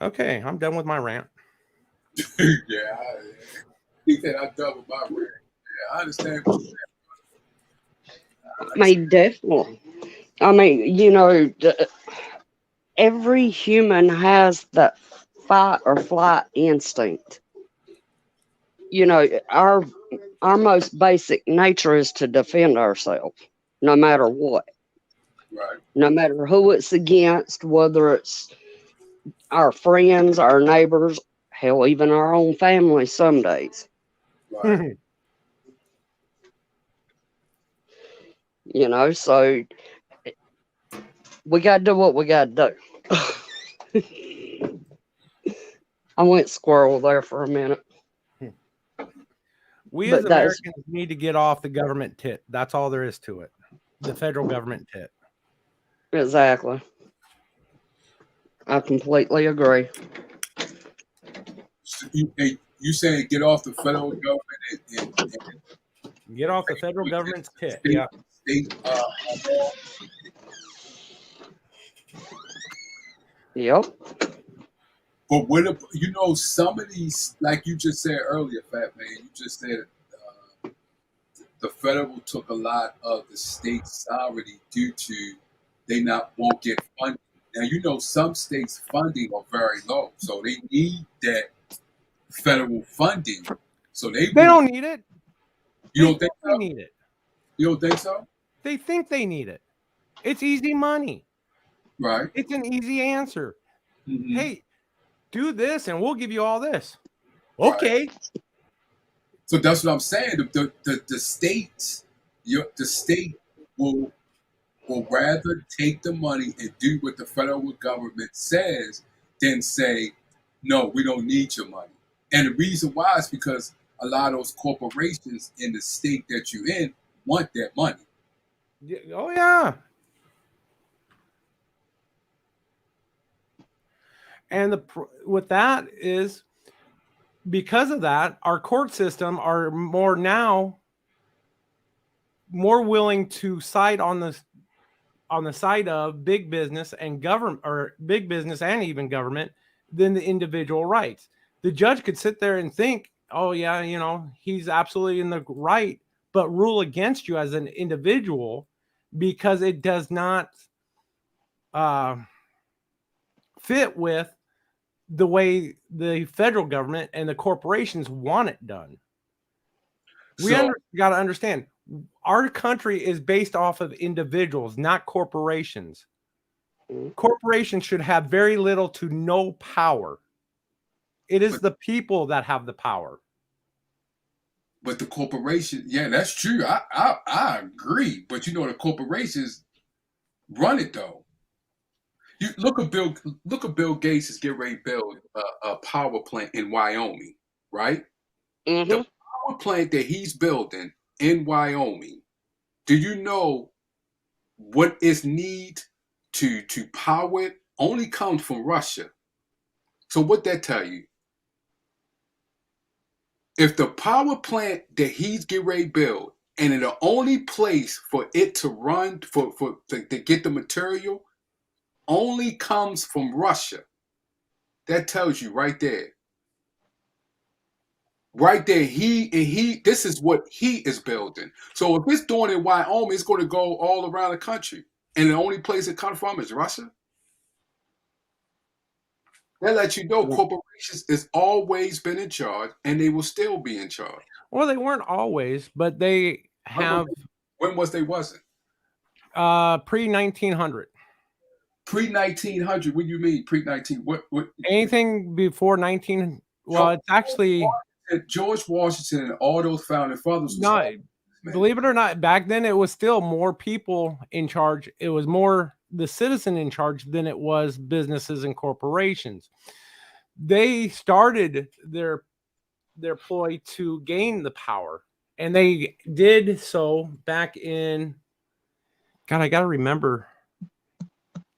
Okay, I'm done with my rant. Yeah, he said I'm done with my rant. Yeah, I understand what you're saying. I mean, definitely. I mean, every human has that fight or flight instinct. Our most basic nature is to defend ourselves, no matter what. Right. No matter who it's against, whether it's our friends, our neighbors, hell, even our own family some days. Right. So we got to do what we got to do. I went squirrel there for a minute. We as Americans need to get off the government tit. That's all there is to it. The federal government tit. Exactly. I completely agree. So you saying get off the federal government and get off the federal government's tit. Yeah. Yep. But what if, some of these, like you just said earlier, Fat Man, you just said the federal took a lot of the state sovereignty due to they won't get funding. Now, some states' funding are very low, so they need that federal funding. So they don't need it. You don't think so? They need it. You don't think so? They think they need it. It's easy money. Right. It's an easy answer. Mm-hmm. Hey, do this and we'll give you all this. Okay. Right. So that's what I'm saying. The state will rather take the money and do what the federal government says than say, no, we don't need your money. And the reason why is because a lot of those corporations in the state that you're in want that money. Oh, yeah. And with that is, because of that, our court system are more willing to side on the side of big business and government, or big business and even government, than the individual rights. The judge could sit there and think, oh yeah, he's absolutely in the right, but rule against you as an individual because it does not fit with the way the federal government and the corporations want it done. We So got to understand, our country is based off of individuals, not corporations. Mhm. Corporations should have very little to no power. It is But- the people that have the power. but the corporation, yeah, that's true. I agree. But the corporations run it though. You look at Bill Gates is getting ready to build a power plant in Wyoming, right? Mhm. The power plant that he's building in Wyoming, do you know what is need to power it? Only comes from Russia. So what that tell you? If the power plant that he's getting ready to build, and in the only place for it to run to get the material only comes from Russia, that tells you right there. Right there, this is what he is building. So if it's doing it in Wyoming, it's going to go all around the country. And the only place it comes from is Russia. That lets you know corporations has always been in charge and they will still be in charge. Well, they weren't always, but they have When was they wasn't? pre-1900. Pre-1900, what do you mean pre-19? What Anything before 19, well, it's actually George Washington and all those founding fathers was not, believe it or not, back then it was still more people in charge. It was more the citizen in charge than it was businesses and corporations. They started their ploy to gain the power, and they did so back in, God, I gotta remember,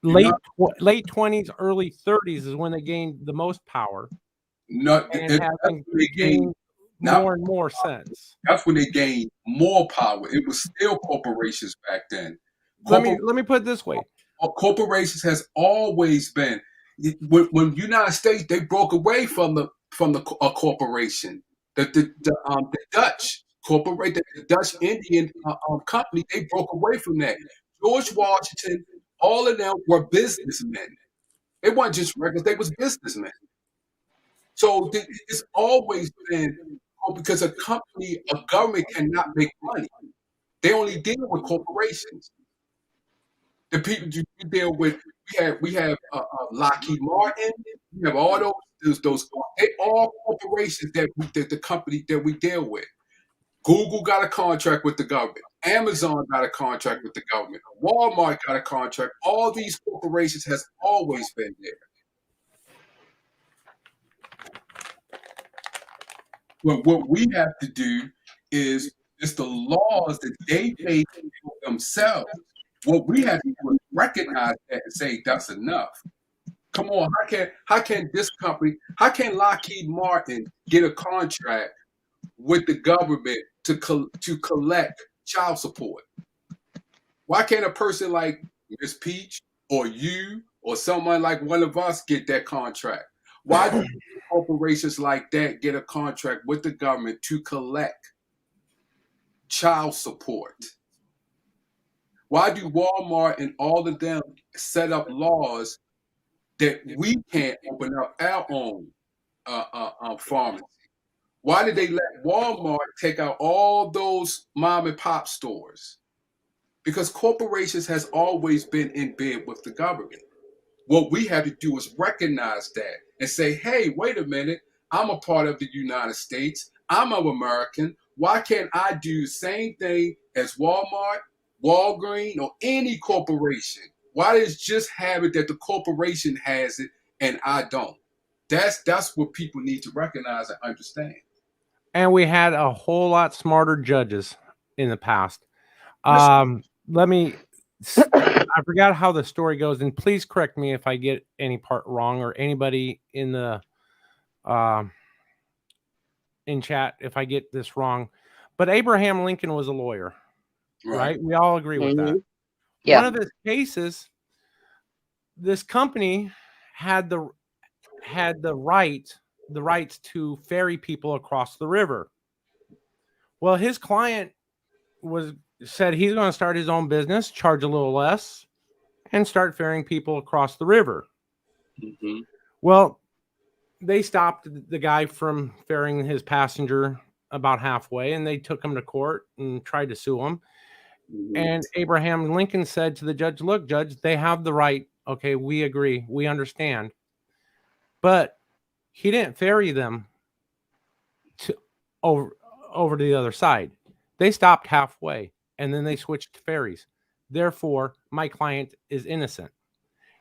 late 20s, early 30s is when they gained the most power, not and it, have that's been when they gaining not- more and more sense. That's when they gained more power. It was still corporations back then. Let me put it this way. Corporations has always been. When United States, they broke away from a corporation. The Dutch the Dutch Indian company, they broke away from that. George Washington, all of them were businessmen. They weren't just regulars; they was businessmen. So it's always been because a government cannot make money. They only deal with corporations. The people you deal with, we have Lockheed Martin, we have all those they all corporations that the company that we deal with. Google got a contract with the government. Amazon got a contract with the government. Walmart got a contract. All these corporations has always been there. But what we have to do is the laws that they made for themselves. What we have to do is recognize that and say that's enough. Come on, how can this company, how can Lockheed Martin get a contract with the government to collect child support? Why can't a person like Miss Peach or you or someone like one of us get that contract? Why do corporations like that get a contract with the government to collect child support? Why do Walmart and all of them set up laws that we can't open up our own pharmacy? Why did they let Walmart take out all those mom and pop stores? Because corporations has always been in bed with the government. What we have to do is recognize that and say, hey, wait a minute, I'm a part of the United States. I'm an American. Why can't I do the same thing as Walmart, Walgreens, or any corporation? Why does just have it that the corporation has it and I don't? That's what people need to recognize and understand. And we had a whole lot smarter judges in the past. I forgot how the story goes, and please correct me if I get any part wrong, or anybody in the in chat if I get this wrong. But Abraham Lincoln was a lawyer, right? We all agree with that. Yeah. One of his cases, this company had the rights to ferry people across the river. Well, his client said he's going to start his own business, charge a little less, and start ferrying people across the river. Mm-hmm. Well, they stopped the guy from ferrying his passenger about halfway, and they took him to court and tried to sue him. And Abraham Lincoln said to the judge, look, judge, they have the right. Okay, we agree. We understand. But he didn't ferry them to over to the other side. They stopped halfway, and then they switched to ferries. Therefore, my client is innocent.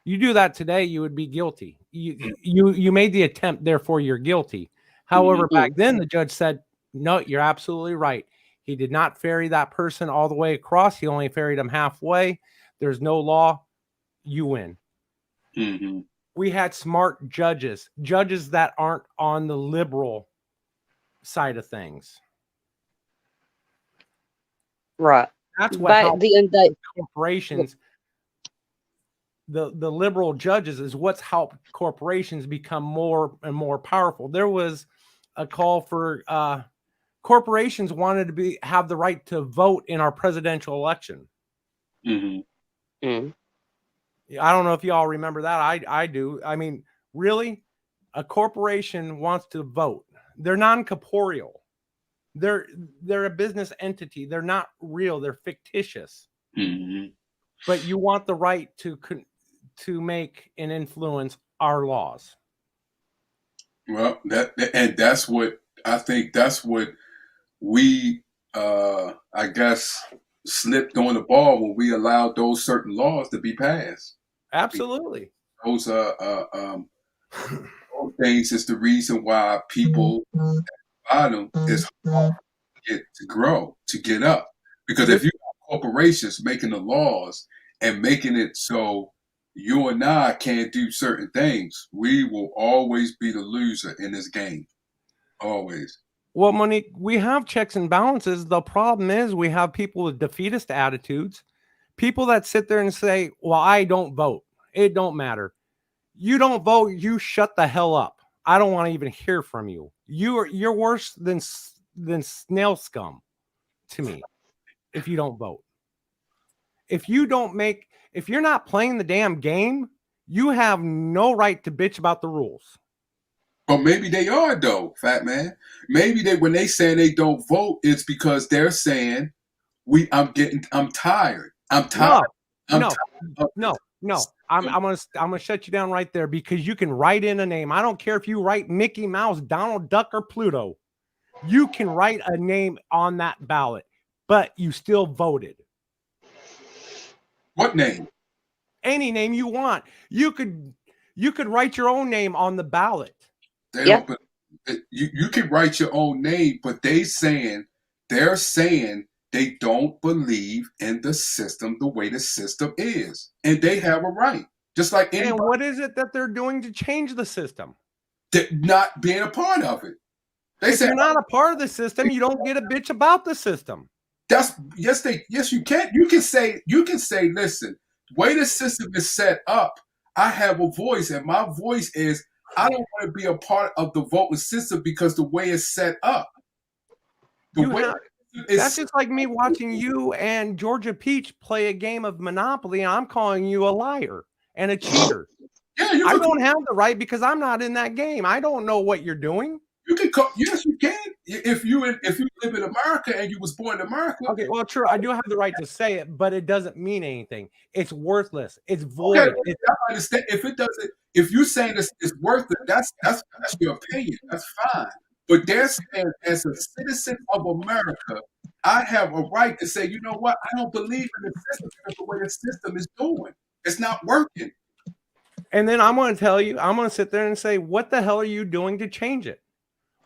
You do that today, you would be guilty. You made the attempt, therefore you're guilty. However, back then the judge said, no, you're absolutely right. He did not ferry that person all the way across. He only ferried them halfway. There's no law. You win. Mm-hmm. We had smart judges that aren't on the liberal side of things. Right. That's what Back then, they corporations, the liberal judges is what's helped corporations become more and more powerful. There was a call for corporations wanted to have the right to vote in our presidential election. Mm-hmm. Mm. I don't know if you all remember that. I do. I mean, really, a corporation wants to vote. They're non-corporeal. They're a business entity. They're not real. They're fictitious. Mm-hmm. But you want the right to make and influence our laws. Well, that's what I think. That's what we, I guess, slipped on the ball when we allowed those certain laws to be passed. Absolutely. Those things is the reason why people at the bottom is hard to grow, to get up. Because if you have corporations making the laws and making it so you and I can't do certain things, we will always be the loser in this game. Always. Well, Monique, we have checks and balances. The problem is we have people with defeatist attitudes, people that sit there and say, well, I don't vote. It don't matter. You don't vote. You shut the hell up. I don't want to even hear from you. You're worse than snail scum to me if you don't vote. If you're not playing the damn game, you have no right to bitch about the rules. But maybe they are though, fat man. Maybe when they say they don't vote, it's because they're saying I'm tired. I'm tired. No. I'm gonna shut you down right there because you can write in a name. I don't care if you write Mickey Mouse, Donald Duck, or Pluto. You can write a name on that ballot, but you still voted. What name? Any name you want. You could write your own name on the ballot. You can write your own name, but they're saying they don't believe in the system the way the system is, and they have a right, just like anybody. And what is it that they're doing to change the system? Not being a part of it. If you're not a part of the system, you don't get a bitch about the system. Yes, you can. You can say, listen, the way the system is set up, I have a voice, and my voice is I don't want to be a part of the voting system because the way it's set up. That's just like me watching you and Georgia Peach play a game of Monopoly, and I'm calling you a liar and a cheater. Yeah, I don't have the right because I'm not in that game. I don't know what you're doing. You can call, yes, you can. If you live in America and you was born in America. Okay, well, true. I do have the right to say it, but it doesn't mean anything. It's worthless. It's void. Okay, I understand. If you're saying it's worthless, that's your opinion. That's fine. But they're saying, as a citizen of America, I have a right to say, you know what? I don't believe in the system because the way the system is doing, it's not working. And then I'm going to tell you, I'm going to sit there and say, what the hell are you doing to change it?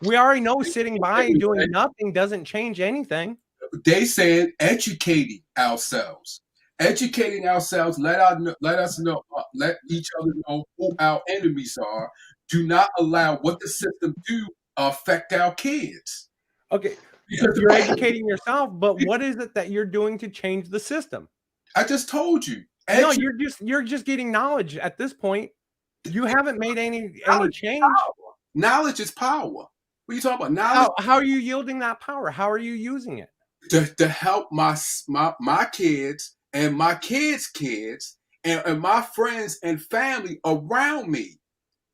We already know sitting by and doing nothing doesn't change anything. They said educating ourselves. Educating ourselves, let us know, let each other know who our enemies are. Do not allow what the system do affect our kids. Okay, because you're educating yourself, but what is it that you're doing to change the system? I just told you. No, you're just getting knowledge at this point. You haven't made any change. Knowledge is power. What are you talking about? Knowledge. How are you yielding that power? How are you using it? To help my kids and my kids' kids and my friends and family around me.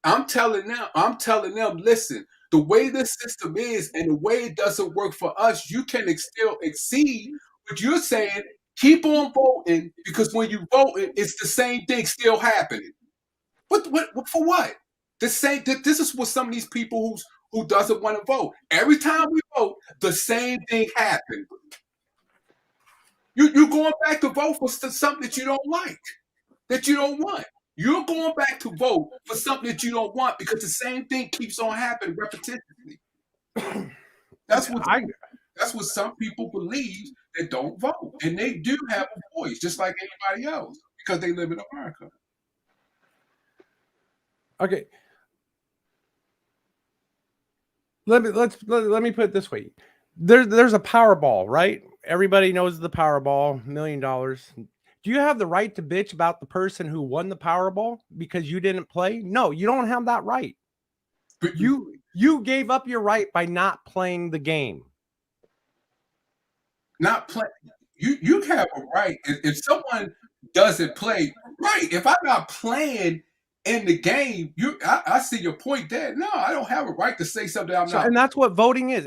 I'm telling them, listen, the way this system is and the way it doesn't work for us, you can still exceed. But you're saying keep on voting because when you voting, it's the same thing still happening. What for what? This is what some of these people who doesn't want to vote. Every time we vote, the same thing happens. You're going back to vote for something that you don't like, that you don't want. You're going back to vote for something that you don't want because the same thing keeps on happening repetitively. That's what some people believe that don't vote, and they do have a voice just like anybody else because they live in America. Okay. Let me put it this way. There's a Powerball, right? Everybody knows the Powerball, $1 million. Do you have the right to bitch about the person who won the Powerball because you didn't play? No, you don't have that right. But you gave up your right by not playing the game. Not play. You have a right if someone doesn't play. Right. If I'm not playing in the game, I see your point there. No, I don't have a right to say something I'm not. And that's what voting is.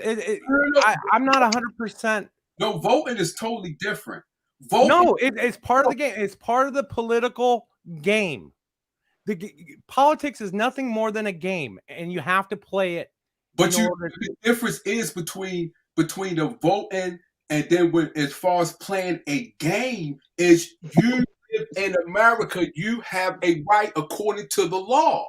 I'm not 100%. No, voting is totally different. It's part of the game. It's part of the political game. Politics is nothing more than a game, and you have to play it. But the difference is between the voting and then as far as playing a game is you live in America, you have a right according to the law.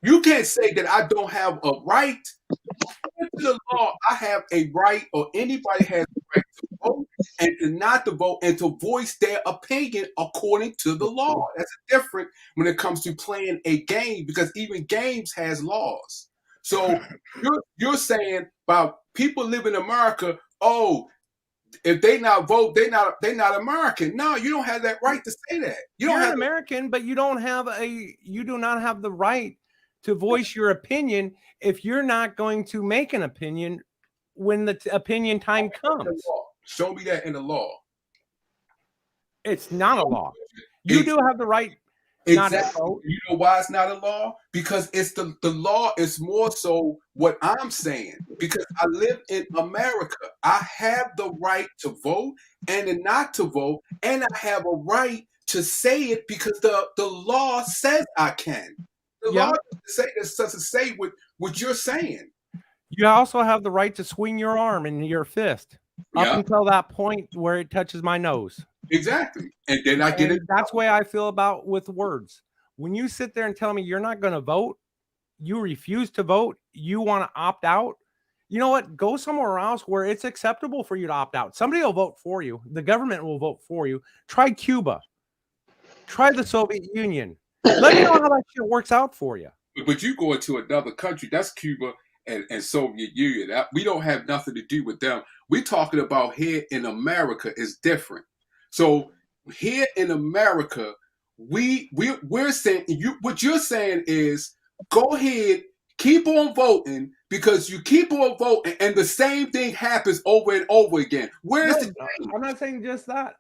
You can't say that I don't have a right. According to the law, I have a right, or anybody has a right to vote and to not to vote and to voice their opinion according to the law. That's different when it comes to playing a game because even games has laws. So you're saying about people live in America, if they not vote, they're not American. No, you don't have that right to say that. You're an American, but you do not have the right to voice your opinion if you're not going to make an opinion when the opinion time comes. Show me that in the law. It's not a law. You do have the right. Exactly. Not to vote. You know why it's not a law? Because it's the law is more so what I'm saying. Because I live in America, I have the right to vote and not to vote, and I have a right to say it because the law says I can. The law doesn't say what you're saying. You also have the right to swing your arm in your fist up until that point where it touches my nose. Exactly. And then I get it. That's the way I feel about with words. When you sit there and tell me you're not going to vote, you refuse to vote, you want to opt out, you know what? Go somewhere else where it's acceptable for you to opt out. Somebody will vote for you. The government will vote for you. Try Cuba. Try the Soviet Union. Let me know how that shit works out for you. But you go into another country, that's Cuba and Soviet Union. We don't have nothing to do with them. We're talking about here in America is different. So here in America, we're saying what you're saying is go ahead, keep on voting because you keep on voting and the same thing happens over and over again. Where's the change? I'm not saying just that.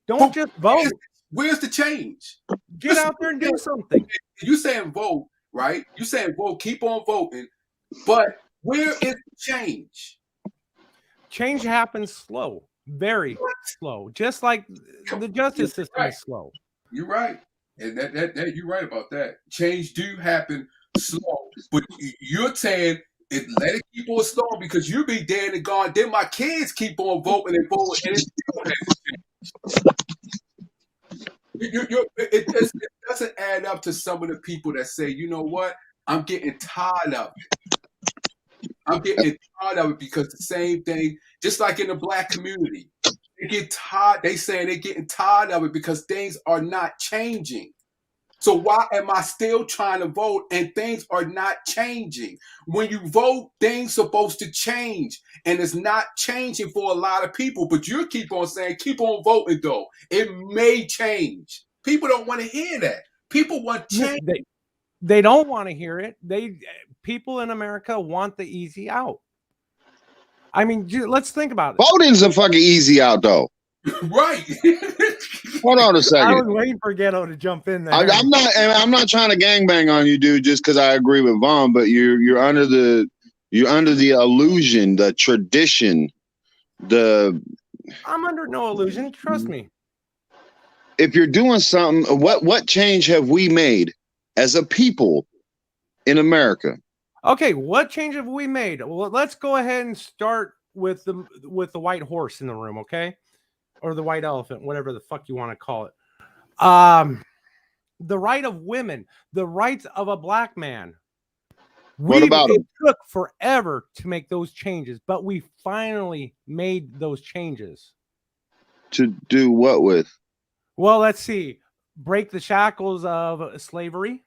Don't just vote. Where's the change? Get out there and do something. You saying vote, right? You saying vote, keep on voting, but where is the change? Change happens slow. Very slow, just like the justice system is slow. You're right, and that you're right about that. Change do happen slow, but you're saying let it keep on slow because you be dead and gone. Then my kids keep on voting and voting, and it doesn't add up to some of the people that say, you know what, I'm getting tired of it. I'm getting tired of it because the same thing, just like in the black community, they get tired. They saying they're getting tired of it because things are not changing. So why am I still trying to vote and things are not changing? When you vote, things supposed to change, and it's not changing for a lot of people. But you keep on saying, keep on voting though. It may change. People don't want to hear that. People want change. They don't want to hear it. People in America want the easy out. I mean, let's think about it. Voting's a fucking easy out, though. Right. Hold on a I second. was waiting for Ghetto to jump in there. I'm not trying to gangbang on you, dude, just because I agree with Vaughn, but you're under the illusion, the tradition, I'm under no illusion. Trust me. if you're doing something, what change have we made as a people in America? Okay, what change have we made? Well, let's go ahead and start with the white horse in the room, okay? Or the white elephant, whatever the fuck you want to call it. The right of women, the rights of a black man. What about it them? took forever to make those changes, but we finally made those changes. To do what with? Well, let's see. Break the shackles of slavery.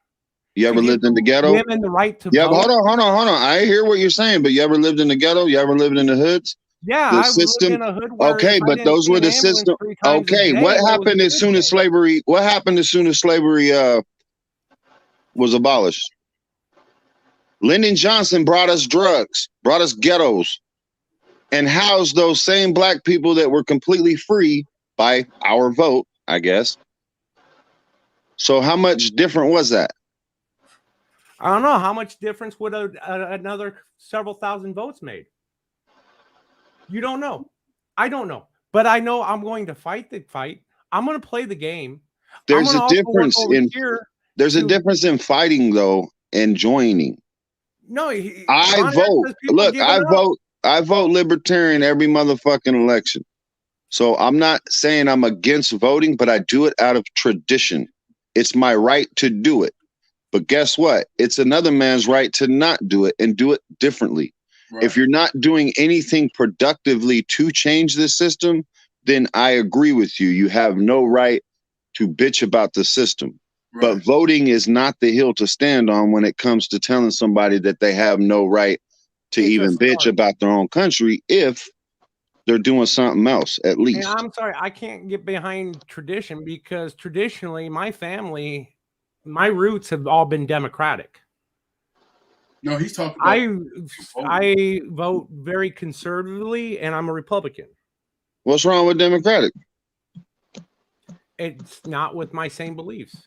You ever lived in the ghetto? Women the right to Yeah, vote. hold on. I hear what you're saying, but you ever lived in the ghetto? You ever lived in the hoods? Yeah, The I system. lived in a hood where Okay, if I but didn't those see were an the ambulance system. 3 times a Okay, day, what it was happened a as good soon as day. slavery? What happened as soon as slavery was abolished? Lyndon Johnson brought us drugs, brought us ghettos, and housed those same black people that were completely free by our vote, I guess. So how much different was that? I don't know how much difference would another several thousand votes made. You don't know. I don't know, but I know I'm going to fight the fight. I'm going to play the game. There's a difference in there's a difference in fighting though and joining. No, I vote. Look, I vote libertarian every motherfucking election. So I'm not saying I'm against voting, but I do it out of tradition. It's my right to do it. But guess what? It's another man's right to not do it and do it differently. Right. If you're not doing anything productively to change this system, then I agree with you. You have no right to bitch about the system. Right. But voting is not the hill to stand on when it comes to telling somebody that they have no right to even bitch about their own country if they're doing something else, at least. And I'm sorry, I can't get behind tradition because traditionally my family, my roots have all been Democratic. No, he's talking about I vote very conservatively and I'm a Republican. What's wrong with Democratic? It's not with my same beliefs.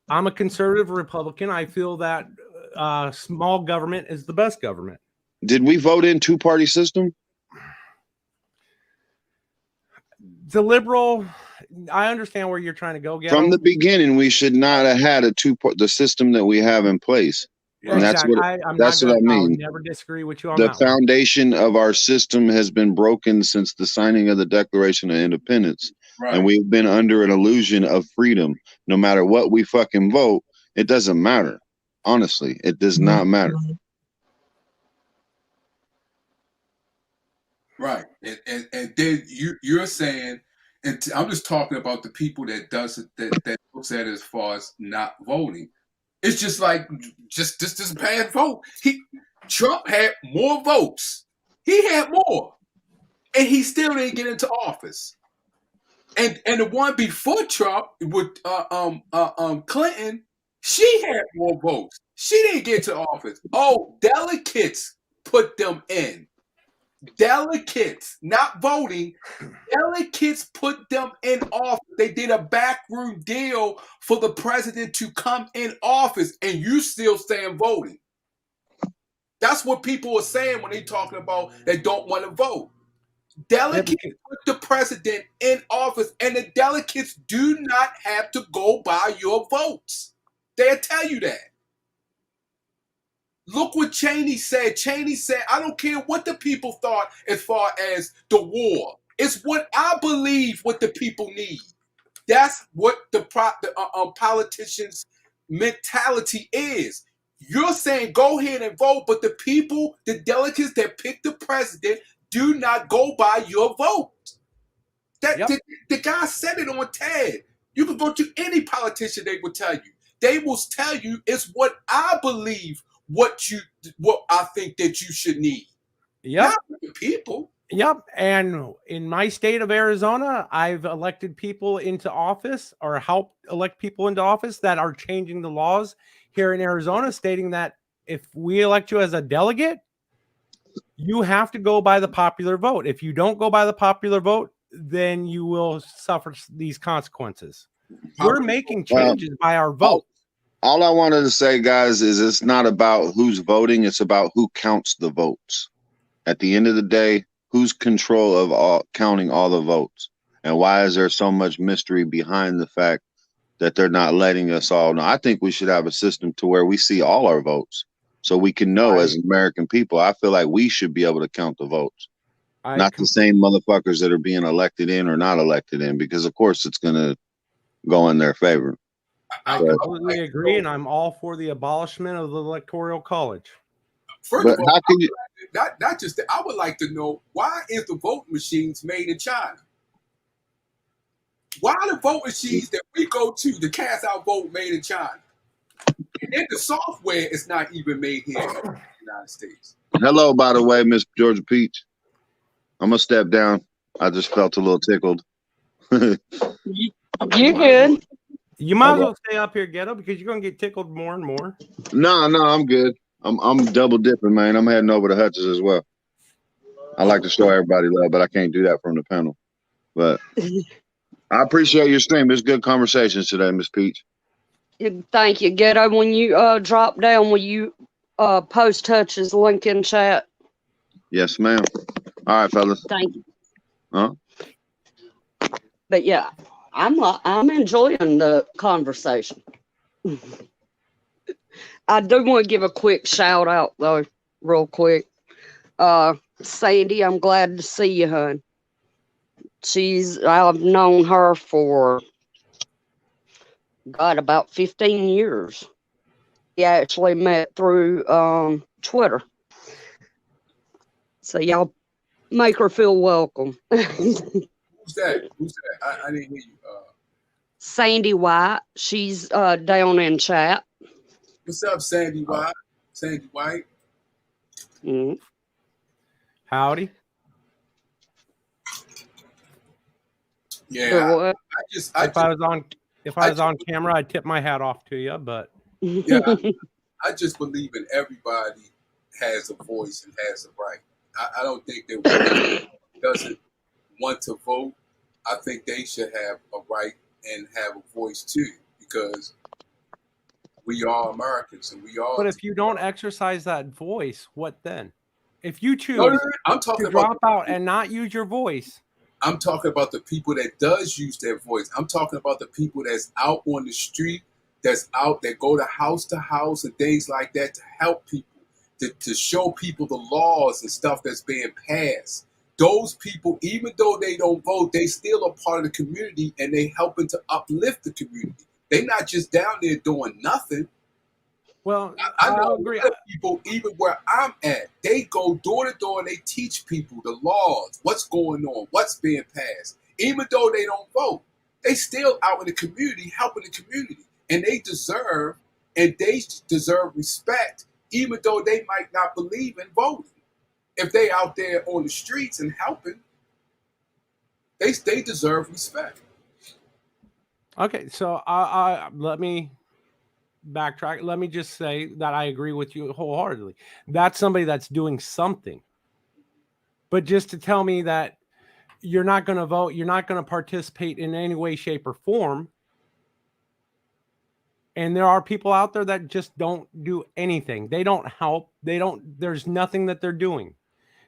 I'm a conservative Republican. I feel that small government is the best government. Did we vote in two-party system? The liberal, I understand where you're trying to go. From the beginning, we should not have had the system that we have in place. Yeah, and exactly. that's what I mean. I'll never disagree with you on that. The foundation of our system has been broken since the signing of the Declaration of Independence. Right. And we've been under an illusion of freedom. No matter what we fucking vote, it doesn't matter. Honestly, it does not matter. Right. And then you're saying, and I'm just talking about the people that looks at it as far as not voting. It's just like just this bad vote. Trump had more votes. He had more, and he still didn't get into office. And the one before Trump with Clinton, she had more votes. She didn't get to office. Oh, delegates put them in. Delegates, not voting. Delegates put them in office. They did a backroom deal for the president to come in office, and you still saying voting. That's what people are saying when they're talking about they don't want to vote. Delegates put the president in office, and the delegates do not have to go by your votes. They'll tell you that. Look what Cheney said. Cheney said, I don't care what the people thought as far as the war. It's what I believe what the people need. That's what the politicians' mentality is. You're saying go ahead and vote, but the people, the delegates that pick the president, do not go by your vote. The guy said it on TED. You can go to any politician, they will tell you. They will tell you it's what I believe, what I think that you should need. Yep. Not the people. Yep. And in my state of Arizona, I've elected people into office or helped elect people into office that are changing the laws here in Arizona, stating that if we elect you as a delegate, you have to go by the popular vote. If you don't go by the popular vote, then you will suffer these consequences. We're making changes by our vote. All I wanted to say, guys, is it's not about who's voting. It's about who counts the votes. At the end of the day, who's control of counting all the votes? And why is there so much mystery behind the fact that they're not letting us all know? I think we should have a system to where we see all our votes so we can know as American people. I feel like we should be able to count the votes. Not the same motherfuckers that are being elected in or not elected in, because of course it's going to go in their favor. I completely agree, and I'm all for the abolishment of the Electoral College. First of all, not just that, I would like to know, why is the vote machines made in China? Why are the vote machines that we go to cast our vote made in China? And then the software is not even made here in the United States. Hello, by the way, Miss Georgia Peach. I'm going to step down. I just felt a little tickled. You good? You might as well stay up here, Ghetto, because you're going to get tickled more and more. No, I'm good. I'm double dipping, man. I'm heading over to Hutchins as well. I like to show everybody love, but I can't do that from the panel. But I appreciate your stream. It's good conversations today, Miss Peach. Thank you, Ghetto. When you drop down, will you post Hutch's link in chat? Yes, ma'am. All right, fellas. Thank you. Huh? But yeah, I'm enjoying the conversation. I do want to give a quick shout out though, real quick. Sandy, I'm glad to see you, hon. I've known her for about 15 years. We actually met through Twitter. So y'all make her feel welcome. Who's that? I didn't hear you. Sandy White. She's down in chat. What's up, Sandy White? Sandy White. Mm-hmm. Howdy. Yeah. If I was on camera, I'd tip my hat off to you, but yeah, I just believe in everybody has a voice and has a right. I don't think that one doesn't want to vote. I think they should have a right and have a voice too, because we are Americans and we are. But if you don't exercise that voice, what then? If you choose I'm talking to drop out and not use your voice. I'm talking about the people that does use their voice. I'm talking about the people that's out on the street, that's out, that go to house and things like that to help people, to show people the laws and stuff that's being passed. Those people, even though they don't vote, they still are part of the community and they helping to uplift the community. They're not just down there doing nothing. Well, I know a lot of people, even where I'm at, they go door to door and they teach people the laws, what's going on, what's being passed. Even though they don't vote, they still out in the community, helping the community. And they deserve respect, even though they might not believe in voting. If they out there on the streets and helping, they deserve respect. Okay, so let me backtrack. Let me just say that I agree with you wholeheartedly. That's somebody that's doing something. But just to tell me that you're not going to vote, you're not going to participate in any way, shape, or form. And there are people out there that just don't do anything. They don't help. There's nothing that they're doing.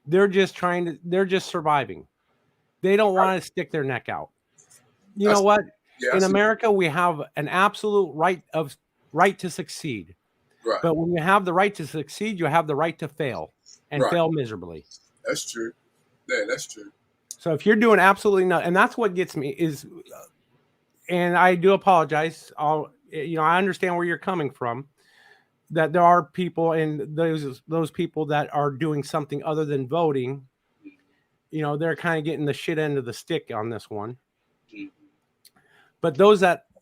They're just they're just surviving. They don't want to stick their neck out. You know what? Yeah, in America, we have an absolute right to succeed. Right. But when you have the right to succeed, you have the right to fail and fail miserably. That's true. Yeah, that's true. So if you're doing absolutely nothing, and that's what gets me is, and I do apologize. I understand where you're coming from, that there are people and those people that are doing something other than voting, they're kind of getting the shit end of the stick on this one. But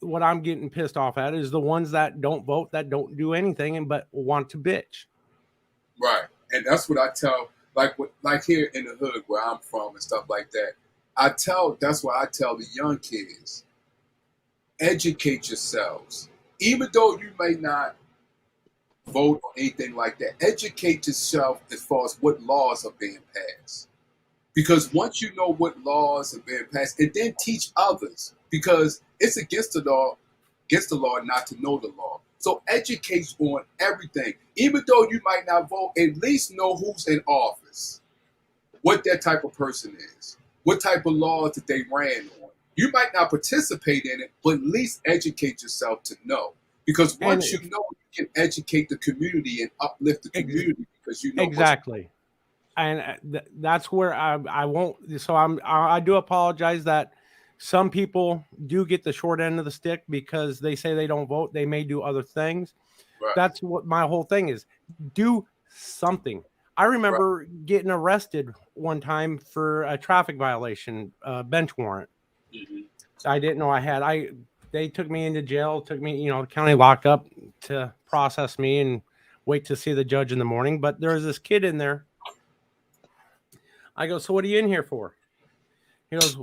what I'm getting pissed off at is the ones that don't vote, that don't do anything, but want to bitch. Right. And that's what I tell, like here in the hood where I'm from and stuff like that. That's why I tell the young kids, educate yourselves. Even though you may not vote or anything like that, educate yourself as far as what laws are being passed. Because once you know what laws have been passed, and then teach others, because it's against the law not to know the law. So educate on everything. Even though you might not vote, at least know who's in office, what that type of person is, what type of laws that they ran on. You might not participate in it, but at least educate yourself to know. Because once you know, you can educate the community and uplift the community because you know exactly. And that's where I won't. So I do apologize that some people do get the short end of the stick because they say they don't vote. They may do other things. Right. That's what my whole thing is. Do something. I remember getting arrested one time for a traffic violation, bench warrant. Mm-hmm. I didn't know I had. They took me into jail, took me, county lockup to process me and wait to see the judge in the morning. But there was this kid in there. I go, so what are you in here for? He goes,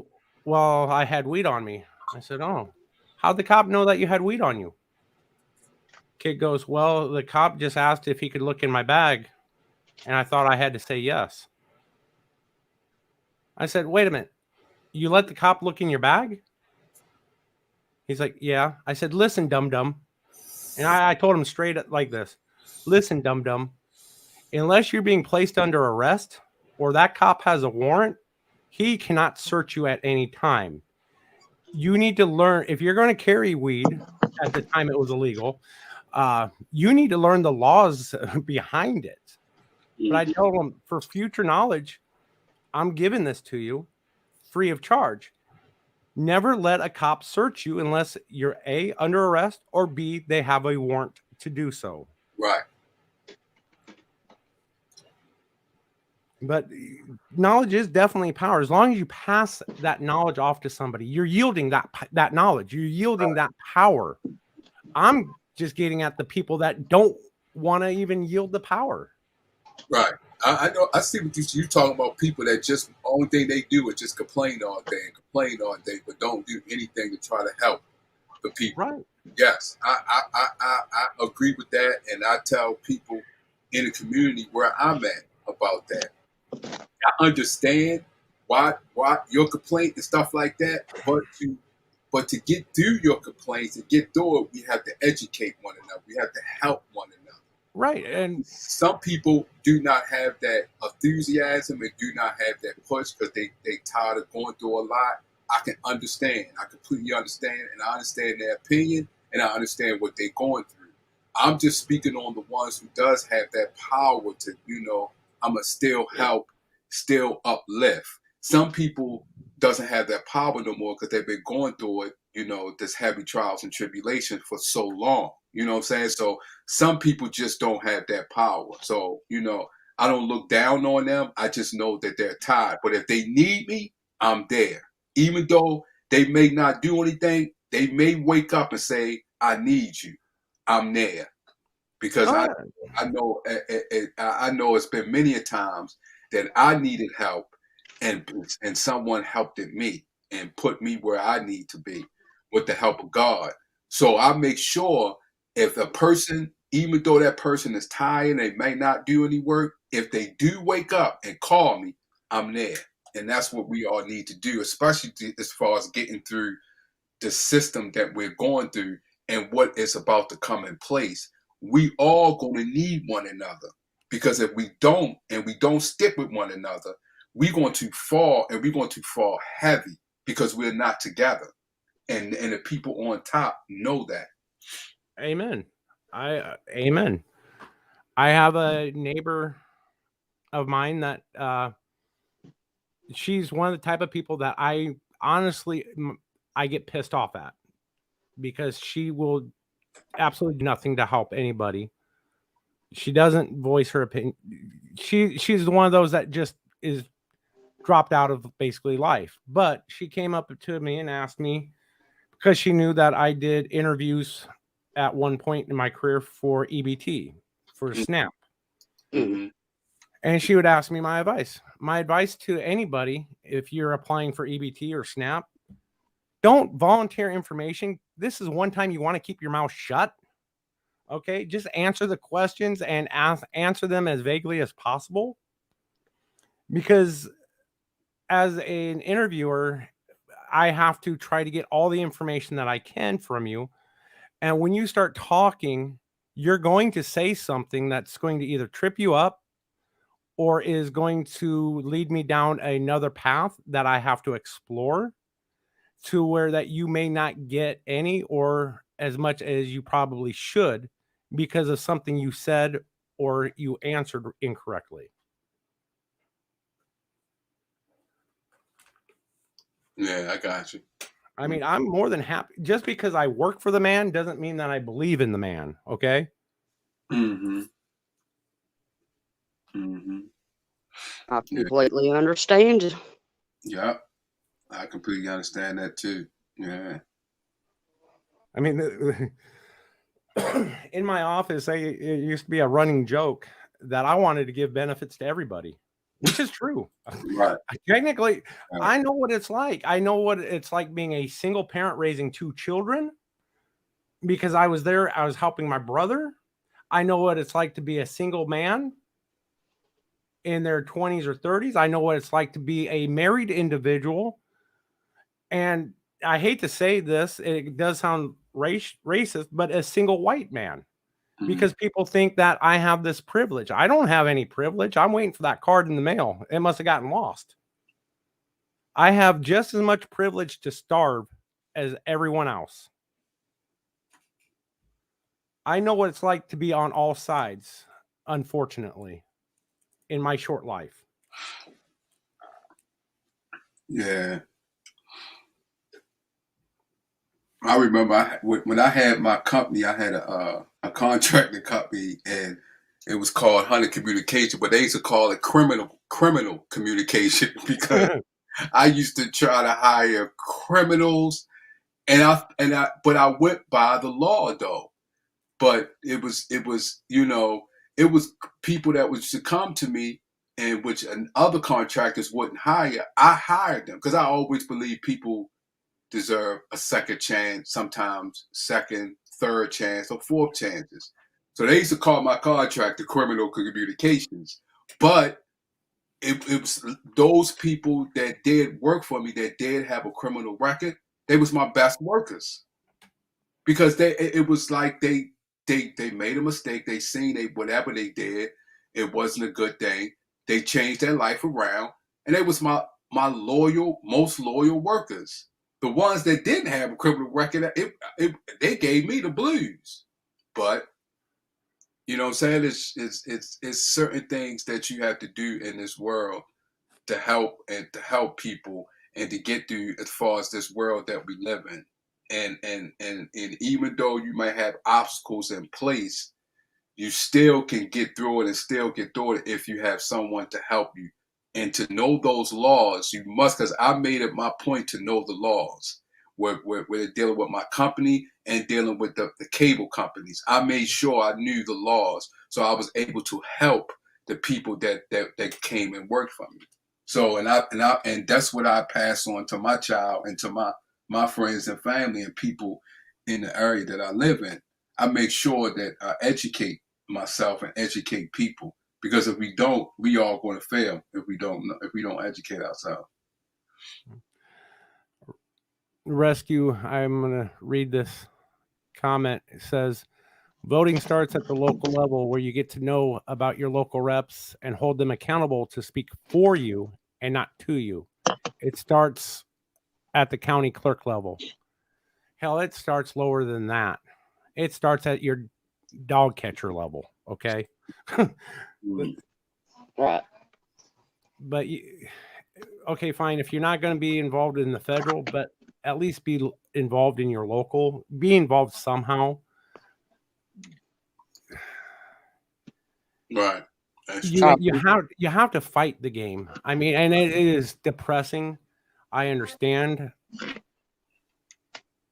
well, I had weed on me. I said, oh, how'd the cop know that you had weed on you? Kid goes, well, the cop just asked if he could look in my bag, and I thought I had to say yes. I said, wait a minute. You let the cop look in your bag? He's like, yeah. I said, listen, dum-dum. And I told him straight like this. Listen, dum-dum. Unless you're being placed under arrest or that cop has a warrant, he cannot search you at any time. You need to learn, if you're going to carry weed, at the time it was illegal, you need to learn the laws behind it. But I told him, for future knowledge, I'm giving this to you free of charge. Never let a cop search you unless you're A, under arrest, or B, they have a warrant to do so. Right. But knowledge is definitely power. As long as you pass that knowledge off to somebody, you're yielding that knowledge. You're yielding that power. I'm just getting at the people that don't want to even yield the power. Right. I know. I see what you're talking about. People that just only thing they do is just complain all day, but don't do anything to try to help the people. Right. Yes, I agree with that, and I tell people in the community where I'm at about that. I understand why your complaint and stuff like that, but to get through your complaints and get through it, we have to educate one another. We have to help one another. Right. And some people do not have that enthusiasm and do not have that push because they tired of going through a lot. I can understand. I completely understand, and I understand their opinion, and I understand what they're going through. I'm just speaking on the ones who does have that power to, I'm going to still help, still uplift. Some people doesn't have that power no more because they've been going through it, this heavy trials and tribulations for so long. You know what I'm saying? So some people just don't have that power. So, I don't look down on them. I just know that they're tired. But if they need me, I'm there. Even though they may not do anything, they may wake up and say, I need you. I'm there. Because I know it's been many a times that I needed help and someone helped me and put me where I need to be with the help of God. So I make sure if a person, even though that person is tired, they may not do any work, if they do wake up and call me, I'm there. And that's what we all need to do, especially as far as getting through the system that we're going through and what is about to come in place. We all going to need one another, because if we don't and we don't stick with one another, we're going to fall, and we're going to fall heavy because we're not together. And the people on top know that. Amen. Amen. I have a neighbor of mine that she's one of the type of people that I honestly get pissed off at, because she will absolutely do nothing to help anybody. She doesn't voice her opinion. She's one of those that just is dropped out of basically life. But she came up to me and asked me, because she knew that I did interviews at one point in my career for EBT, for SNAP. Mm-hmm. And she would ask me my advice. My advice to anybody, if you're applying for EBT or SNAP, don't volunteer information. This is one time you want to keep your mouth shut. Okay, just answer the questions and answer them as vaguely as possible. Because as an interviewer, I have to try to get all the information that I can from you. And when you start talking, you're going to say something that's going to either trip you up or is going to lead me down another path that I have to explore, to where that you may not get any or as much as you probably should because of something you said or you answered incorrectly. Yeah, I got you. I mean, I'm more than happy. Just because I work for the man doesn't mean that I believe in the man. Okay. Mm-hmm. Mm-hmm. I completely understand. Yeah, I completely understand that too. Yeah. I mean, in my office, it used to be a running joke that I wanted to give benefits to everybody, which is true. Right. Technically, I know what it's like. I know what it's like being a single parent raising 2 children because I was there. I was helping my brother. I know what it's like to be a single man in their 20s or 30s. I know what it's like to be a married individual. And I hate to say this, it does sound racist, but a single white man. Because people think that I have this privilege. I don't have any privilege. I'm waiting for that card in the mail. It must have gotten lost. I have just as much privilege to starve as everyone else. I know what it's like to be on all sides, unfortunately, in my short life. Yeah. I remember when I had my company, I had a contracting company, and it was called Hunter Communication, but they used to call it criminal communication because I used to try to hire criminals, but I went by the law though. But it was it was people that would come to me, and which other contractors wouldn't hire. I hired them because I always believe people deserve a second chance, sometimes second, third chance, or fourth chances. So they used to call my contract the criminal communications. But it was those people that did work for me that did have a criminal record. They was my best workers because it was like they made a mistake. They seen whatever they did, it wasn't a good thing. They changed their life around, and they was my most loyal workers. The ones that didn't have a criminal record, they gave me the blues. But you know what I'm saying? It's certain things that you have to do in this world to help people and to get through as far as this world that we live in. And even though you might have obstacles in place, you still can get through it and still get through it if you have someone to help you. And to know those laws, you must, because I made it my point to know the laws. We're dealing with my company and dealing with the cable companies. I made sure I knew the laws, so I was able to help the people that came and worked for me. So and that's what I pass on to my child and to my friends and family and people in the area that I live in. I make sure that I educate myself and educate people, because if we don't, we all going to fail if we don't educate ourselves. Rescue, I'm going to read this comment. It says, voting starts at the local level where you get to know about your local reps and hold them accountable to speak for you and not to you. It starts at the county clerk level. Hell, it starts lower than that. It starts at your dog catcher level. Okay. Right. But okay, fine. If you're not going to be involved in the federal, but at least be involved in your local, be involved somehow. Right. You have to fight the game. I mean, and it is depressing. I understand.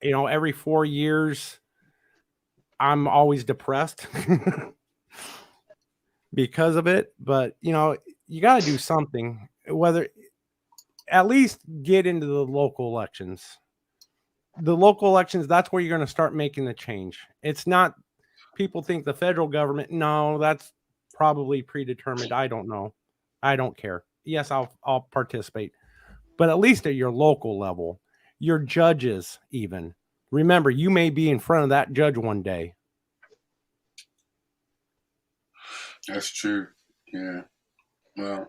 You know, every 4 years, I'm always depressed because of it. But, you know, you got to do something, whether at least get into the local elections. The local elections, that's where you're going to start making the change. It's not, people think the federal government, no, that's probably predetermined. I don't know. I don't care. Yes, I'll participate. but at least at your local level, your judges even. Remember, you may be in front of that judge one day. That's true. Yeah. Well,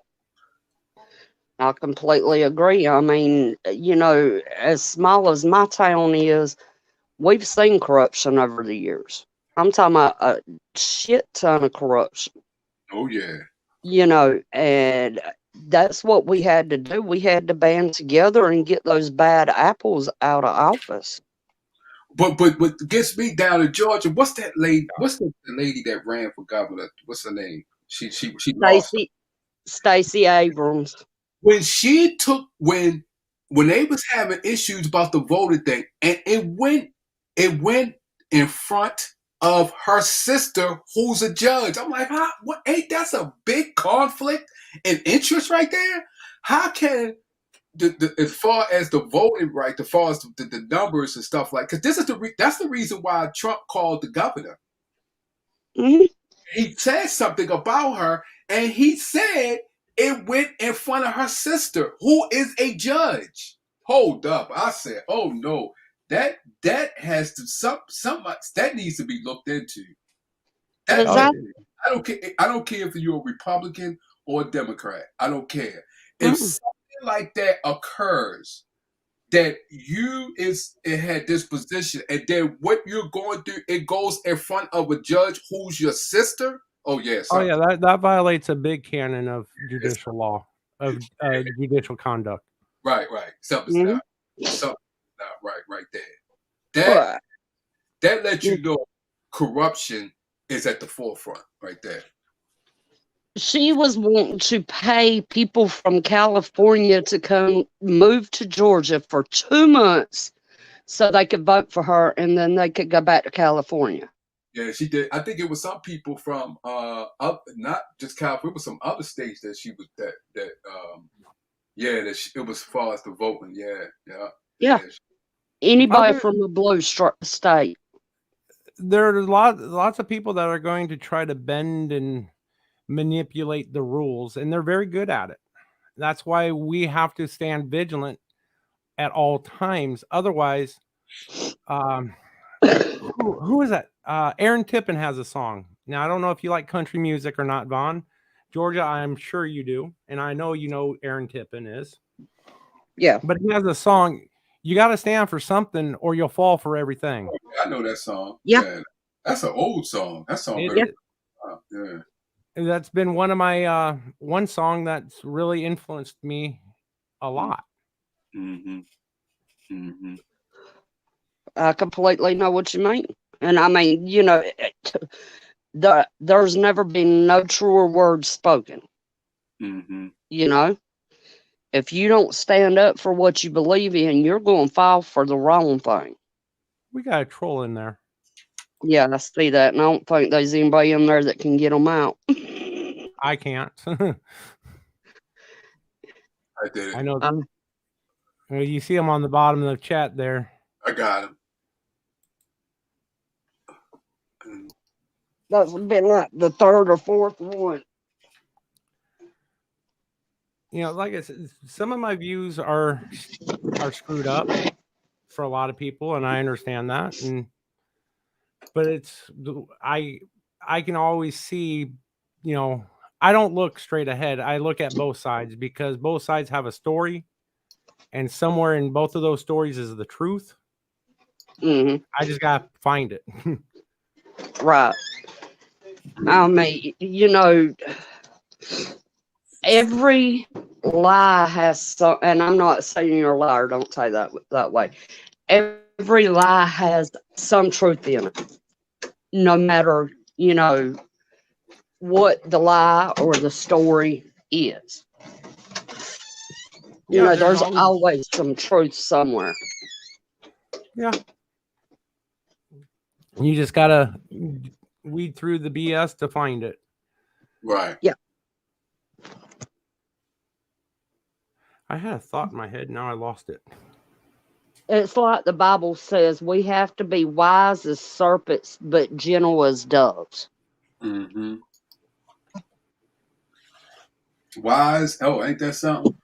I completely agree. I mean, as small as my town is, we've seen corruption over the years. I'm talking about a shit ton of corruption, oh yeah. And that's what we had to do. We had to band together and get those bad apples out of office. But what gets me down to Georgia, what's that lady? What's the lady that ran for governor? What's her name? She lost. Stacey Abrams. When they was having issues about the voting thing, and it went in front of her sister, who's a judge. I'm like, what? Ain't that's a big conflict in interest right there? How can as far as the voting right, as far as the numbers and stuff like, because this is that's the reason why Trump called the governor. Mm-hmm. He said something about her, and he said it went in front of her sister, who is a judge. Hold up. I said, oh no, that has to that needs to be looked into. I don't care. I don't care if you're a Republican or a Democrat. I don't care. If something like that occurs, that it had this position, and then what you're going through, it goes in front of a judge who's your sister. Oh yes. Oh yeah, that violates a big canon of judicial law, of judicial conduct. Right. Something's not right there. That lets you know corruption is at the forefront right there. She was wanting to pay people from California to come move to Georgia for 2 months so they could vote for her, and then they could go back to California. Yeah, she did. I think it was some people from up, not just California, it was some other states that she was it was as far as the voting. Yeah. Anybody from a blue state. There are lots of people that are going to try to bend and manipulate the rules, and they're very good at it. That's why we have to stand vigilant at all times. Otherwise, who is that? Aaron Tippin has a song. Now, I don't know if you like country music or not, Vaughn. Georgia, I'm sure you do. And I know you know Aaron Tippin is. Yeah. But he has a song, you got to stand for something or you'll fall for everything. I know that song. Yeah. That's an old song. That song. Yeah. That's been one of my, one song that's really influenced me a lot. Mm-hmm. Mm-hmm. I completely know what you mean. And I mean, there's never been no truer words spoken. Mm-hmm. If you don't stand up for what you believe in, you're going to fall for the wrong thing. We got a troll in there. Yeah, I see that. And I don't think there's anybody in there that can get them out. I can't. I did it. I know. You see him on the bottom of the chat there. I got him. That's been like the third or fourth one. Like I said, some of my views are screwed up for a lot of people, and I understand that. But I can always see, I don't look straight ahead. I look at both sides because both sides have a story, and somewhere in both of those stories is the truth. Mm-hmm. I just gotta find it. Right. I mean, every lie has some, and I'm not saying you're a liar, don't say that way. Every lie has some truth in it. No matter, what the lie or the story is. There's always some truth somewhere. Yeah. You just gotta weed through the BS to find it. Right. Yeah. I had a thought in my head. Now I lost it. It's like the Bible says, we have to be wise as serpents, but gentle as doves. Mm-hmm. Wise. Oh, ain't that something?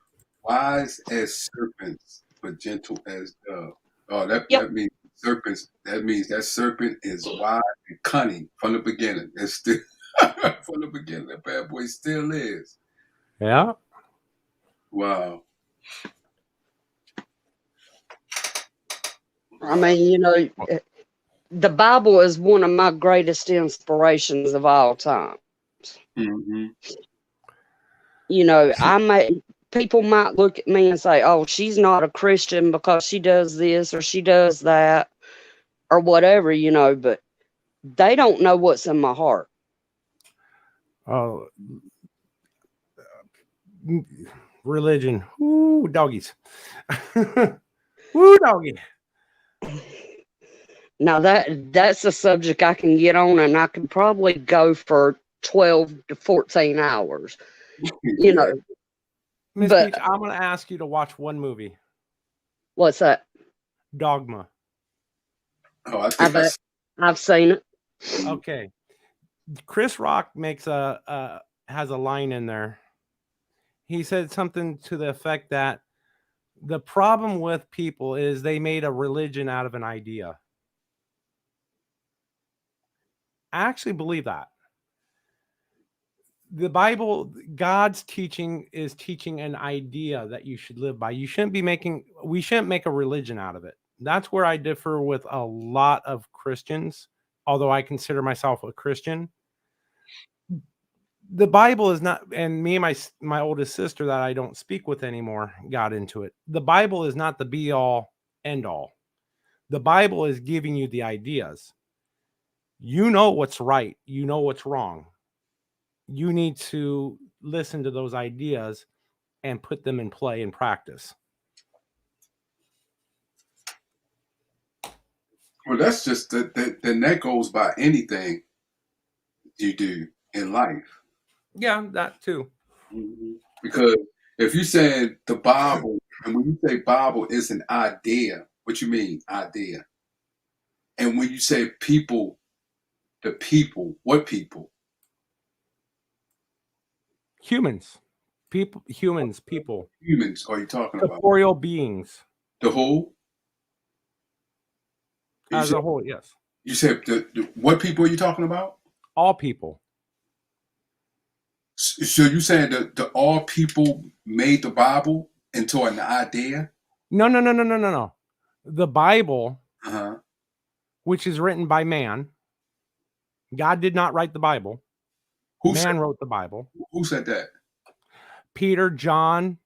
wise as serpents, but gentle as doves. Oh, Yep. that means serpents. That means that serpent is wise and cunning from the beginning. It's still from the beginning. That bad boy still is. Yeah. Wow. I mean, you know, the Bible is one of my greatest inspirations of all time. Mm-hmm. You know, people might look at me and say, "Oh, she's not a Christian because she does this or she does that or whatever," you know, but they don't know what's in my heart. Oh, religion. Woo, doggies. Woo, doggy. Now that's a subject I can get on, and I can probably go for 12 to 14 hours. You know, Miss but Peach, I'm going to ask you to watch one movie. what's that? Dogma. Oh, I think I've seen it. Okay. Chris Rock has a line in there. He said something to the effect that the problem with people is they made a religion out of an idea. I actually believe that. The Bible, God's teaching is teaching an idea that you should live by. We shouldn't make a religion out of it. That's where I differ with a lot of Christians, although I consider myself a Christian. The Bible is not, and me and my oldest sister that I don't speak with anymore got into it. The Bible is not the be all end all. The Bible is giving you the ideas. You know what's right. You know what's wrong. You need to listen to those ideas and put them in play and practice. Well, that's just then that goes by anything you do in life. Yeah, that too. Mm-hmm. Because if you said the Bible, and when you say Bible is an idea, what you mean idea? And when you say people, the people, what people? Humans. People. Humans are you talking about? Corporeal beings. The whole? As a whole, yes. You said what people are you talking about? All people. So you saying that all people made the Bible into an idea? No. The Bible, Uh-huh. which is written by man, God did not write the Bible. Man wrote the Bible. Who said that? Peter, John,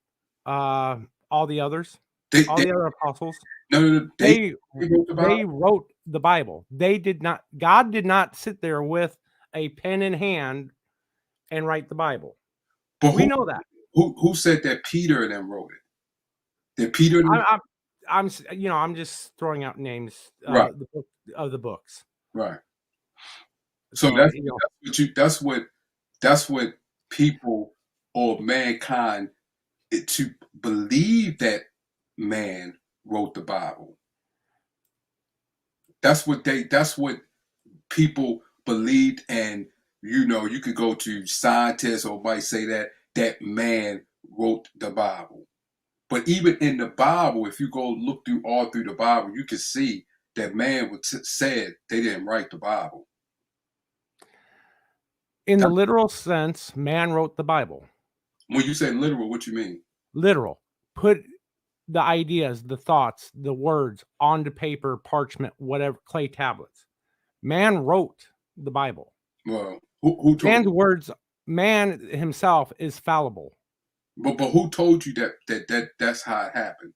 all the others, the other apostles. No, they wrote the Bible. They did not. God did not sit there with a pen in hand and write the Bible. But we know that. Who said that Peter and them wrote it? Did Peter? I'm just throwing out names right. of the books. Right. So that's what people or mankind to believe that man wrote the Bible. That's what people believed, and you could go to scientists or might say that man wrote the Bible. But even in the Bible, if you go look all through the Bible, you can see that man said they didn't write the Bible. In the literal sense, man wrote the Bible. When you say literal, what you mean? Literal. Put the ideas, the thoughts, the words onto paper, parchment, whatever, clay tablets. Man wrote the Bible. Well, who told man's you? Words, man himself is fallible. But who told you that's how it happened?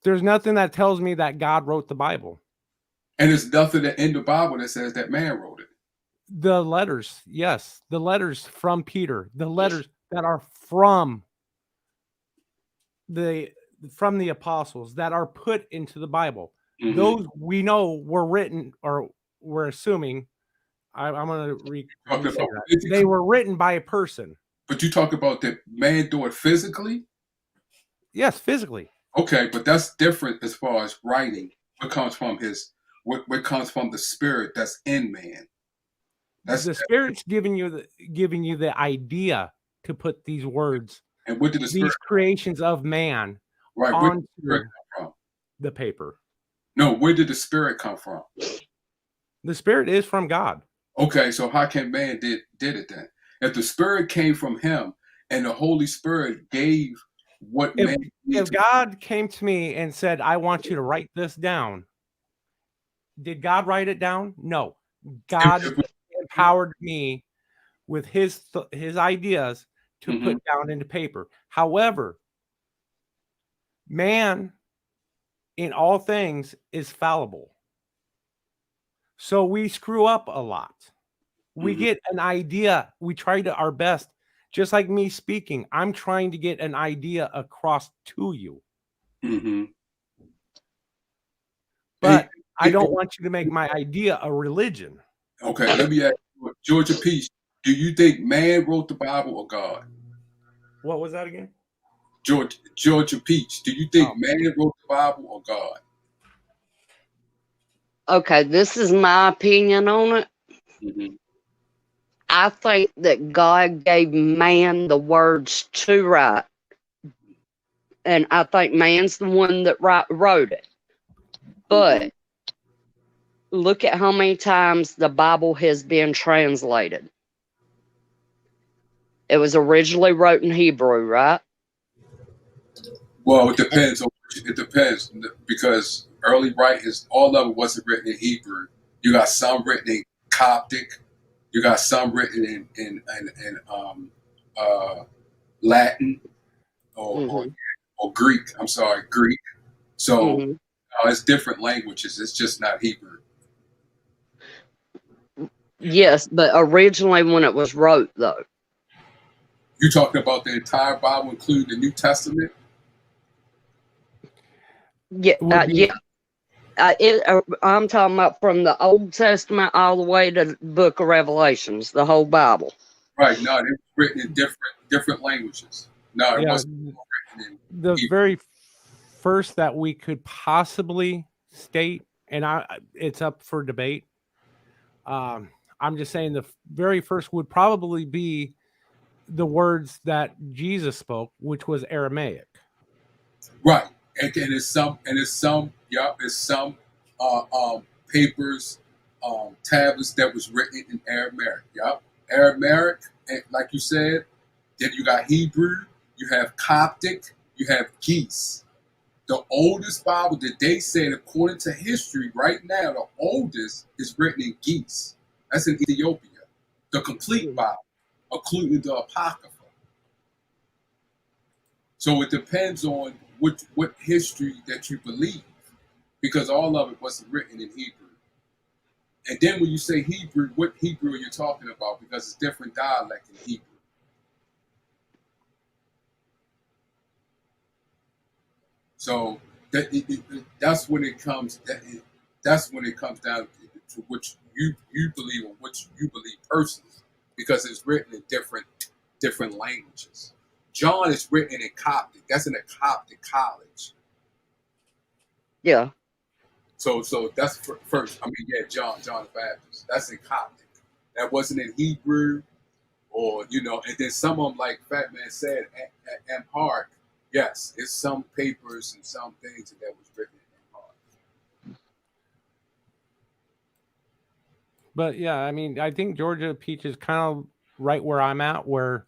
There's nothing that tells me that God wrote the Bible. And there's nothing in the Bible that says that man wrote it. The letters, yes. The letters from Peter, the letters that are from the apostles that are put into the Bible. Mm-hmm. Those we know were written, or we're assuming, I'm going to they were written by a person. But you talk about that man do it physically? Yes, physically. Okay, but that's different as far as writing. What comes from what comes from the spirit that's in man. That's the spirit's giving you the idea to put these words, And what did the these Spirit? creations of man, Right. Where did onto the Spirit come from? the paper. No, where did the Spirit come from? The Spirit is from God. Okay, so how can man did it then? If the Spirit came from him and the Holy Spirit gave what man If God came to me and said, I want you to write this down, did God write it down? No. God empowered me with his ideas to put down into paper. However, man in all things is fallible. So we screw up a lot. We get an idea. We try to our best. Just like me speaking, I'm trying to get an idea across to you. But I don't want you to make my idea a religion. Okay, let me ask you, Georgia Peach, do you think man wrote the Bible or God? What was that again? Georgia Peach, do you think man wrote the Bible or God? Okay, this is my opinion on it. I think that God gave man the words to write. And I think man's the one that wrote it. But look at how many times the Bible has been translated. It was originally wrote in Hebrew, right? Well, it depends. It depends because early writings, all of it wasn't written in Hebrew. You got some written in Coptic. You got some written in Latin or Greek. I'm sorry, Greek. So it's different languages. It's just not Hebrew. Yes, but originally when it was wrote, though. You talking about the entire Bible, including the New Testament? Yeah, I'm talking about from the Old Testament all the way to the Book of Revelations, the whole Bible. Right. No, it was written in different languages. No, it wasn't written in the Hebrew. Very first that we could possibly state, and it's up for debate. I'm just saying the very first would probably be the words that Jesus spoke, which was Aramaic. Right. And it's some papers, tablets that was written in Aramaic. Yep. Aramaic, and like you said, then you got Hebrew, you have Coptic, you have Geese. The oldest Bible that they said, according to history, right now, the oldest is written in Geese. That's in Ethiopia. The complete Bible, including the Apocrypha. So it depends on what history that you believe, because all of it wasn't written in Hebrew. And then when you say Hebrew, what Hebrew are you talking about? Because it's different dialect in Hebrew. So that's when it comes. That's when it comes down to what you believe or what you believe personally, because it's written in different languages. John is written in Coptic. That's in a Coptic college. Yeah. So that's first. I mean, yeah, John the Baptist. That's in Coptic. That wasn't in Hebrew, or and then some of them, like Fat Man said, Amharic. Yes, it's some papers and some things that was written in Amharic. But yeah, I mean, I think Georgia Peach is kind of right where I'm at, where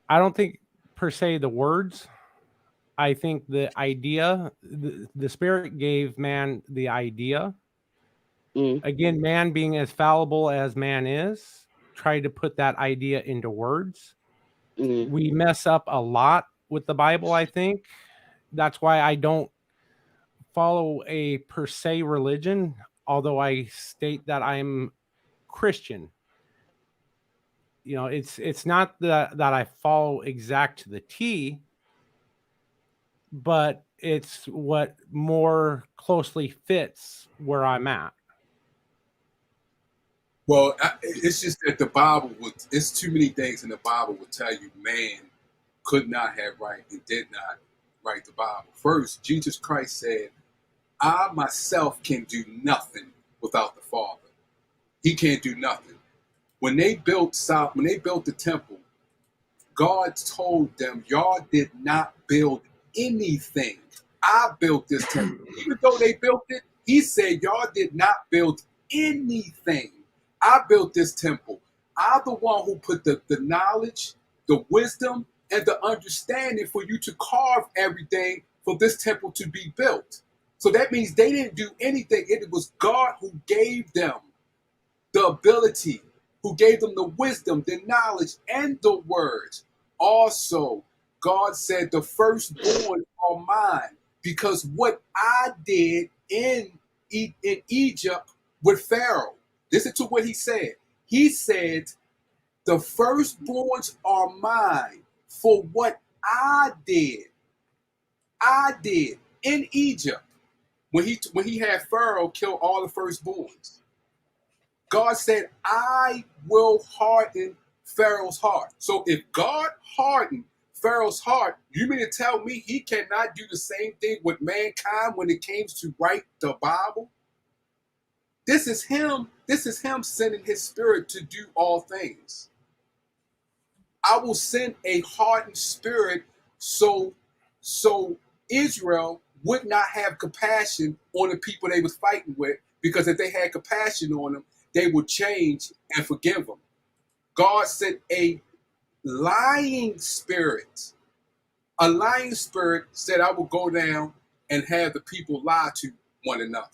I don't think per se the words. I think the idea, the Spirit gave man the idea. Again, man being as fallible as man is, tried to put that idea into words. We mess up a lot with the Bible, I think. That's why I don't follow a per se religion, although I state that I'm Christian. It's not that I follow exact to the T, but it's what more closely fits where I'm at. Well, it's just that the Bible it's too many things in the Bible would tell you man could not have write and did not write the Bible. First, Jesus Christ said, I myself can do nothing without the Father. He can't do nothing. When they built the temple, God told them, y'all did not build anything. I built this temple. Even though they built it, he said, y'all did not build anything. I built this temple. I'm the one who put the knowledge, the wisdom, and the understanding for you to carve everything for this temple to be built. So that means they didn't do anything. It was God who gave them the ability, who gave them the wisdom, the knowledge, and the words. Also, God said, the firstborn are mine, because what I did in Egypt with Pharaoh. Listen to what he said. He said, the firstborns are mine for what I did. I did in Egypt when he had Pharaoh kill all the firstborns. God said, I will harden Pharaoh's heart. So if God hardened Pharaoh's heart, you mean to tell me he cannot do the same thing with mankind when it came to write the Bible? This is him sending his spirit to do all things. I will send a hardened spirit so Israel would not have compassion on the people they was fighting with, because if they had compassion on them, they would change and forgive them. God sent a lying spirit. A lying spirit said, I will go down and have the people lie to one another.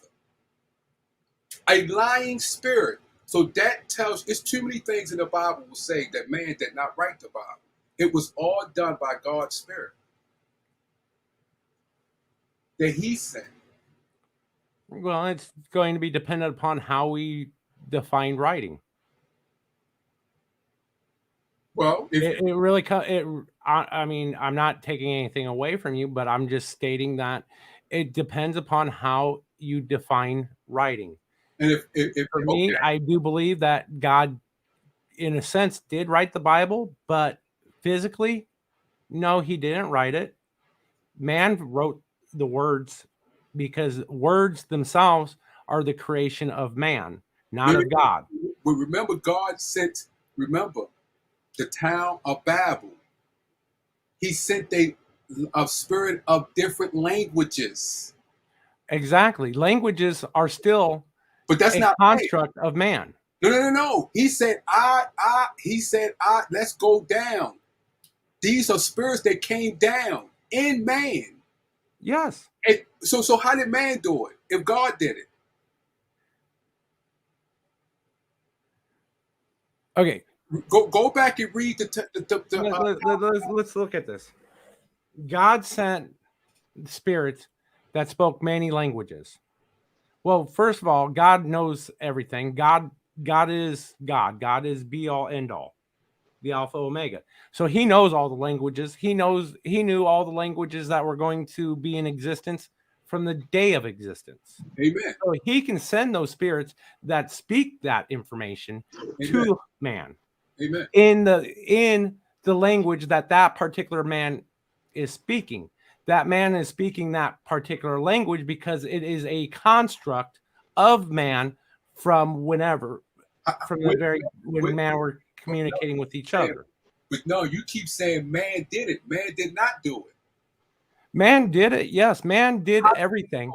A lying spirit. So that tells, it's too many things in the Bible will say that man did not write the Bible. It was all done by God's spirit that he sent. Well, it's going to be dependent upon how we define writing. Well, it really, I mean, I'm not taking anything away from you, but I'm just stating that it depends upon how you define writing. And if for me, I do believe that God, in a sense, did write the Bible, but physically, no, he didn't write it. Man wrote the words, because words themselves are the creation of man, not of God. But remember, God sent, the town of Babel. He sent a spirit of different languages. Exactly. Languages are still, but that's not a construct of man. No. He said, let's go down. These are spirits that came down in man. Yes. And so how did man do it if God did it? Okay. Go back and read let's look at this. God sent spirits that spoke many languages. Well, first of all, God knows everything. God is God. God is be all end all, the Alpha Omega. So he knows all the languages. He knew all the languages that were going to be in existence from the day of existence. Amen. So he can send those spirits that speak that information to man. Amen. In the language that particular man is speaking. That man is speaking that particular language because it is a construct of man from whenever, from the very when man were communicating with each other. But no, you keep saying man did it. Man did not do it. Man did it. Yes, man did everything.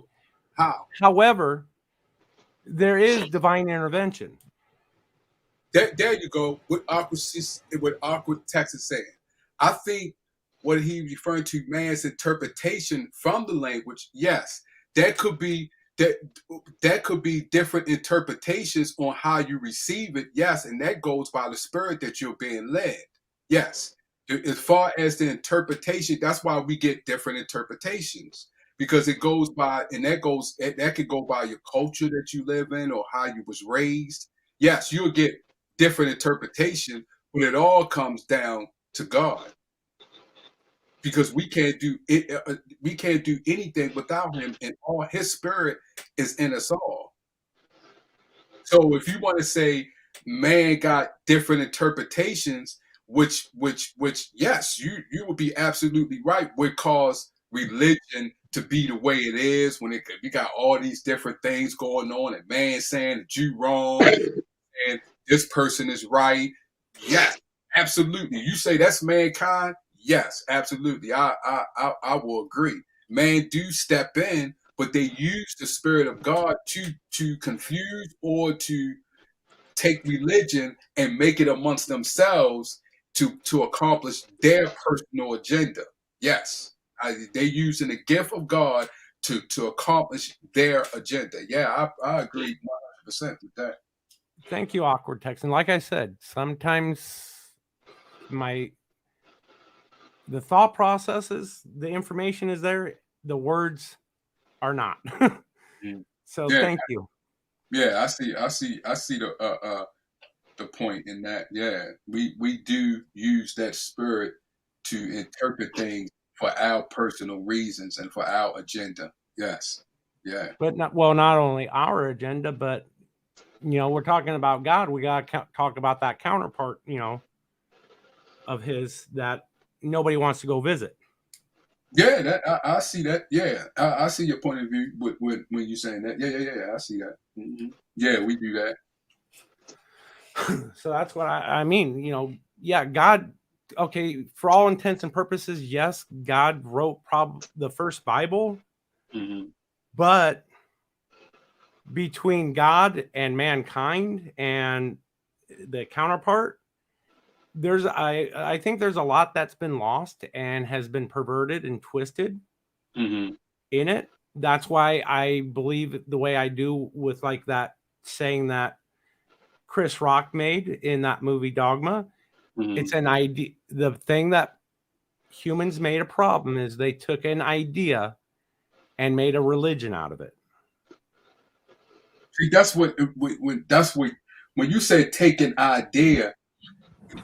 How? However, there is divine intervention. There you go. What Awkward Texas saying. I think what he referring to man's interpretation from the language. Yes, that could be different interpretations on how you receive it. Yes, and that goes by the spirit that you're being led. Yes, as far as the interpretation, that's why we get different interpretations, because it goes by, and that could go by your culture that you live in or how you was raised. Yes, you'll get different interpretation, but it all comes down to God, because we can't do it. We can't do anything without Him, and all His Spirit is in us all. So if you want to say man got different interpretations, which yes, you would be absolutely right, would cause religion to be the way it is when you got all these different things going on, and man saying that you wrong and this person is right. Yes, Absolutely. You say that's mankind? Yes, absolutely. I will agree. Man do step in, but they use the spirit of God to confuse or to take religion and make it amongst themselves to accomplish their personal agenda. Yes, they using the gift of God to accomplish their agenda. Yeah, I agree 100% with that. Thank you, Awkward Texan. Like I said, sometimes the thought processes, the information is there, the words are not. So Yeah, thank you. yeah, I see the point in that. Yeah, we do use that spirit to interpret things for our personal reasons and for our agenda. Yes, yeah, But not only our agenda, but we're talking about God. We got to talk about that counterpart, of his that nobody wants to go visit. yeah. That I see that. Yeah, I see your point of view with when you're saying that. Yeah. I see that. Mm-hmm. Yeah, we do that. So that's what I mean. Yeah, God. Okay, for all intents and purposes, yes, God wrote the first Bible, Mm-hmm. but between God and mankind and the counterpart, I think there's a lot that's been lost and has been perverted and twisted Mm-hmm. in it. That's why I believe the way I do with like that saying that Chris Rock made in that movie Dogma. Mm-hmm. It's an idea. The thing that humans made a problem is they took an idea and made a religion out of it. See, that's what when you say take an idea.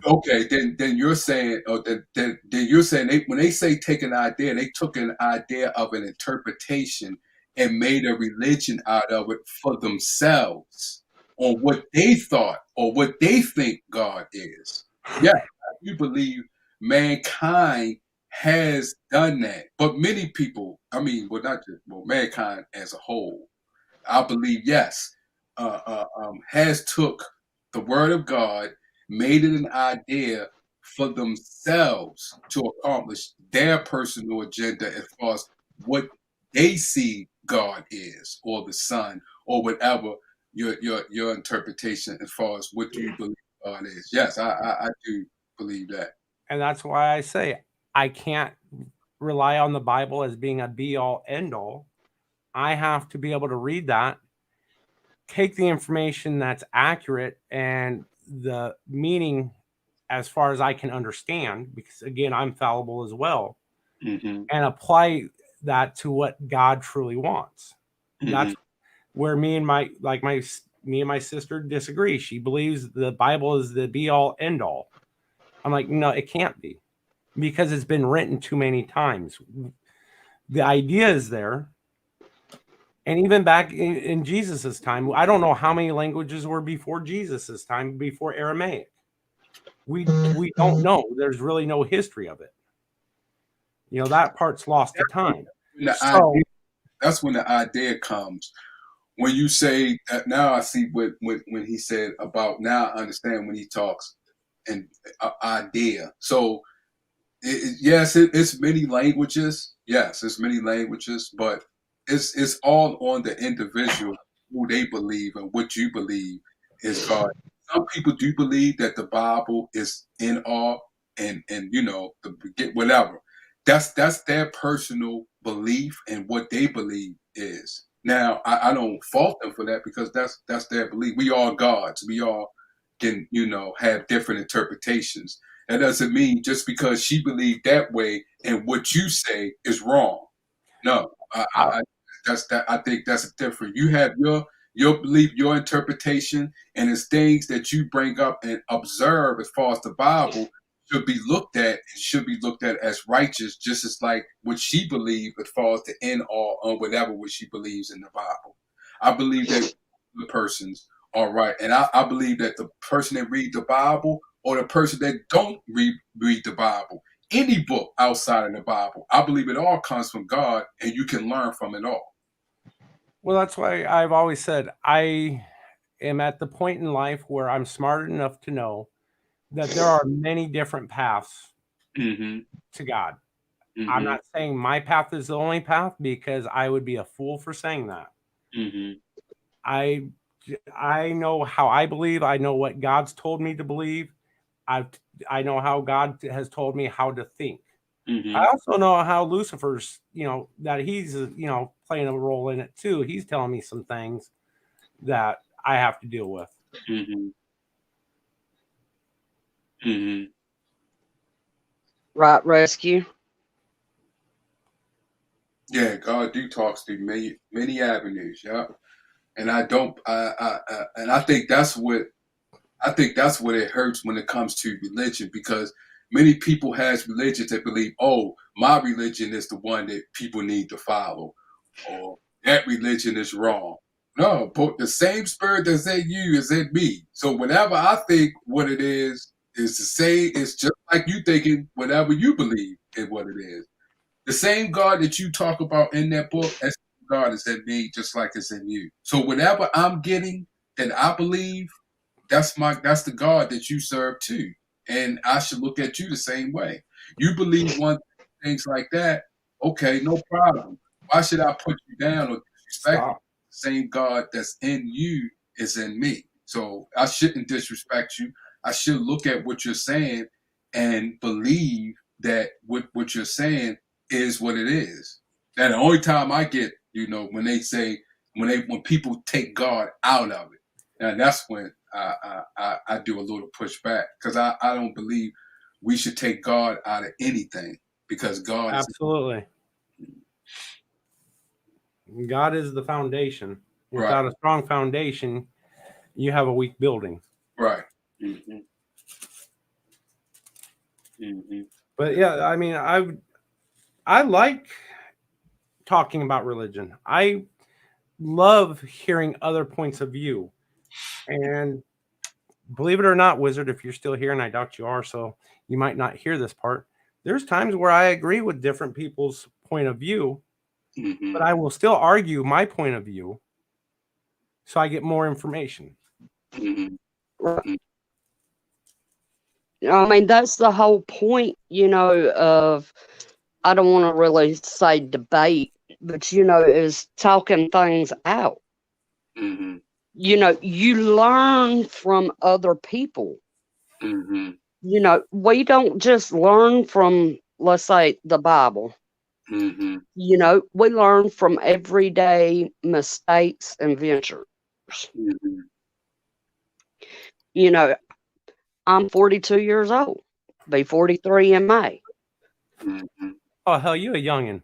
Okay, then you're saying, or then you're saying when they say take an idea, they took an idea of an interpretation and made a religion out of it for themselves on what they thought or what they think God is. Yeah, I do believe mankind has done that, but many people, I mean, well, not just mankind as a whole, I believe yes, has took the word of God, made it an idea for themselves to accomplish their personal agenda as far as what they see God is, or the Son, or whatever your interpretation as far as what you believe God is. Yes, I do believe that. And that's why I say I can't rely on the Bible as being a be all end all. I have to be able to read that, take the information that's accurate and the meaning as far as I can understand, because again, I'm fallible as well, Mm-hmm. and apply that to what God truly wants. Mm-hmm. That's where me and my sister disagree. She believes the Bible is the be all end all. I'm like, no, it can't be, because it's been written too many times. The idea is there. And even back in Jesus's time, I don't know how many languages were before Jesus's time, before Aramaic. We don't know. There's really no history of it. That part's lost to time. That's when the idea comes. When you say that, now I see when he said about, now I understand when he talks and idea. So yes, it's many languages. Yes, it's many languages, but it's all on the individual who they believe and what you believe is God. Some people do believe that the Bible is in all and whatever. That's their personal belief and what they believe is. Now I don't fault them for that, because that's their belief. We all gods. We all can have different interpretations. That doesn't mean just because she believed that way and what you say is wrong. No, I think that's different. You have your belief, your interpretation, and it's things that you bring up and observe as far as the Bible should be looked at. It should be looked at as righteous, just as like what she believed as far as the end all on whatever what she believes in the Bible. I believe that the persons are right, and I believe that the person that read the Bible or the person that don't read the Bible, any book outside of the Bible, I believe it all comes from God, and you can learn from it all. Well, that's why I've always said I am at the point in life where I'm smart enough to know that there are many different paths Mm-hmm. to God. Mm-hmm. I'm not saying my path is the only path, because I would be a fool for saying that. Mm-hmm. I know how I believe. I know what God's told me to believe. I know how God has told me how to think. Mm-hmm. I also know how Lucifer's, that he's, playing a role in it too. He's telling me some things that I have to deal with. Mm-hmm. Mm-hmm. Right, Rescue? Yeah, God do talks through many avenues. Yeah, and I think that's what it hurts when it comes to religion, because many people has religions that believe, oh, my religion is the one that people need to follow, or that religion is wrong. No, but the same spirit that's in you is in me. So whenever I think what it is the same. It's just like you thinking whatever you believe in what it is. The same God that you talk about in that book, that same God is in me, just like it's in you. So whatever I'm getting that I believe, that's the God that you serve too. And I should look at you the same way. You believe one things like that, okay, no problem. Why should I put you down or disrespect you? Stop. The same God that's in you is in me. So I shouldn't disrespect you. I should look at what you're saying and believe that what you're saying is what it is. And the only time I get, when they say when people take God out of it, and that's when I do a little pushback, because I don't believe we should take God out of anything, because God is Absolutely. God is the foundation. right. Without a strong foundation, you have a weak building. Right. Mm-hmm. Mm-hmm. But yeah, I mean, I like talking about religion. I love hearing other points of view. And believe it or not, Wizard, if you're still here, and I doubt you are, so you might not hear this part, there's times where I agree with different people's point of view, Mm-hmm. but I will still argue my point of view so I get more information. Mm-hmm. Right. I mean, that's the whole point, of, I don't want to really say debate, but, is talking things out. Mm-hmm. You learn from other people. Mm-hmm. We don't just learn from, let's say, the Bible. Mm-hmm. We learn from everyday mistakes and ventures. Mm-hmm. I'm 42 years old, be 43 in May. Mm-hmm. Oh, hell, you a youngin'.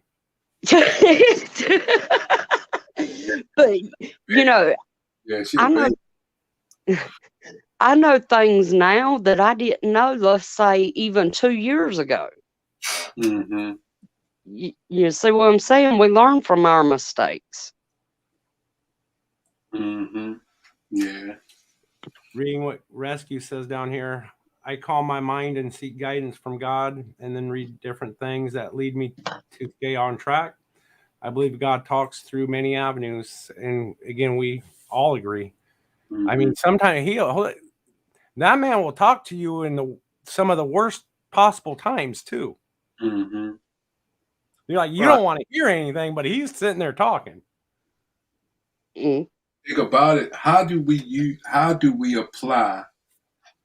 But, Yeah, I know things now that I didn't know, let's say, even 2 years ago. Mm-hmm. You see what I'm saying? We learn from our mistakes. Mm-hmm. Yeah. Reading what Rescue says down here, I calm my mind and seek guidance from God, and then read different things that lead me to stay on track. I believe God talks through many avenues, and again, we all agree. Mm-hmm. I mean, sometimes that man will talk to you in some of the worst possible times too. Mm-hmm. You're like, you Right. don't want to hear anything, but he's sitting there talking. Mm. Think about it. How do we apply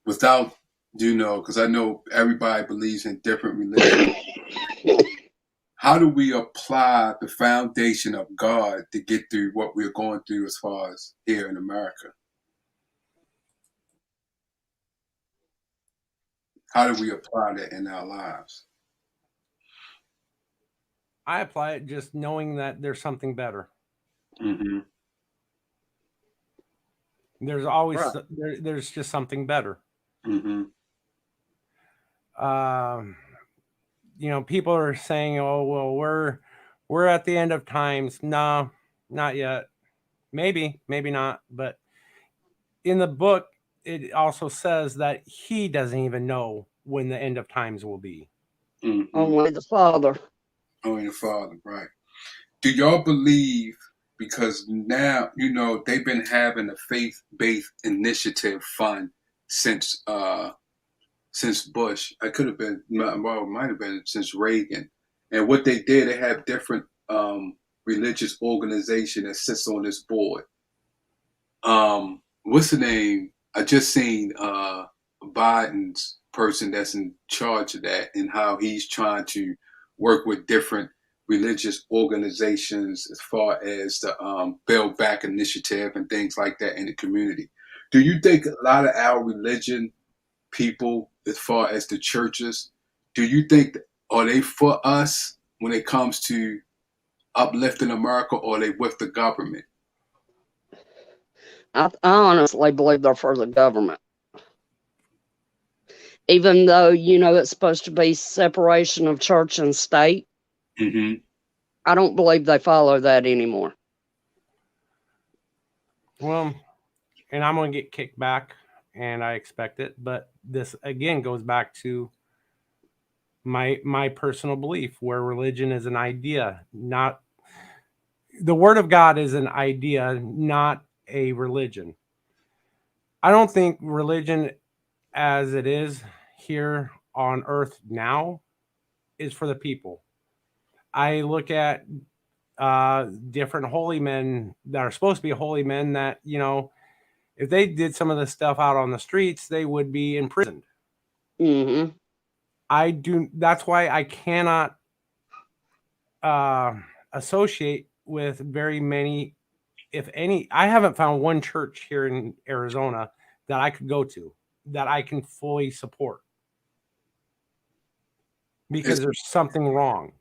without, because I know everybody believes in different religions. How do we apply the foundation of God to get through what we're going through as far as here in America? How do we apply that in our lives? I apply it just knowing that there's something better. Mm-hmm. There's always Right. there's just something better. Mm-hmm. People are saying, "Oh, well, we're at the end of times." No, not yet. Maybe not. But in the book, it also says that he doesn't even know when the end of times will be. Mm-hmm. Only the Father. Only the Father, right? Do y'all believe? Because now they've been having a faith-based initiative fund since since Bush. I could have been, well, it might have been since Reagan. And what they did, they have different religious organization that sits on this board. What's the name? I just seen Biden's person that's in charge of that, and how he's trying to work with different religious organizations as far as the Build Back initiative and things like that in the community. Do you think a lot of our religion people, as far as the churches, do you think, are they for us when it comes to uplifting America, or are they with the government? I honestly believe they're for the government. Even though, it's supposed to be separation of church and state, Mm-hmm. I don't believe they follow that anymore. Well, and I'm going to get kicked back, and I expect it. But this, again, goes back to my personal belief, where religion is an idea, not the word of God is an idea, not a religion. I don't think religion as it is here on earth now is for the people. I look at different holy men that are supposed to be holy men that, if they did some of the stuff out on the streets, they would be imprisoned. Mm-hmm. That's why I cannot associate with very many, if any. I haven't found one church here in Arizona that I could go to that I can fully support, because there's something wrong.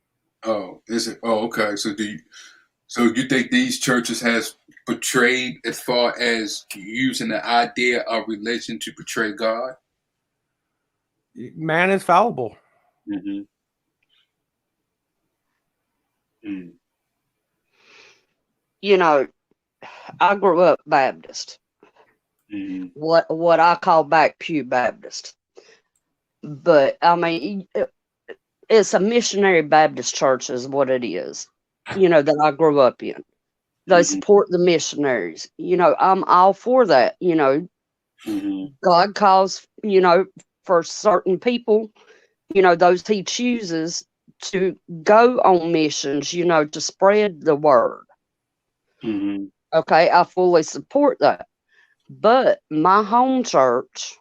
Oh, is it? Oh, okay. So you think these churches has portrayed, as far as using the idea of religion to portray God? Man is fallible. Mm-hmm. Mm. I grew up Baptist. Mm-hmm. What I call back pew Baptist. But I mean, it's a missionary Baptist church is what it is, that I grew up in. They support the missionaries. I'm all for that. Mm-hmm. God calls, for certain people, those he chooses to go on missions, to spread the word. Mm-hmm. Okay, I fully support that. But my home church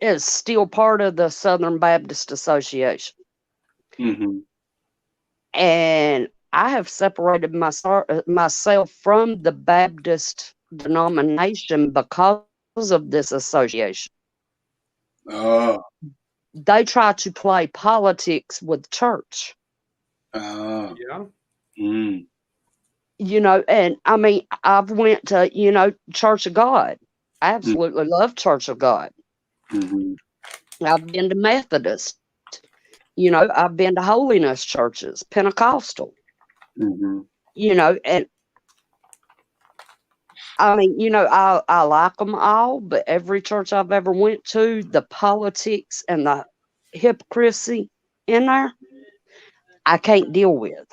is still part of the Southern Baptist Association. Mm-hmm. And I have separated myself from the Baptist denomination because of this association. Oh. They try to play politics with church. Oh. Yeah. Mm. And I mean, I've went to, Church of God. I absolutely love Church of God. Mm-hmm. I've been to Methodist. I've been to holiness churches, Pentecostal. Mm-hmm. And I mean, I like them all, but every church I've ever went to, the politics and the hypocrisy in there, I can't deal with.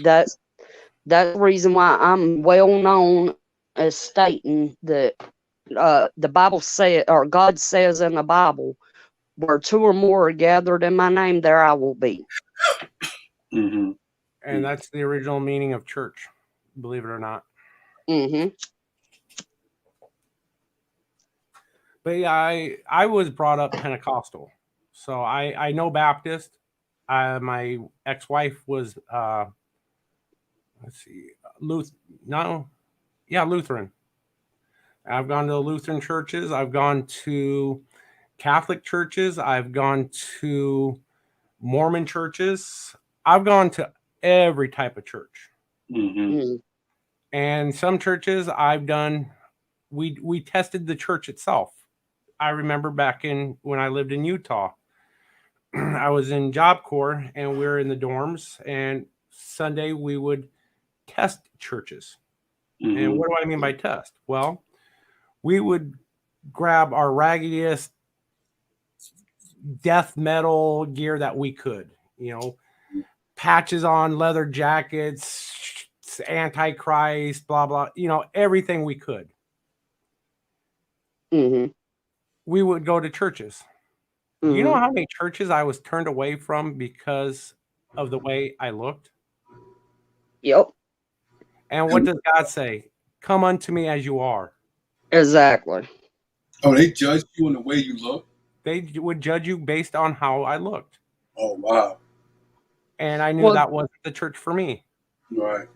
That's the reason why I'm well known as stating that the Bible says, or God says in the Bible, where two or more are gathered in my name, there I will be. Mm-hmm. And that's the original meaning of church, believe it or not. Mm-hmm. But yeah, I was brought up Pentecostal, so I know Baptist. My ex-wife was Lutheran. I've gone to Lutheran churches. I've gone to Catholic churches. I've gone to Mormon churches. I've gone to every type of church. Mm-hmm. And some churches I've done, we tested the church itself. I remember back when I lived in Utah, I was in Job Corps and we were in the dorms, and Sunday we would test churches. Mm-hmm. And what do I mean by test? Well, we would grab our raggediest death metal gear that we could, patches on, leather jackets, Antichrist, blah, blah, everything we could. Mm-hmm. we would go to churches. You know Mhm. how many churches I was turned away from because of the way I looked? Yep. And what does God say? Come unto me as you are. Exactly. Oh, they judge you on the way you look? They would judge you based on how I looked. Oh, wow. And I knew Well, that wasn't the church for me. Right.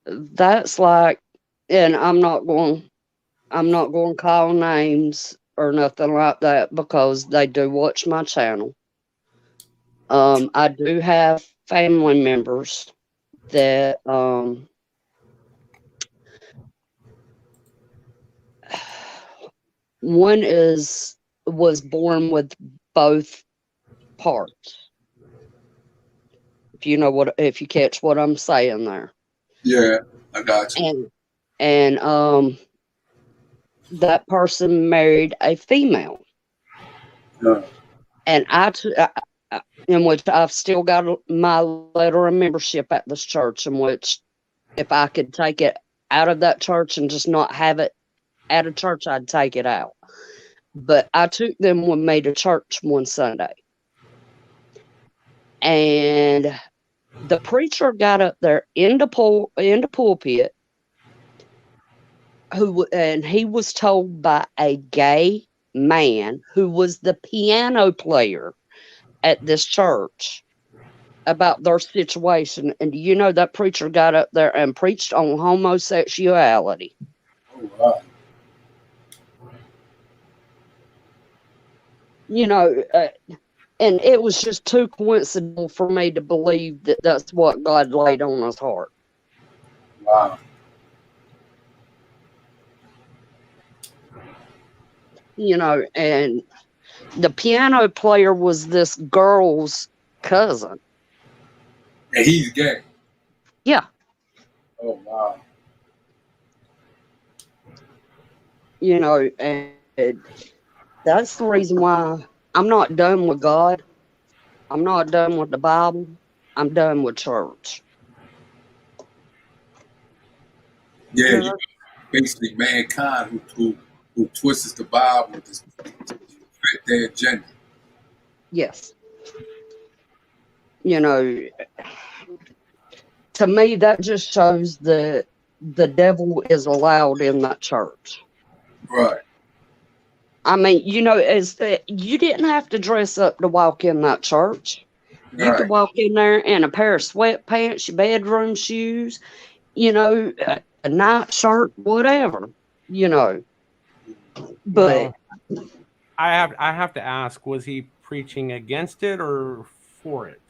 that's like, and I'm not going to call names or nothing like that because they do watch my channel. I do have family members that one was born with both parts. If you catch what I'm saying there. Yeah, I got you. And that person married a female. Yeah. And in which I've still got my letter of membership at this church, in which if I could take it out of that church and just not have it at a church, I'd take it out. But I took them with me to church one Sunday. And the preacher got up there in the pulpit, and he was told by a gay man who was the piano player at this church about their situation. And do you know that preacher got up there and preached on homosexuality? Oh, wow. And it was just too coincidental for me to believe that that's what God laid on his heart. Wow. And the piano player was this girl's cousin. And he's gay. Yeah. Oh, wow. And that's the reason why I'm not done with God. I'm not done with the Bible. I'm done with church. Yeah, you basically mankind who twists the Bible to fit their agenda. Yes. To me, that just shows that the devil is allowed in that church. Right. I mean, you didn't have to dress up to walk in that church. You could walk in there in a pair of sweatpants, your bedroom shoes, a night shirt, whatever, But Well, I have to ask, was he preaching against it or for it?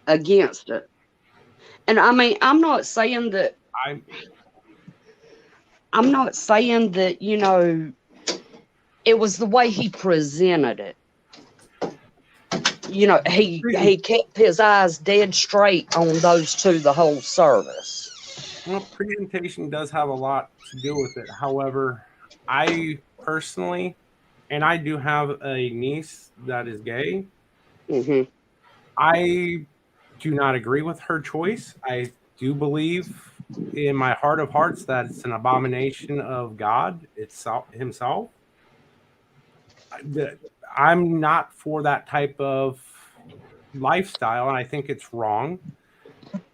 Against it. And I mean, I'm not saying that it was the way he presented it. He kept his eyes dead straight on those two the whole service. Well, presentation does have a lot to do with it. However, I personally, and I do have a niece that is gay. Mm-hmm. I do not agree with her choice. I do believe in my heart of hearts that it's an abomination of God himself. I'm not for that type of lifestyle, and I think it's wrong.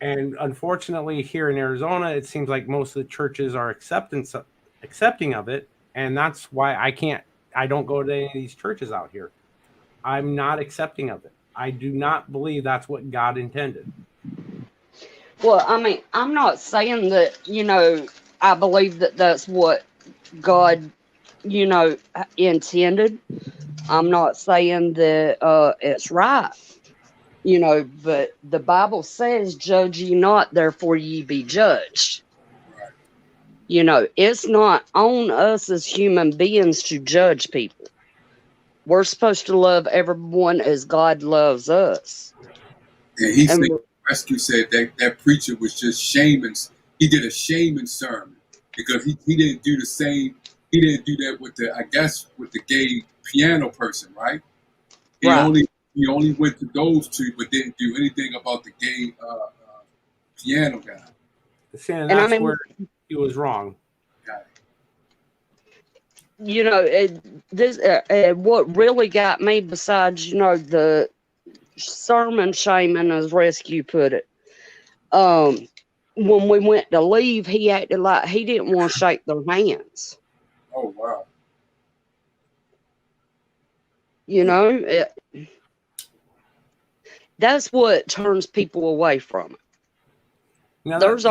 And unfortunately, here in Arizona, it seems like most of the churches are accepting of it, and that's why I don't go to any of these churches out here. I'm not accepting of it. I do not believe that's what God intended. Well, I mean, I'm not saying that, I believe that that's what God, intended. I'm not saying that it's right, but the Bible says, judge ye not, therefore ye be judged. It's not on us as human beings to judge people. We're supposed to love everyone as God loves us. And he said, Rescue said that preacher was just shaming. He did a shaming sermon because he didn't do the same. He didn't do that with the gay piano person, right? He only went to those two, but didn't do anything about the gay piano guy. And that's where he was wrong. you know, what really got me, besides, you know, the sermon shaming, as Rescue put it, when we went to leave, he acted like he didn't want to shake their hands. Oh, wow. You know, that's what turns people away from it. Now There's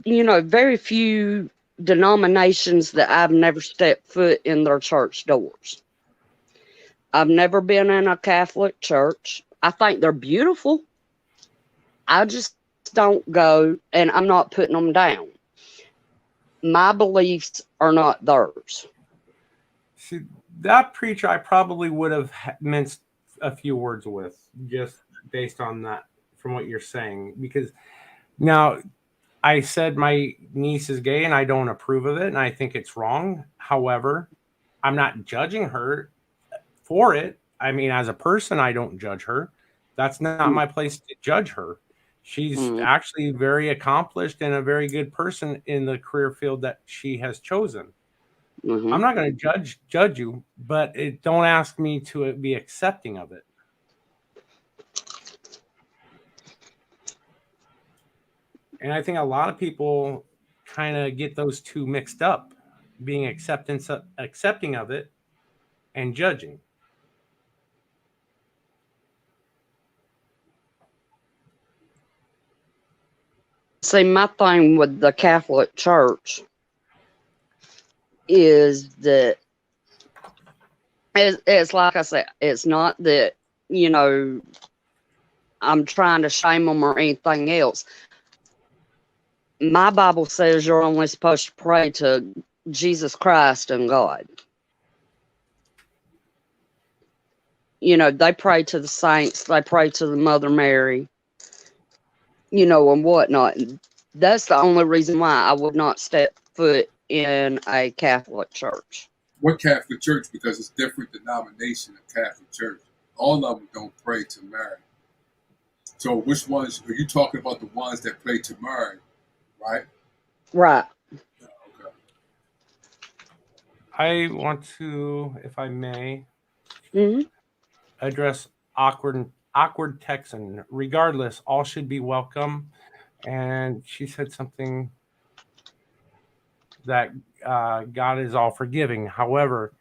you know, very few denominations that I've never stepped foot in their church doors. I've never been in a Catholic church. I think they're beautiful. I just don't go, and I'm not putting them down. My beliefs are not theirs. see, that preacher I probably would have minced a few words with, just based on that, from what you're saying. Because now, I said my niece is gay and I don't approve of it and I think it's wrong. However, I'm not judging her for it. I mean, as a person, I don't judge her. That's not my place to judge her. She's actually very accomplished and a very good person in the career field that she has chosen. I'm not going to judge you, but don't ask me to be accepting of it. And I think a lot of people kind of get those two mixed up, being accepting of it and judging. See, my thing with the Catholic Church is that it's like I said, it's not that, you know, I'm trying to shame them or anything else. My Bible says you're only supposed to pray to Jesus Christ and God. You know, they pray to the saints, they pray to the Mother Mary, you know, and whatnot. That's the only reason why I would not step foot in a Catholic church. What Catholic church? Because it's different denomination of Catholic church. All of them don't pray to Mary. So which ones are you talking about? The ones that pray to Mary, right? Right. Okay. I want to, if I may, address awkward Texan. Regardless, all should be welcome. And she said something that God is all forgiving. However,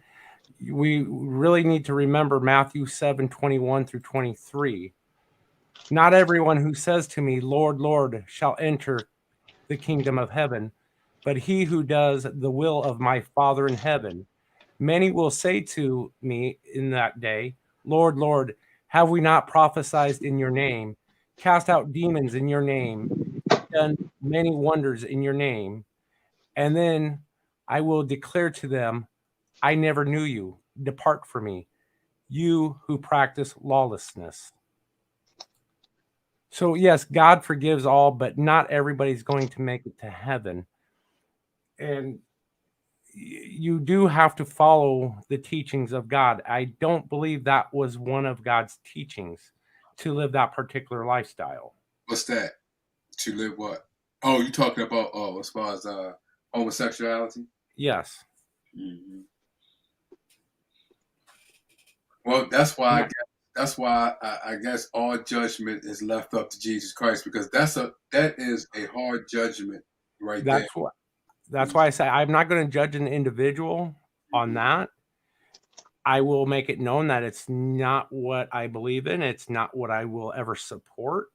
we really need to remember Matthew 7:21 through 23. Not everyone who says to me, Lord, Lord, shall enter the kingdom of heaven, but he who does the will of my Father in heaven. Many will say to me in that day, Lord, Lord, have we not prophesied in your name, cast out demons in your name, done many wonders in your name? And then I will declare to them, I never knew you. Depart from me, you who practice lawlessness. So yes, God forgives all, but not everybody's going to make it to heaven. And you do have to follow the teachings of God. I don't believe that was one of God's teachings, to live that particular lifestyle. What's that? To live what? Oh, you talking about as far as homosexuality? Yes. Mm-hmm. Well, that's why I guess all judgment is left up to Jesus Christ, because that is a hard judgment right there. That's why I say I'm not going to judge an individual on that. I will make it known that it's not what I believe in. It's not what I will ever support.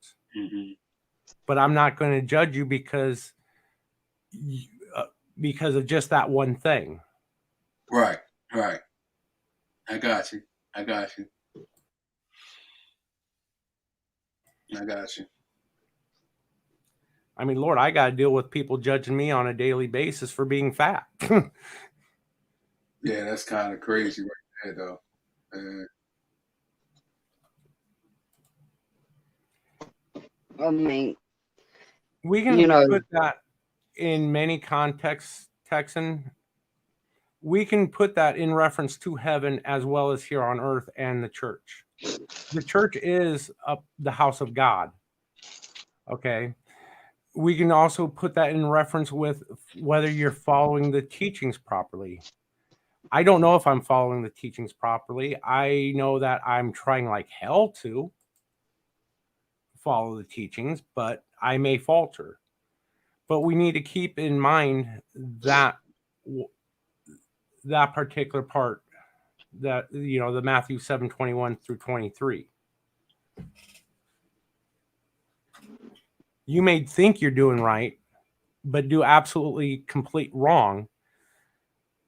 But I'm not going to judge you because of just that one thing. Right. I got you. I mean, Lord, I got to deal with people judging me on a daily basis for being fat. Yeah, that's kind of crazy right there, though. I mean, we can put that in many contexts, Texan. We can put that in reference to heaven as well as here on earth and the church. The church is the house of God. Okay. we can also put that in reference with whether you're following the teachings properly. I don't know if I'm following the teachings properly. I know that I'm trying like hell to follow the teachings, but I may falter. But we need to keep in mind that that particular part, that, you know, the Matthew 7:21 through 23. You may think you're doing right, but do absolutely complete wrong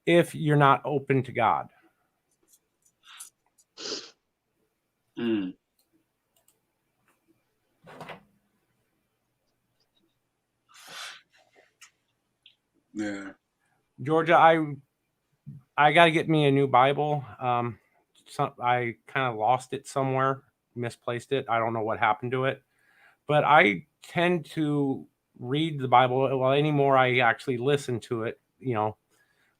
if you're not open to God. Mm. Yeah. Georgia, I got to get me a new Bible. I kind of lost it somewhere, misplaced it. I don't know what happened to it, but I tend to read the Bible. Well, anymore, I actually listen to it. You know,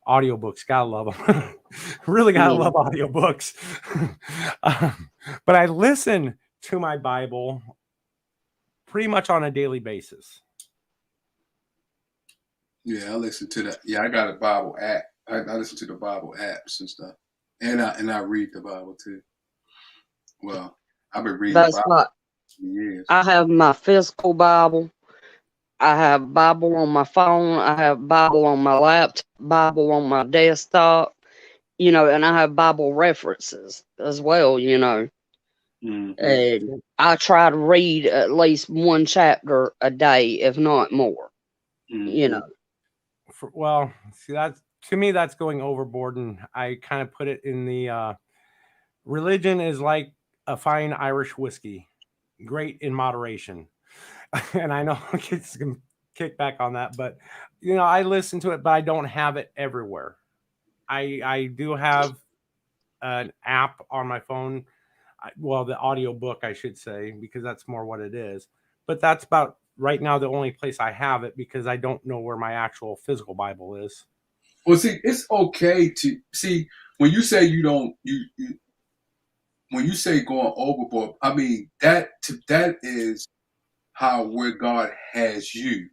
audiobooks, gotta love them. Really gotta love audiobooks. But I listen to my Bible pretty much on a daily basis. Yeah, I listen to that. Yeah, I got a Bible app. I listen to the Bible apps and stuff, and I read the Bible too. Well, I've been reading the That's Bible like, for years. I have my physical Bible. I have Bible on my phone. I have Bible on my laptop, Bible on my desktop, you know, and I have Bible references as well, you know. Mm-hmm. And I try to read at least one chapter a day, if not more, you know. Well, see, that's, to me, that's going overboard, and I kind of put it in the religion is like a fine Irish whiskey, great in moderation. And I know kids can kick back on that, but you know, I listen to it, but I don't have it everywhere. I do have an app on my phone. Well, the audio book, I should say, because that's more what it is. But that's about right now the only place I have it, because I don't know where my actual physical Bible is. Well, see, it's okay to see when you say you don't when you say going overboard. I mean that is how where God has you.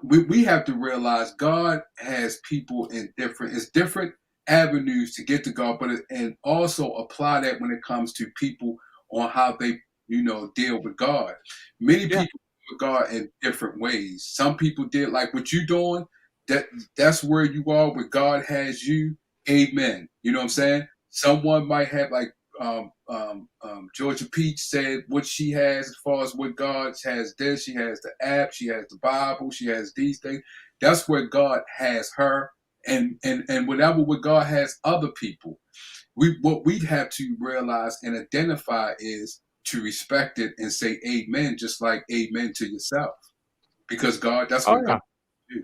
We have to realize God has people in different avenues to get to God, but and also apply that when it comes to people on how they deal with God. Many people deal with God in different ways. Some people did like what you're doing. That's where you are, where God has you. Amen. You know what I'm saying? Someone might have like Georgia Peach said what she has as far as what God has. This, she has the app, she has the Bible, she has these things. That's where God has her, and whatever where God has other people. What we have to realize and identify is to respect it and say amen, just like amen to yourself, because God, that's what God do.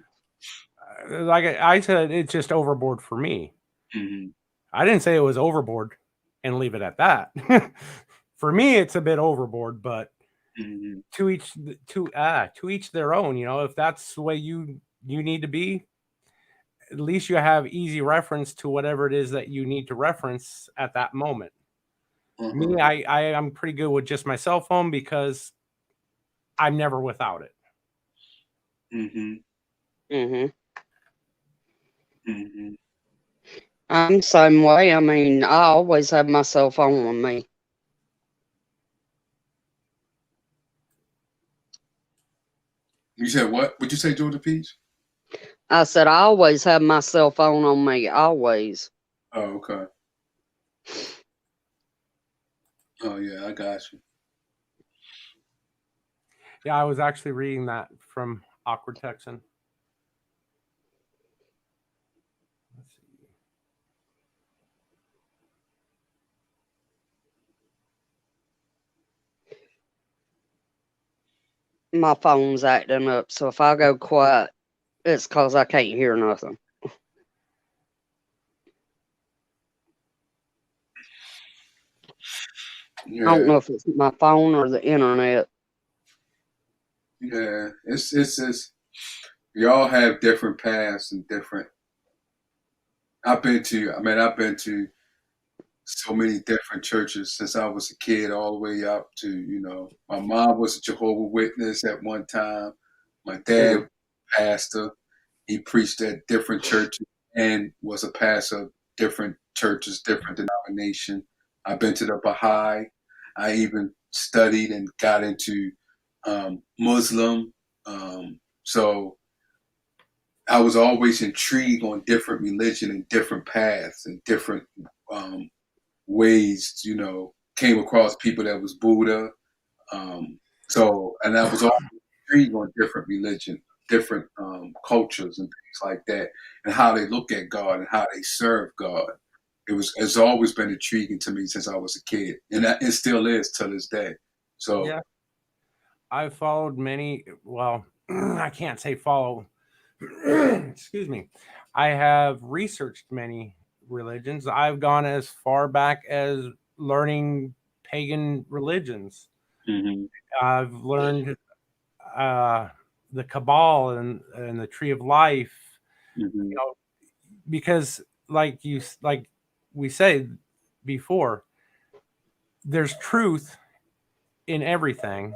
Like I said, it's just overboard for me. Mm-hmm. I didn't say it was overboard and leave it at that. For me, it's a bit overboard, but to each their own. You know, if that's the way you need to be, at least you have easy reference to whatever it is that you need to reference at that moment. Me, I'm pretty good with just my cell phone because I'm never without it. I'm the same way. I mean, I always have my cell phone with me. You said what? Would you say, Georgia Peach? I said I always have my cell phone on me. Always. Oh, okay. Oh, yeah, I got you. Yeah, I was actually reading that from Awkward Texan. Let's see. My phone's acting up, so if I go quiet, it's because I can't hear nothing. Yeah. I don't know if it's my phone or the internet. Yeah, it's we all have different paths and different. I've been to so many different churches since I was a kid, all the way up to my mom was a Jehovah's Witness at one time. My dad, pastor, he preached at different churches and was a pastor of different churches, different denomination. I've been to the Baha'i. I even studied and got into Muslim. So I was always intrigued on different religion and different paths and different ways, came across people that was Buddha. And I was always intrigued on different religion, different cultures and things like that, and how they look at God and how they serve God. It's always been intriguing to me since I was a kid, and it still is to this day. So yeah, I've followed many. Well, I can't say follow. Excuse me. I have researched many religions. I've gone as far back as learning pagan religions. mhm, I've learned the Cabal and the Tree of Life. mhm, Because like we say before, there's truth in everything.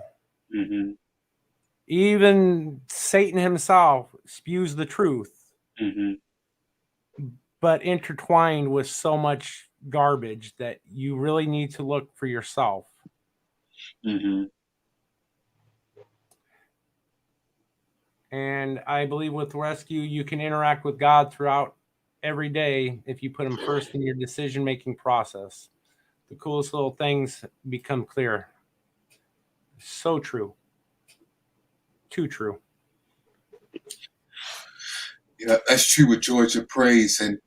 mhm, Even Satan himself spews the truth, mhm, but intertwined with so much garbage that you really need to look for yourself. mhm. And I believe with Rescue, you can interact with God throughout every day if you put him first in your decision-making process. The coolest little things become clear. So true. Too true. Yeah, that's true with Georgia Praise and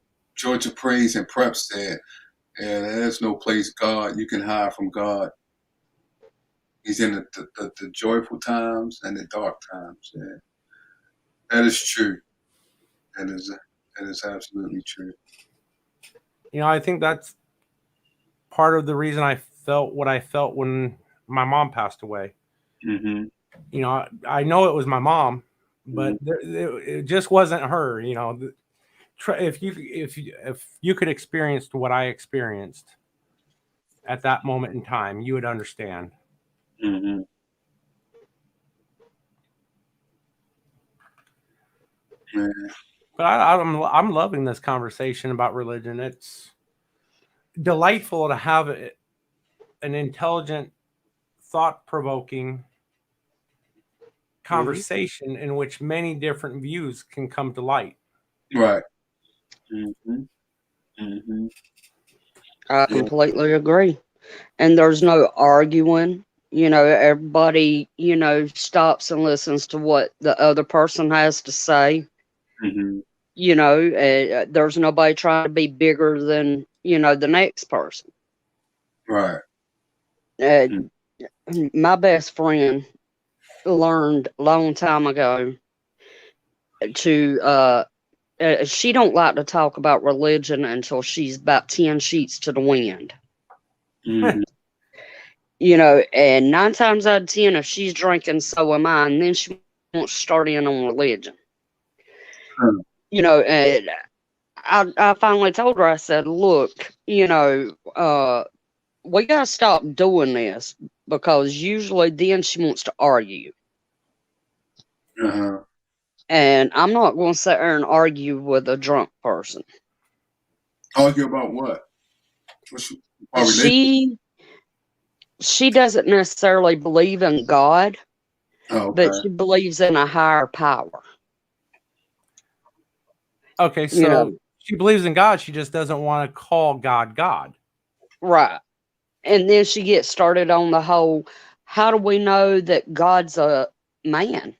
Prep said, "Yeah, there's no place God you can hide from God. He's in the joyful times and the dark times." Yeah, that is true. That is absolutely true. I think that's part of the reason I felt what I felt when my mom passed away. Mm-hmm. I know it was my mom, but Mm-hmm. it just wasn't her. If you could experience what I experienced at that moment in time, you would understand. Mm-hmm. Yeah. But I'm loving this conversation about religion. It's delightful to have an intelligent, thought-provoking conversation in which many different views can come to light. Right. Mm-hmm. Mm-hmm. I completely agree. And there's no arguing. Everybody, stops and listens to what the other person has to say. Mm-hmm. There's nobody trying to be bigger than, the next person. Right. My best friend learned a long time ago to, she don't like to talk about religion until she's about 10 sheets to the wind. Mm-hmm. And 9 times out of 10, if she's drinking, so am I, and then she wants to start in on religion. And I finally told her, I said, look, we got to stop doing this, because usually then she wants to argue. Uh-huh. And I'm not going to sit there and argue with a drunk person. Argue about what? She doesn't necessarily believe in God, but she believes in a higher power. Okay, so she believes in God. She just doesn't want to call God God. Right. And then she gets started on the whole, how do we know that God's a man?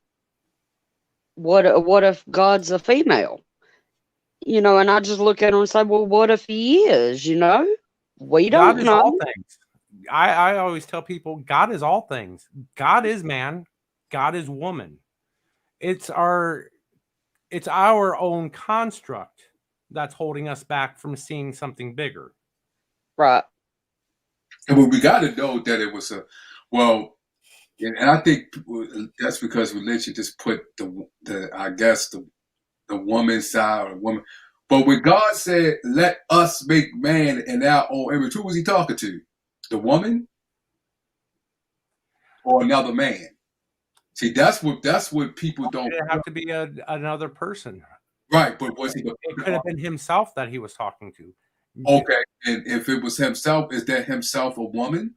What if God's a female? And I just look at her and say, well, what if he is? We don't God is know. all things. I always tell people God is all things. God is man. God is woman. It's our own construct that's holding us back from seeing something bigger. Right. And we got to know that it was and I think that's because religion just put the woman side or the woman. But when God said, "Let us make man in our own image," who was he talking to? The woman or another man? See, that's what people don't. It have to be another person. Right, but was he? It could have been himself that he was talking to. Okay, and if it was himself, is that himself a woman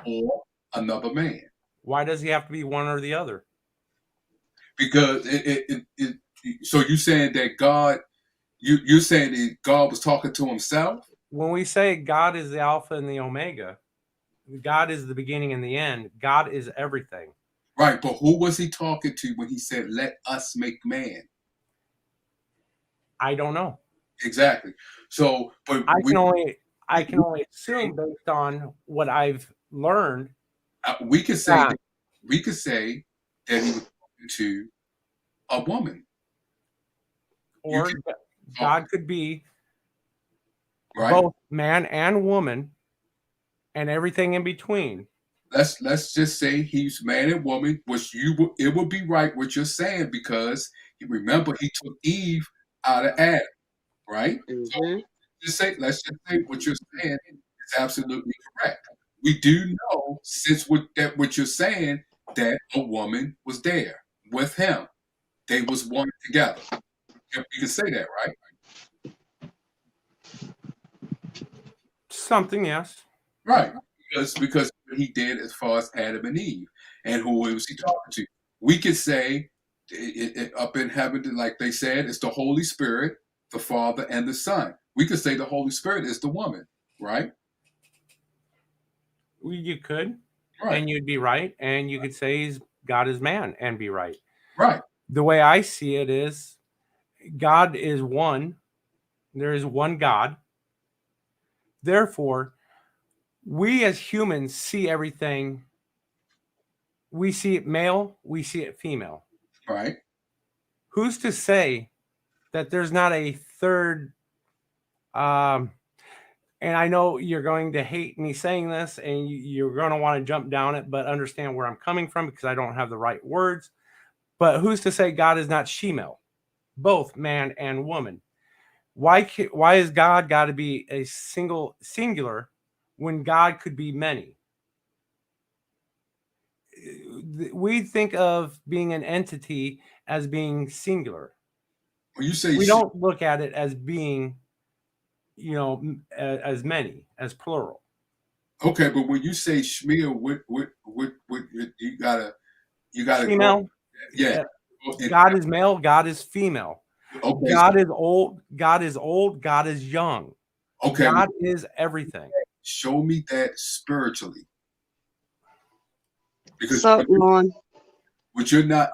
or another man? Why does he have to be one or the other? Because so you saying that God, you're saying that God was talking to himself? When we say God is the Alpha and the Omega, God is the beginning and the end. God is everything. Right, but who was he talking to when he said, "Let us make man"? I don't know. Exactly. So, but I can only assume based on what I've learned. We could say that he was talking to a woman, or God could be right? Both man and woman, and everything in between. Let's just say he's man and woman, which it would be right what you're saying, because remember he took Eve out of Adam, right? Mm-hmm. So let's just say what you're saying is absolutely correct. We do know, since what you're saying, that a woman was there with him. They was one together. You can say that, right? Something, yes. Right. Because what he did as far as Adam and Eve, and who was he talking to? We could say up in heaven, like they said, it's the Holy Spirit, the Father, and the Son. We could say the Holy Spirit is the woman, right? You could, right. And you'd be right, and you could say God is man and be right. Right. The way I see it is, God is one. There is one God. Therefore, we as humans see everything. We see it male, we see it female. Right. Who's to say that there's not a third? And I know you're going to hate me saying this, and you're going to want to jump down it, but understand where I'm coming from, because I don't have the right words. But who's to say God is not shemale, both man and woman? Why is God got to be a singular when God could be many? We think of being an entity as being singular. When you say we don't look at it as being, as many, as plural. Okay, but when you say Shmuel, what you gotta female? Yeah. God is male, God is female. Okay. God is old, God is old, God is young. Okay. God is everything. Show me that spiritually. Because what you're not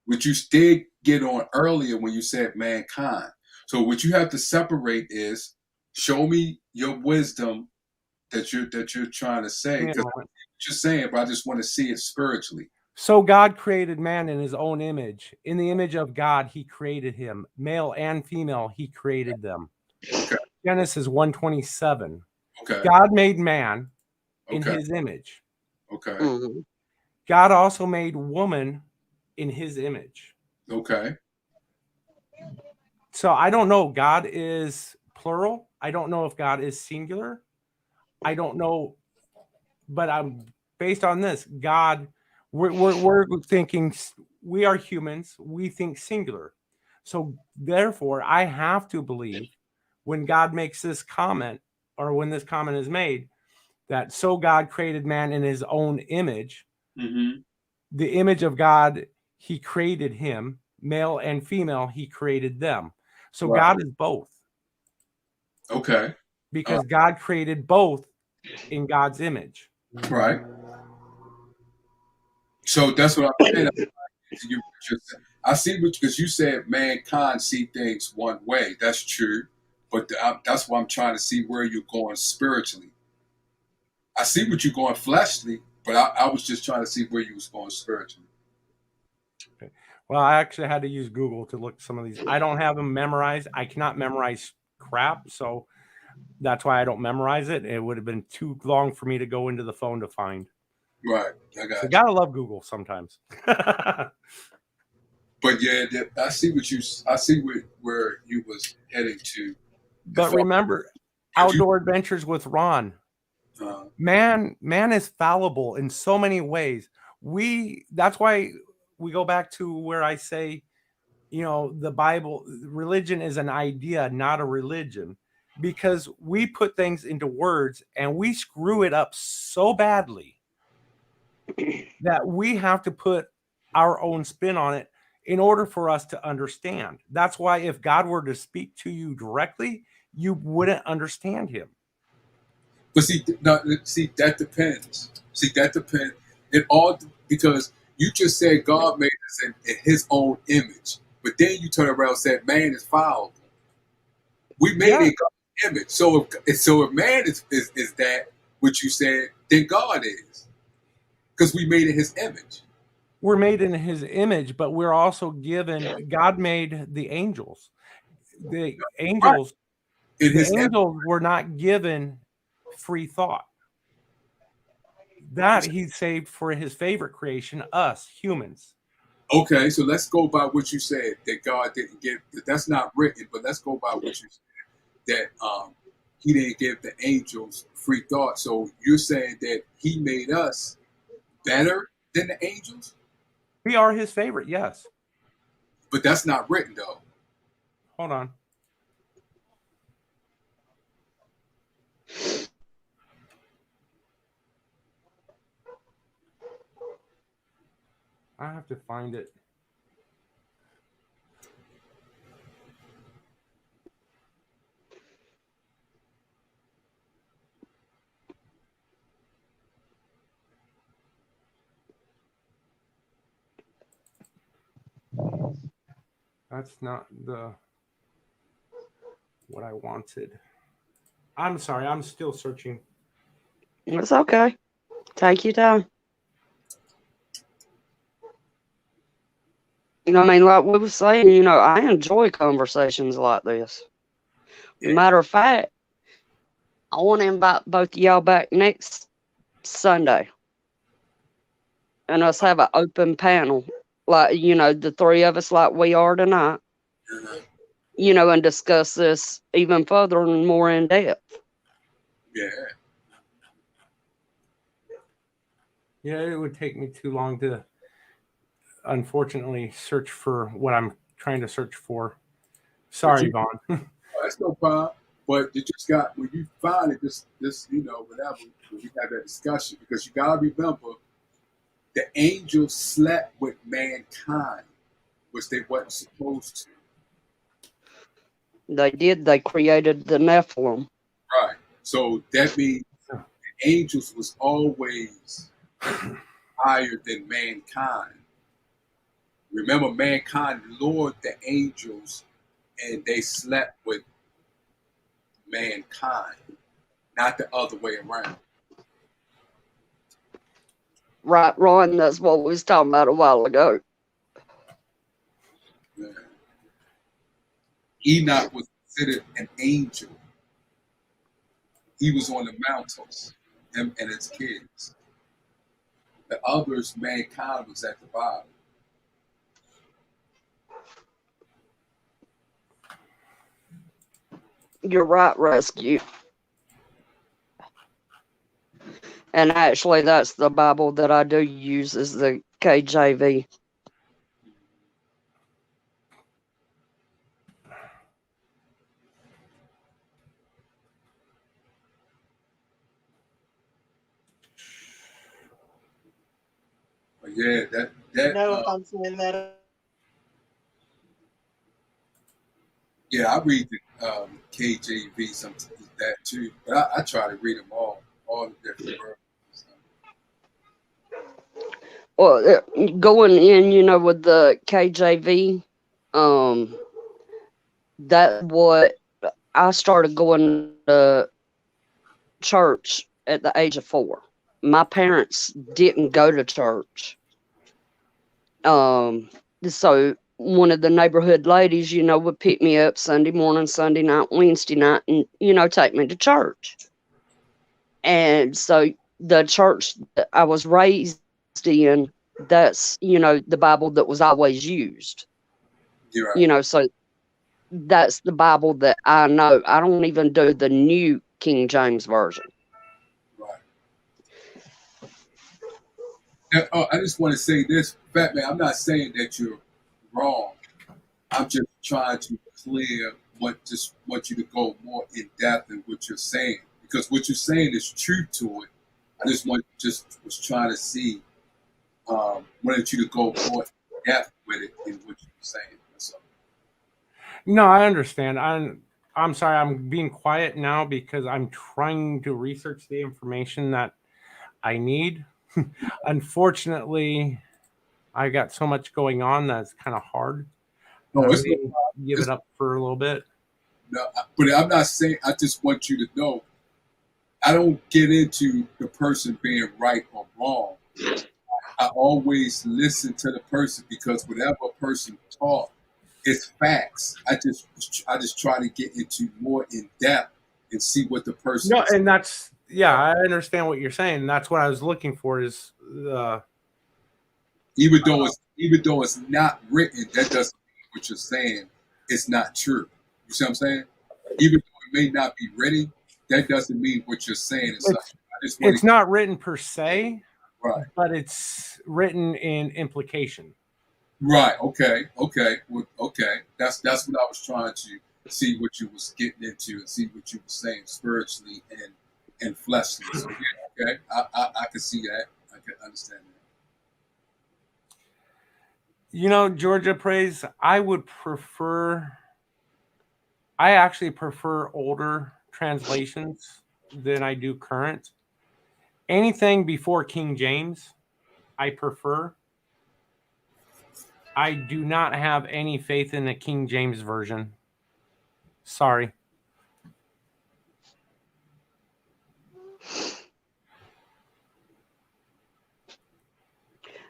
what you did get on earlier when you said mankind. So what you have to separate is show me your wisdom that you're trying to say. Because what you're saying, but I just want to see it spiritually. So God created man in his own image. In the image of God, he created him. Male and female, he created them. Okay. Genesis 1:27. Okay. God made man in his image. Okay. Mm-hmm. God also made woman in his image. Okay. So I don't know. God is plural. I don't know if God is singular. I don't know. But I'm based on this. God, we're thinking, we are humans. We think singular. So therefore, I have to believe when God makes this comment, or when this comment is made, that so God created man in his own image. Mm-hmm. The image of God, he created him. Male and female, he created them. So right. God is both. Okay. Because God created both in God's image. Right. So that's what I'm saying. I see because you said mankind see things one way. That's true. But that's why I'm trying to see where you're going spiritually. I see what you're going fleshly, but I was just trying to see where you was going spiritually. Okay. Well, I actually had to use Google to look at some of these. I don't have them memorized. I cannot memorize crap, so that's why I don't memorize it. It would have been too long for me to go into the phone to find. Right. I got you. Gotta love Google sometimes. But yeah, I see where you was heading to. But remember, Outdoor Adventures with Ron. Man is fallible in so many ways. That's why we go back to where I say, the Bible, religion is an idea, not a religion, because we put things into words and we screw it up so badly that we have to put our own spin on it in order for us to understand. That's why if God were to speak to you directly, you wouldn't understand him. But see, that depends. That depends. It all, because you just said God made us in his own image, but then you turn around and said man is fallible. We made in God's image. So if man is that what you said, then God is. Because we made in his image. We're made in his image, but we're also given, God made the angels. The angels, in his angels were not given free thought. That he saved for his favorite creation, us humans. Okay, so let's go by what you said, that God didn't give. That's not written, but let's go by what you said, that he didn't give the angels free thought. So you're saying that he made us better than the angels? We are his favorite, yes. But that's not written, though. Hold on. I have to find it. That's not what I wanted. I'm sorry, I'm still searching. It's okay. Take your time. I mean, like we were saying, I enjoy conversations like this. Matter of fact, I want to invite both of y'all back next Sunday and us have an open panel, like, the three of us like we are tonight, and discuss this even further and more in depth. Yeah, it would take me too long to, unfortunately, search for what I'm trying to search for. Sorry, Vaughn. That's no problem. But you just got, when you find it, just whatever, when we have that discussion, because you got to remember, the angels slept with mankind, which they wasn't supposed to. They did. They created the Nephilim. Right. So that means the angels was always higher than mankind. Remember, mankind lured the angels, and they slept with mankind, not the other way around. Right, Ron, that's what we was talking about a while ago. Yeah. Enoch was considered an angel. He was on the mountains, him and his kids. The others, mankind, was at the bottom. You're right, Rescue. And actually, that's the Bible that I do use, is the KJV. But yeah, that know if I'm saying that. Yeah, I read the KJV sometimes that too, but I try to read them all the different versions. Well, going in, with the KJV, that what I started going to church at the age of 4. My parents didn't go to church. So one of the neighborhood ladies, would pick me up Sunday morning, Sunday night, Wednesday night, and, take me to church. And so the church that I was raised in, that's, the Bible that was always used. Right. So that's the Bible that I know. I don't even do the New King James Version. Right. I just want to say this, Fat Man. I'm not saying that you're wrong. I'm just trying to clear just want you to go more in depth in what you're saying, because what you're saying is true to it. I was trying to see, wanted you to go more in depth with it in what you're saying. That's all. No, I understand. I'm sorry. I'm being quiet now because I'm trying to research the information that I need. Unfortunately, I got so much going on that's kind of hard. No, I it's no may give it up for a little bit. No, but I'm not saying. I just want you to know. I don't get into the person being right or wrong. I always listen to the person, because whatever a person taught, it's facts. I just try to get into more in depth and see what the person. No, is. and that's I understand what you're saying. That's what I was looking for. Is even though it's not written, that doesn't mean what you're saying is not true. You see what I'm saying? Even though it may not be written, that doesn't mean what you're saying is not. It's not written per se, right? But it's written in implication. Right. Okay. Well, okay. That's what I was trying to see what you was getting into and see what you were saying spiritually and fleshly. So yeah, okay. I can see that. I can understand that. Georgia Praise, I actually prefer older translations than I do current. Anything before King James, I prefer. I do not have any faith in the King James version. Sorry.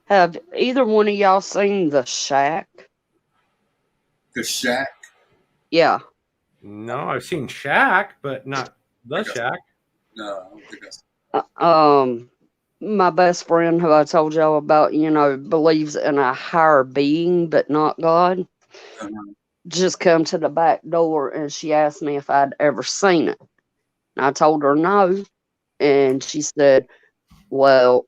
Have either one of y'all seen The Shack? The Shack? Yeah. No, I've seen Shack, but not The Shack. No, I don't think that's. My best friend, who I told y'all about, believes in a higher being, but not God, just come to the back door and she asked me if I'd ever seen it. And I told her no. And she said, well,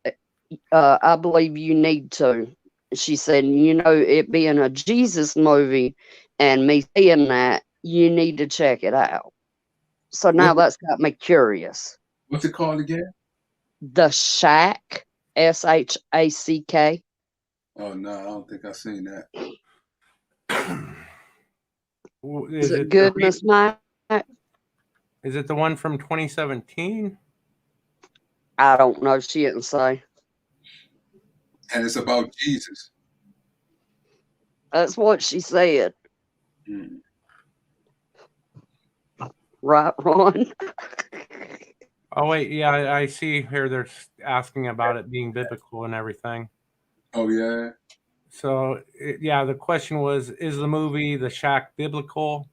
I believe you need to. She said, it being a Jesus movie and me seeing that, you need to check it out. So now that's got me curious. What's it called again? The Shack, SHACK. Oh no, I don't think I've seen that. Is it good, Miss Mike? Is it the one from 2017? I don't know. She didn't say. And it's about Jesus. That's what she said. Hmm. Right, Ron? Oh, wait. Yeah, I see here they're asking about it being biblical and everything. Oh, yeah. So, the question was, is the movie The Shack biblical?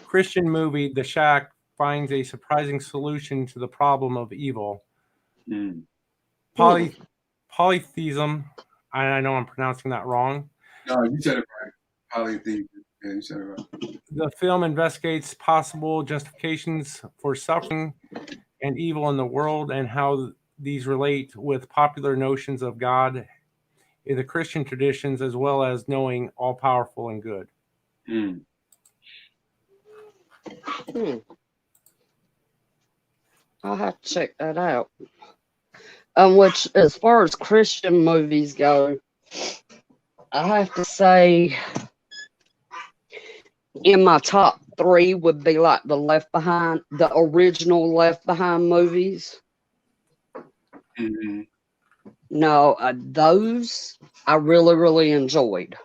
Christian movie The Shack finds a surprising solution to the problem of evil. Polytheism. I know I'm pronouncing that wrong. No, you said it right. Polytheism. Yeah, you said it right. The film investigates possible justifications for suffering and evil in the world and how these relate with popular notions of God in the Christian traditions, as well as knowing all powerful and good. I'll have to check that out. Which, as far as Christian movies go, I have to say, in my top 3 would be like the original Left Behind movies. Mm-hmm. No, those I really, really enjoyed.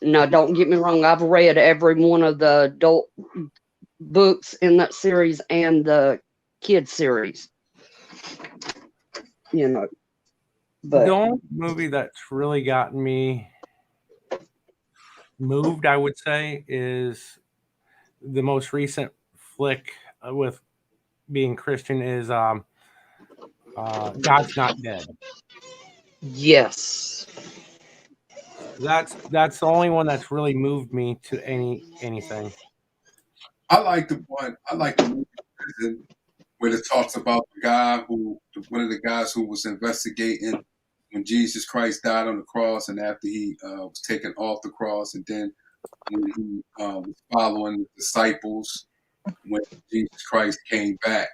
Now, don't get me wrong, I've read every one of the adult books in that series and the kid series. But the only movie that's really gotten me moved, I would say, is the most recent flick with being Christian is God's Not Dead. Yes. That's the only one that's really moved me to anything. I like the movie Prison, where it talks about one of the guys who was investigating when Jesus Christ died on the cross, and after he was taken off the cross, and then when he was following the disciples, when Jesus Christ came back.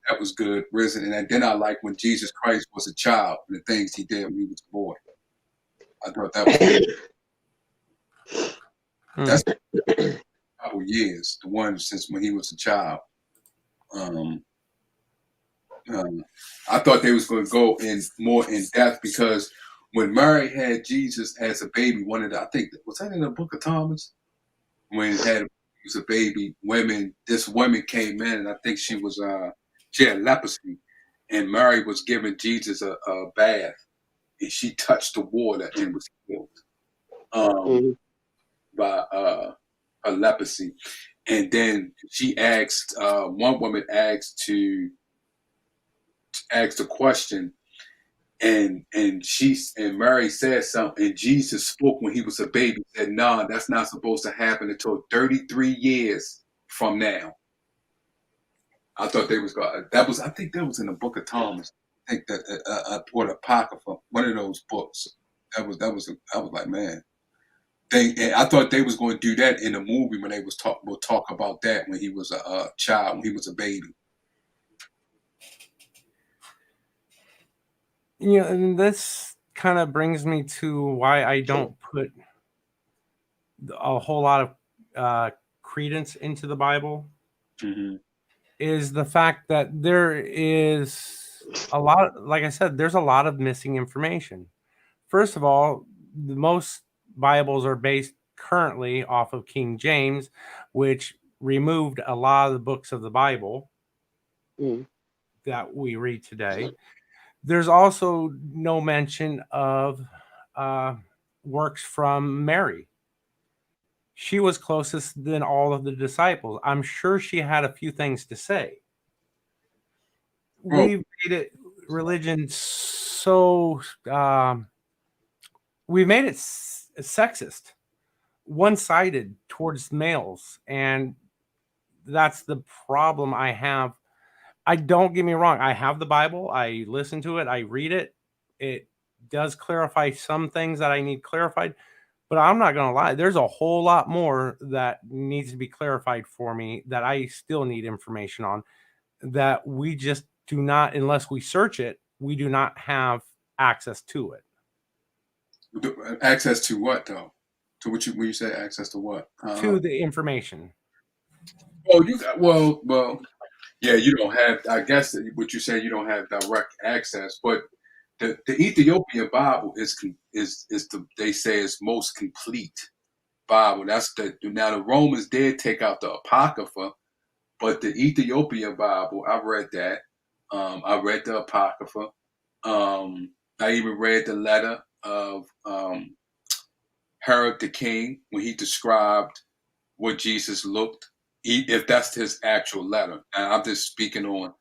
That was good, risen. And then I like when Jesus Christ was a child and the things he did when he was a boy. I thought that was good. That's a couple years, the one since when he was a child. I thought they was going to go in more in depth because when Mary had Jesus as a baby, I think was that in the Book of Thomas? When he was a baby, this woman came in, and I think she had leprosy, and Mary was giving Jesus a bath, and she touched the water and was healed by her leprosy. And then she asked, one woman asked a question, and Mary said something, and Jesus spoke when he was a baby, said, "Nah, that's not supposed to happen until 33 years from now." I thought I think that was in the Book of Thomas. I think that or the Apocrypha, one of those books. I was like, man. And I thought they was going to do that in the movie when they we'll talk about that when he was a child, when he was a baby. And this kind of brings me to why I don't put a whole lot of credence into the Bible. Mm-hmm. Is the fact that there is a lot, like I said, there's a lot of missing information. First of all, most Bibles are based currently off of King James, which removed a lot of the books of the Bible that we read today. There's also no mention of works from Mary. She was closest than all of the disciples. I'm sure she had a few things to say. We've made it religion so we made it sexist, one-sided towards males, and that's the problem I have. I don't get me wrong. I have the Bible. I listen to it. I read it. It does clarify some things that I need clarified, but I'm not going to lie. There's a whole lot more that needs to be clarified for me that I still need information on that we just do not, unless we search it, we do not have access to it. Access to what, though? To what when you say access to what? To the information. Yeah, you don't have. I guess what you say, you don't have direct access, but the Ethiopian Bible they say is most complete Bible. Now the Romans did take out the Apocrypha, but the Ethiopian Bible, I read that. I read the Apocrypha. I even read the letter of Herod the king when he described what Jesus looked. If that's his actual letter, and I'm just speaking on,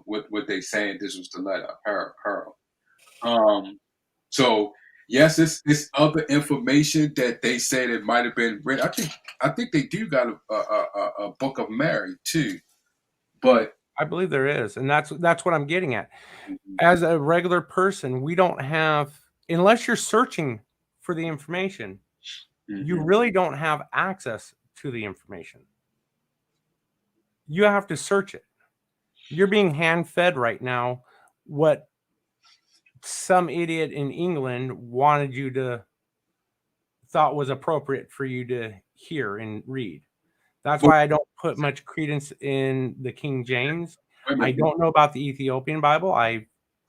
what they saying. This was the letter of Herod. So yes, it's other information that they say that might have been written. I think they do got a book of Mary too, but I believe there is, and that's what I'm getting at. As a regular person, we don't have, unless you're searching for the information, you really don't have access to the information. You have to search it. You're being hand-fed right now what some idiot in England wanted you to thought was appropriate for you to hear and read. That's why I don't put much credence in the King James. I don't know about the Ethiopian Bible.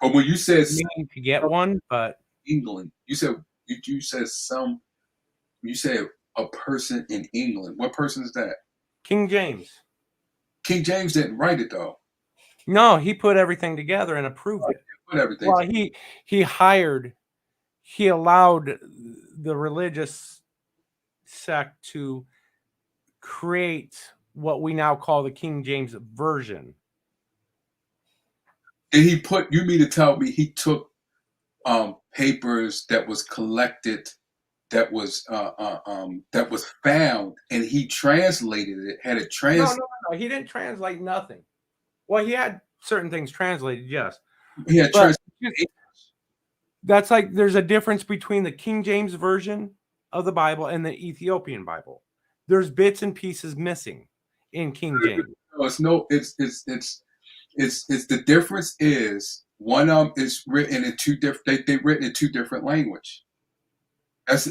But when you said meaning to get one, but England, you said a person in England. What person is that? King James. King James didn't write it though. No, he put everything together and approved it. Put everything. Well, he allowed the religious sect to create what we now call the King James Version. And you mean to tell me he took papers that was collected, that was found, and he translated it, had it translated? No, he didn't translate nothing. Well, he had certain things translated, yes. He had translated. That's like there's a difference between the King James version of the Bible and the Ethiopian Bible. There's bits and pieces missing in King James. It's the difference is one of them is written in two different. They written in two different language. That's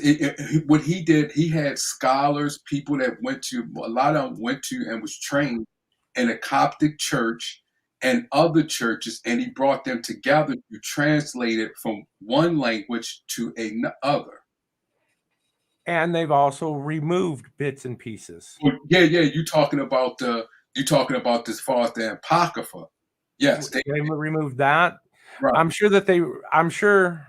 what he did. He had scholars, people that went to a lot of them went to and was trained in a Coptic church and other churches, and he brought them together to translate it from one language to another. And they've also removed bits and pieces. Well, yeah. You're talking about as far as the Apocrypha. Yes, they removed that. Right. I'm sure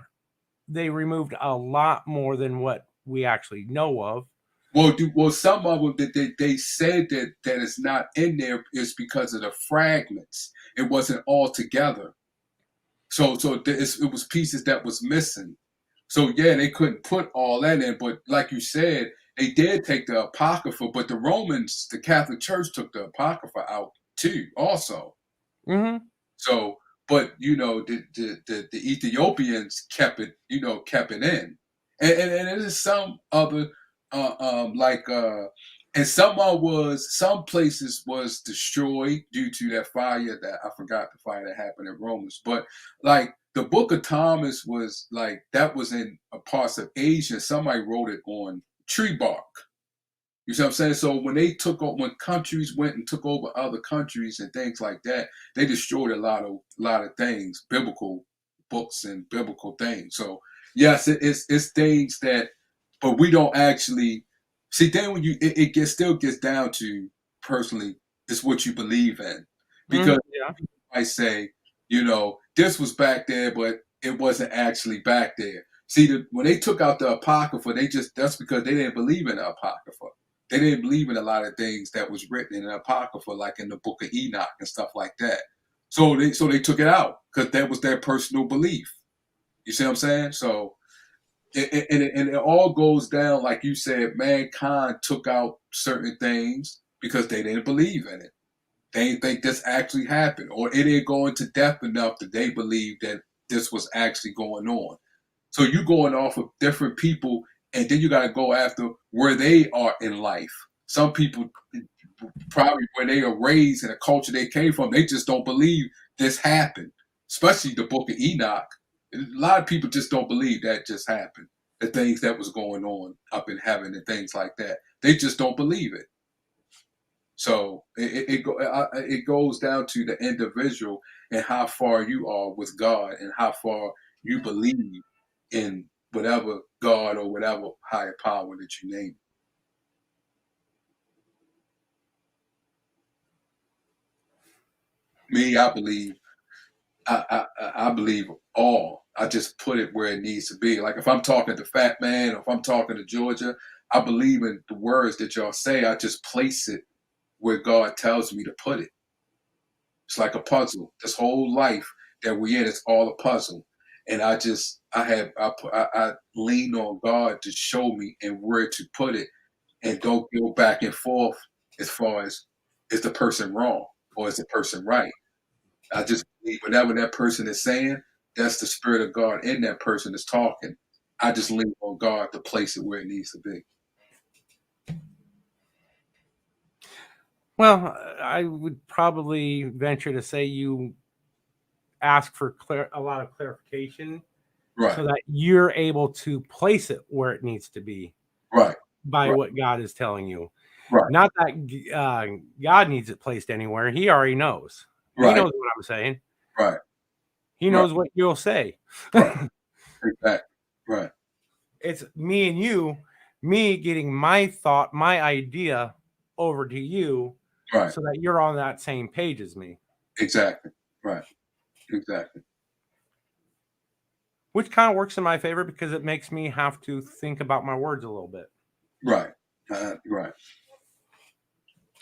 they removed a lot more than what we actually know of. Well, some of them that they said that it's not in there is because of the fragments. It wasn't all together. So it was pieces that was missing. So yeah, they couldn't put all that in. But like you said, they did take the Apocrypha, but the Romans, the Catholic Church, took the Apocrypha out too, also. Mm-hmm. So, but the Ethiopians kept it in, and there's some other and some places was destroyed due to that fire that I forgot the fire that happened in Romans, but like the Book of Thomas was like that was in parts of Asia. Somebody wrote it on tree bark. You see what I'm saying? So when countries went and took over other countries and things like that, they destroyed a lot of things, biblical books and biblical things. So yes, it's things that, but we don't actually see. Then when still gets down to personally, it's what you believe in, because I say, this was back there, but it wasn't actually back there. See, when they took out the Apocrypha, that's because they didn't believe in the Apocrypha. They didn't believe in a lot of things that was written in the Apocrypha, like in the Book of Enoch and stuff like that. So they took it out because that was their personal belief. You see what I'm saying? So, it all goes down, like you said, mankind took out certain things because they didn't believe in it. They didn't think this actually happened, or it didn't go into depth enough that they believed that this was actually going on. So you're going off of different people, and then you got to go after where they are in life. Some people, probably where they are raised in a culture they came from, they just don't believe this happened. Especially the Book of Enoch. A lot of people just don't believe that just happened. The things that was going on up in heaven and things like that. They just don't believe it. So it goes down to the individual and how far you are with God and how far you believe in whatever God or whatever higher power that you name. Me, I believe. I believe all. I just put it where it needs to be. Like if I'm talking to Fat Man or if I'm talking to Georgia, I believe in the words that y'all say. I just place it where God tells me to put it. It's like a puzzle. This whole life that we're in is all a puzzle. And I lean on God to show me and where to put it, and don't go back and forth as far as is the person wrong or is the person right. I just believe whatever that person is saying, that's the spirit of God in that person is talking. I just lean on God to place it where it needs to be. Well, I would probably venture to say you ask for a lot of clarification, right, so that you're able to place it where it needs to be, right, by what God is telling you. Right. Not that God needs it placed anywhere. He already knows. Right. He knows what I'm saying. Right. He knows what you'll say. Right. Exactly. Right. It's me and you, me getting my thought, my idea over to you, right, so that you're on that same page as me. Exactly. Right. Exactly. Which kind of works in my favor because it makes me have to think about my words a little bit. Right. Right.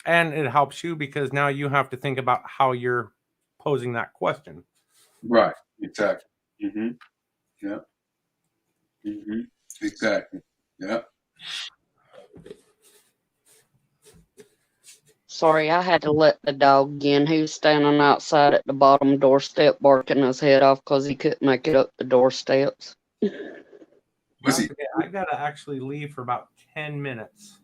And it helps you because now you have to think about how you're posing that question. Right. Exactly. Mm-hmm. Yeah. Mm-hmm. Exactly. Yeah. Sorry, I had to let the dog in. He was standing outside at the bottom doorstep barking his head off because he couldn't make it up the doorsteps. Was he? Okay, I gotta actually leave for about 10 minutes.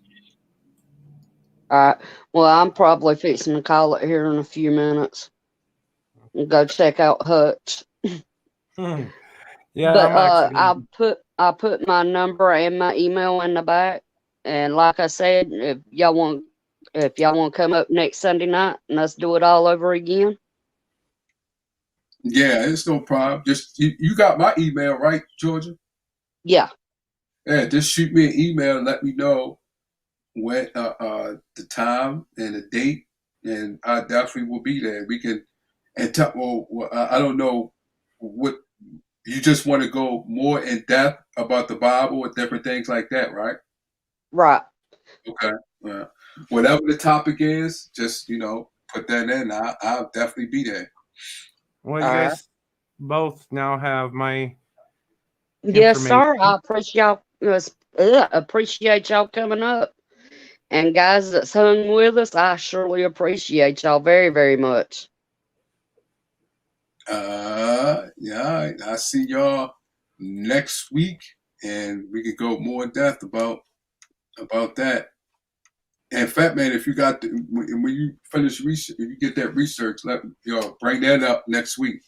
All right. Well, I'm probably fixing to call it here in a few minutes. And go check out Hutch. Yeah, But I'm actually I put my number and my email in the back. And like I said, if y'all want to come up next Sunday night and let's do it all over again. Yeah, it's no problem. Just you got my email, right, Georgia? Yeah. Yeah, just shoot me an email and let me know when the time and the date, and I definitely will be there. We can I don't know what you just want to go more in depth about the Bible or different things like that, right? Right. Okay. Whatever the topic is, just put that in. I'll definitely be there. well, you guys both now have my Yes, sir. information. I appreciate y'all coming up. And guys that's hung with us, I surely appreciate y'all very, very much. Yeah, I see y'all next week, and we can go more in depth about that. And Fat Man, if you got when you finish research, if you get that research, bring that up next week.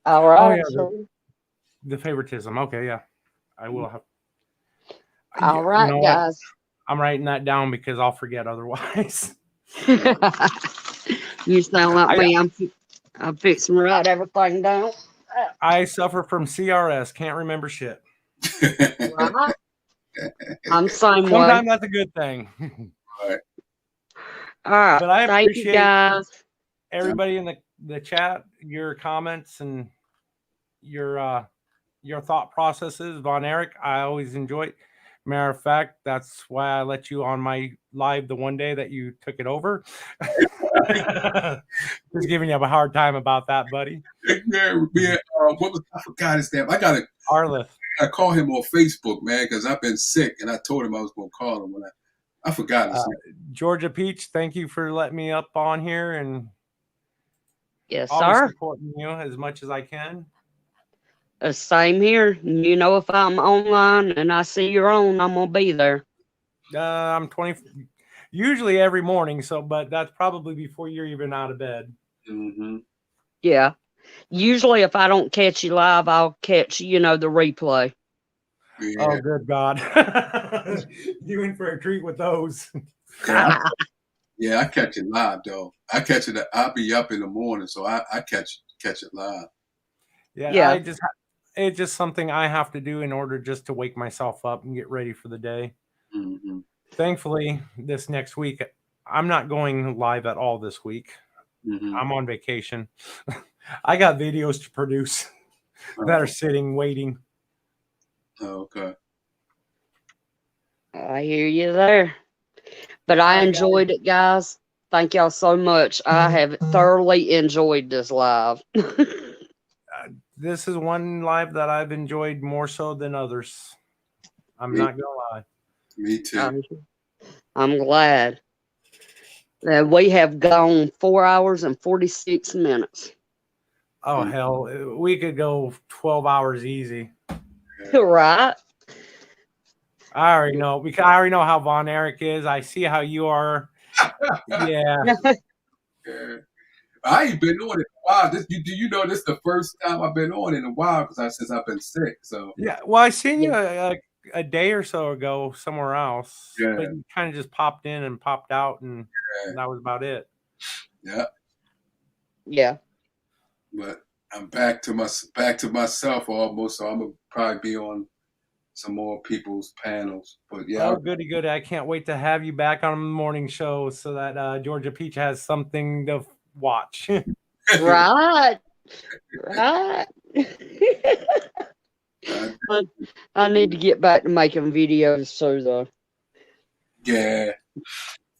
All right. Oh, yeah, the favoritism. Okay, yeah, I will have. All right, you know guys. What? I'm writing that down because I'll forget otherwise. You sound like me. I'm fixing to write everything down. I suffer from CRS. Can't remember shit. Right? I'm same way. Sometimes that's a good thing. Right. All right. But I Thank appreciate you guys. everybody in the chat, your comments and your thought processes. Von Erich, I always enjoy it. Matter of fact, that's why I let you on my live the one day that you took it over. Just giving you a hard time about that, buddy. Yeah, I forgot his name. I gotta call him on Facebook, man, because I've been sick, and I told him I was gonna call him when I forgot his name. Georgia Peach, thank you for letting me up on here and yes, always sir. supporting you as much as I can. Same here. You know, if I'm online and I see you're on, I'm gonna be there. I'm 20, usually every morning. But that's probably before you're even out of bed. Mm-hmm. Yeah. Usually, if I don't catch you live, I'll catch the replay. Yeah. Oh, good God! You in for a treat with those. Yeah, I catch it live though. I catch it. I'll be up in the morning, so I catch it live. Yeah. It's just something I have to do in order just to wake myself up and get ready for the day. Mm-hmm. Thankfully, this next week, I'm not going live at all this week. Mm-hmm. I'm on vacation. I got videos to produce that are sitting, waiting. Oh, okay. I hear you there. But I enjoyed it, guys. Thank y'all so much. I have thoroughly enjoyed this live. This is one live that I've enjoyed more so than others. I'm not gonna lie. Me too. I'm glad that we have gone 4 hours and 46 minutes. Oh hell, we could go 12 hours easy. Right? I already know because I already know how Von Erich is. I see how you are. Yeah. I ain't been on it in a while. This is the first time I've been on in a while since I've been sick. So Yeah. Well, I seen you a day or so ago somewhere else. Yeah. But you kind of just popped in and popped out, and that was about it. Yeah. Yeah. But I'm back to myself almost. So I'm gonna probably be on some more people's panels. But yeah. Oh, goody. I can't wait to have you back on the morning show so that Georgia Peach has something to watch. Right. I need to get back to making videos too, though. Yeah.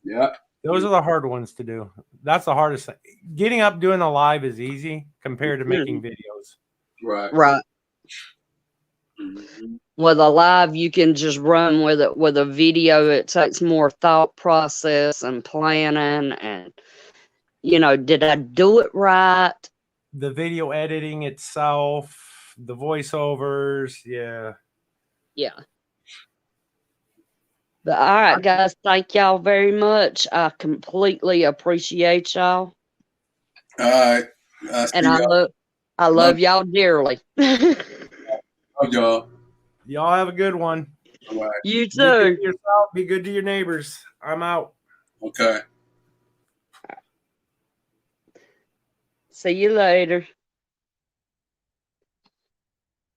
Yeah. Those are the hard ones to do. That's the hardest thing. Getting up doing a live is easy compared to making videos. Right. Right. With a live, you can just run with it. With a video, it takes more thought process and planning and, did I do it right? The video editing itself, the voiceovers, yeah. Yeah. But all right, guys, thank y'all very much. I completely appreciate y'all. All right. And I love y'all dearly. Love y'all. Y'all have a good one. All right. You Be good too. to yourself. Be good to your neighbors. I'm out. Okay. See you later.